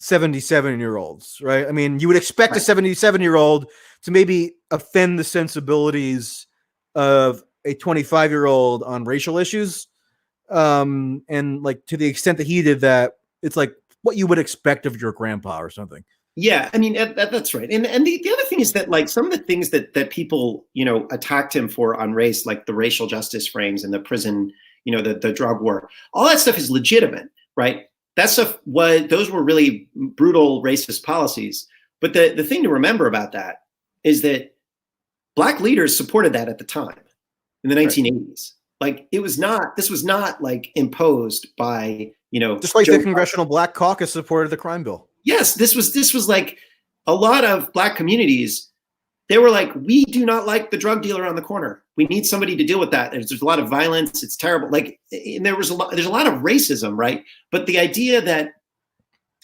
77-year-olds, right? I mean, you would expect a 77-year-old to maybe offend the sensibilities of a 25-year-old on racial issues. And like to the extent that he did that, it's like what you would expect of your grandpa or something. Yeah, I mean that's right. And the other thing is that like some of the things that people attacked him for on race, like the racial justice frames and the prison, the drug war, all that stuff is legitimate, right? That stuff those were really brutal racist policies. But the thing to remember about that is that Black leaders supported that at the time in the 1980s. Like this was not like imposed by, just like the Congressional Black Caucus supported the crime bill. Yes, this was like a lot of Black communities. They were like, we do not like the drug dealer on the corner. We need somebody to deal with that. There's a lot of violence. It's terrible. Like, and there's a lot of racism, right? But the idea that,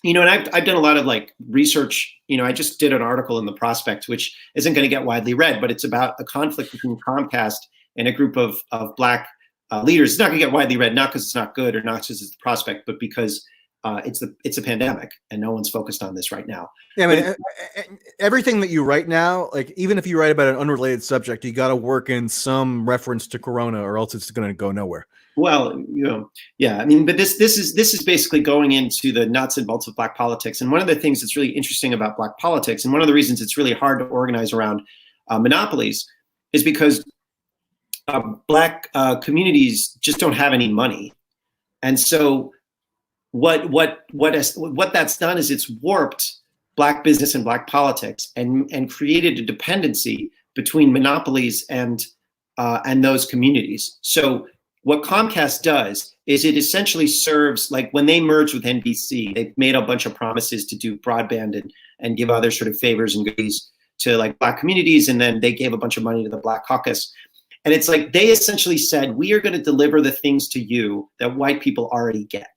and I've done a lot of like research. I just did an article in the Prospect, which isn't going to get widely read, but it's about a conflict between Comcast and a group of Black leaders. It's not going to get widely read, not because it's not good or not just as the Prospect, but because it's a pandemic and no one's focused on this right now. Yeah, I mean, everything that you write now, like even if you write about an unrelated subject, you got to work in some reference to Corona, or else it's going to go nowhere. Well, yeah, I mean, but this is basically going into the nuts and bolts of Black politics. And one of the things that's really interesting about Black politics, and one of the reasons it's really hard to organize around monopolies, is because Black communities just don't have any money, and so what that's done is it's warped Black business and Black politics and created a dependency between monopolies and those communities. So what Comcast does is it essentially serves, like when they merged with NBC, they made a bunch of promises to do broadband and give other sort of favors and goodies to like Black communities, and then they gave a bunch of money to the Black Caucus. And it's like they essentially said, we are going to deliver the things to you that white people already get.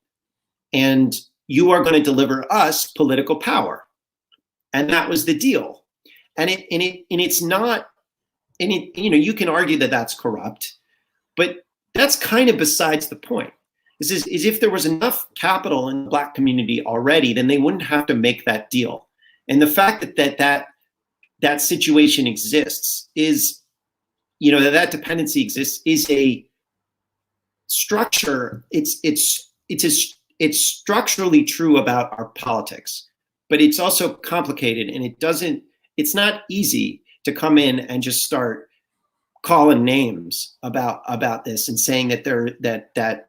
And you are going to deliver us political power. And that was the deal. And it's not, and you can argue that that's corrupt, but that's kind of besides the point. Is if there was enough capital in the Black community already, then they wouldn't have to make that deal. And the fact that situation exists is, that dependency exists is a structure. It's structurally true about our politics, but it's also complicated, and it's not easy to come in and just start calling names about this and saying that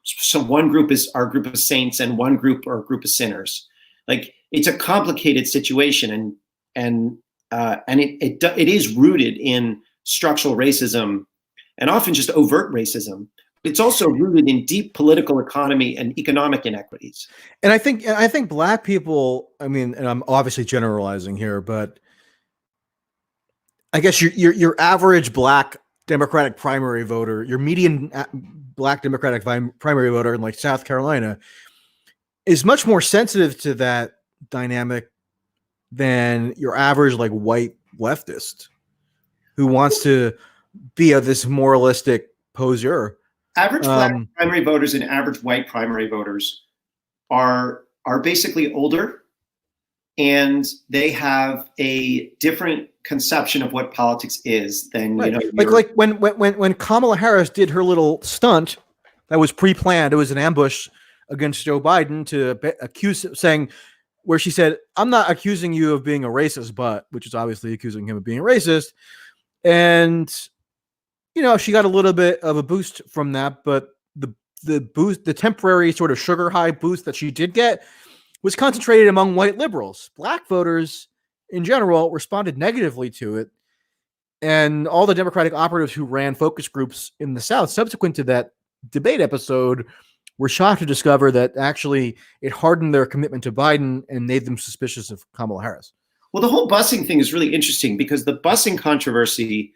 so one group is our group of saints and one group are a group of sinners. Like, it's a complicated situation, and it is rooted in structural racism and often just overt racism. It's also rooted in deep political economy and economic inequities. And I think Black people, I mean, and I'm obviously generalizing here, but I guess your average Black Democratic primary voter, your median Black Democratic primary voter in like South Carolina is much more sensitive to that dynamic than your average like white leftist who wants to be this moralistic poseur. Average Black primary voters and average white primary voters are basically older, and they have a different conception of what politics is than right. Like when Kamala Harris did her little stunt that was pre-planned. It was an ambush against Joe Biden to accuse, saying, where she said, "I'm not accusing you of being a racist, but," which is obviously accusing him of being a racist, and she got a little bit of a boost from that, but the boost, the temporary sort of sugar high boost that she did get, was concentrated among white liberals. Black voters in general responded negatively to it. And all the Democratic operatives who ran focus groups in the South subsequent to that debate episode were shocked to discover that actually it hardened their commitment to Biden and made them suspicious of Kamala Harris. Well, the whole busing thing is really interesting because the busing controversy,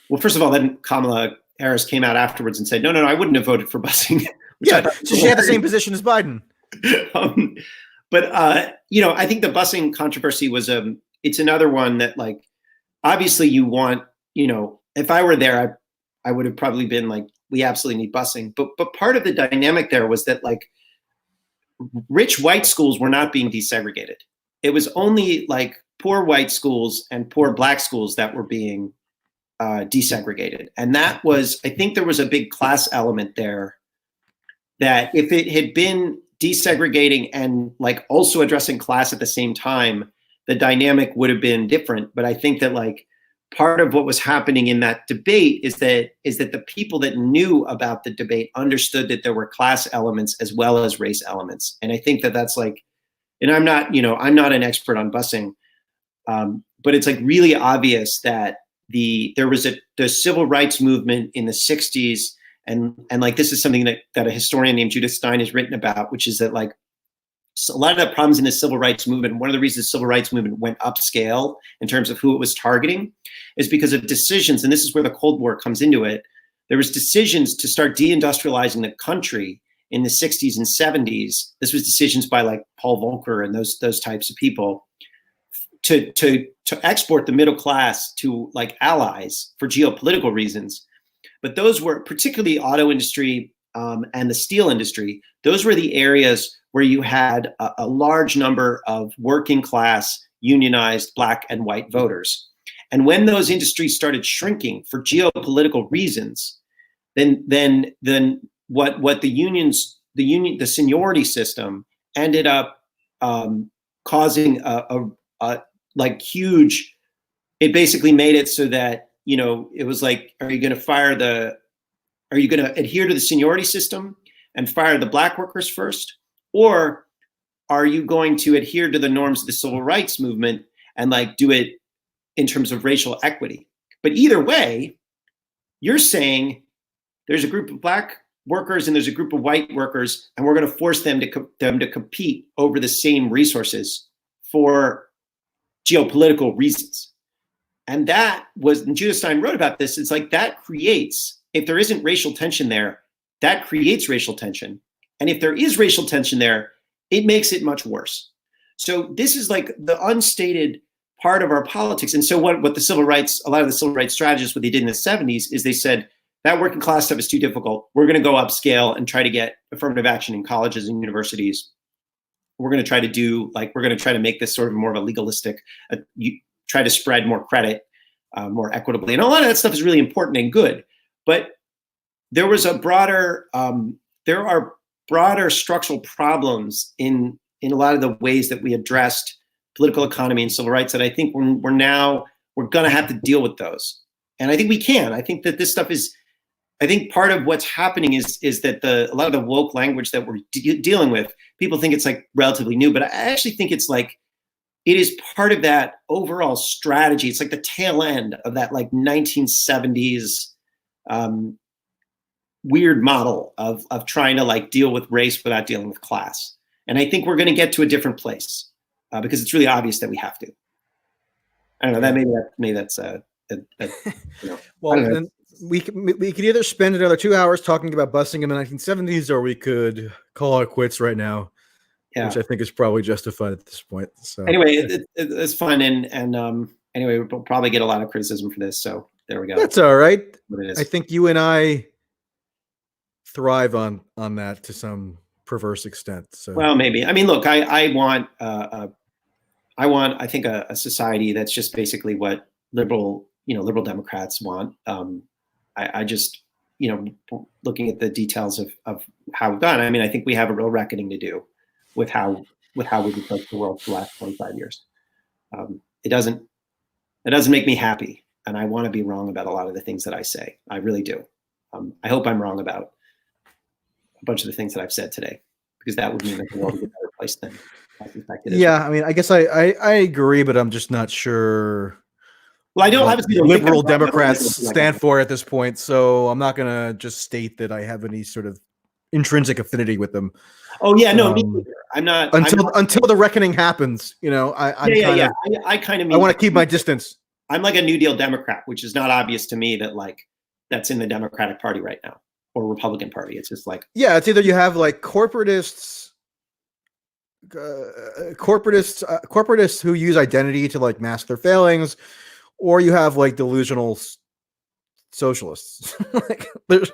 well, first of all, then Kamala Harris came out afterwards and said, no, I wouldn't have voted for busing. Yeah, so she had the same position as Biden. But I think the busing controversy was it's another one that, like, obviously you want, if I were there, I would have probably been like, we absolutely need busing. But part of the dynamic there was that, like, rich white schools were not being desegregated. It was only like poor white schools and poor black schools that were being desegregated. And that was, I think there was a big class element there that if it had been desegregating and like also addressing class at the same time, the dynamic would have been different. But I think that like part of what was happening in that debate is that the people that knew about the debate understood that there were class elements as well as race elements. And I think that that's like, and I'm not an expert on busing, but it's like really obvious that there was the civil rights movement in the 60s. And like, this is something that a historian named Judith Stein has written about, which is that like, so a lot of the problems in the civil rights movement, one of the reasons the civil rights movement went upscale in terms of who it was targeting is because of decisions, and this is where the Cold War comes into it. There was decisions to start deindustrializing the country in the 60s and 70s. This was decisions by like Paul Volcker and those types of people to export the middle class to like allies for geopolitical reasons. But those were particularly auto industry and the steel industry. Those were the areas where you had a large number of working class, unionized black and white voters. And when those industries started shrinking for geopolitical reasons, then what the seniority system ended up causing a like huge. It basically made it so that, you know, it was like, are you going to adhere to the seniority system and fire the black workers first? Or are you going to adhere to the norms of the civil rights movement and like do it in terms of racial equity? But either way, you're saying there's a group of black workers and there's a group of white workers, and we're going to force them to compete over the same resources for geopolitical reasons. And that was, and Judith Stein wrote about this, it's like that creates, if there isn't racial tension there, that creates racial tension. And if there is racial tension there, it makes it much worse. So this is like the unstated part of our politics. And so what a lot of the civil rights strategists, what they did in the 70s is they said, that working class stuff is too difficult. We're going to go upscale and try to get affirmative action in colleges and universities. We're going to try to make this sort of more of a legalistic, try to spread more credit more equitably. And a lot of that stuff is really important and good. But there was there are broader structural problems in a lot of the ways that we addressed political economy and civil rights that I think we're going to have to deal with those. And I think we can. I think that this stuff is, I think part of what's happening is that a lot of the woke language that we're dealing with, people think it's like relatively new, but I actually think it's like, it is part of that overall strategy. It's like the tail end of that like 1970s weird model of trying to like deal with race without dealing with class. And I think we're going to get to a different place because it's really obvious that we have to. I don't know. That maybe that's you know. Well, then we could either spend another 2 hours talking about busing in the 1970s, or we could call it quits right now. Yeah. Which I think is probably justified at this point. So anyway, it's fun, and anyway, we'll probably get a lot of criticism for this. So there we go. That's all right. I think you and I thrive on that to some perverse extent. So well, maybe. I mean, look, I want I think a society that's just basically what liberal Democrats want. I just, looking at the details of how we've done. I mean, I think we have a real reckoning to do with how we've approached the world for the last 25 years. It doesn't make me happy, and I want to be wrong about a lot of the things that I say. I really do. I hope I'm wrong about a bunch of the things that I've said today, because that would mean that the world would be a better place than I suspect it is. Yeah, I mean, I guess I agree, but I'm just not sure. Well, I don't obviously liberal Democrats stand for at this point, so I'm not going to just state that I have any sort of intrinsic affinity with them. Oh yeah, no, me neither. I'm not until the reckoning happens. I want to keep my distance. I'm like a New Deal Democrat, which is not obvious to me that like that's in the Democratic Party right now or Republican Party. It's just like, yeah, it's either you have like corporatists who use identity to like mask their failings, or you have like delusional socialists. Like those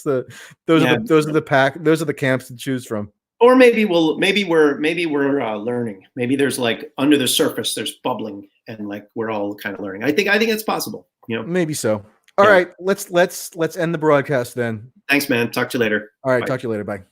are the camps to choose from. Or maybe we're learning. Maybe there's like under the surface, there's bubbling, and like we're all kind of learning. I think it's possible. Maybe so. All right, let's end the broadcast then. Thanks, man. Talk to you later. All right, Bye. talk to you later. Bye.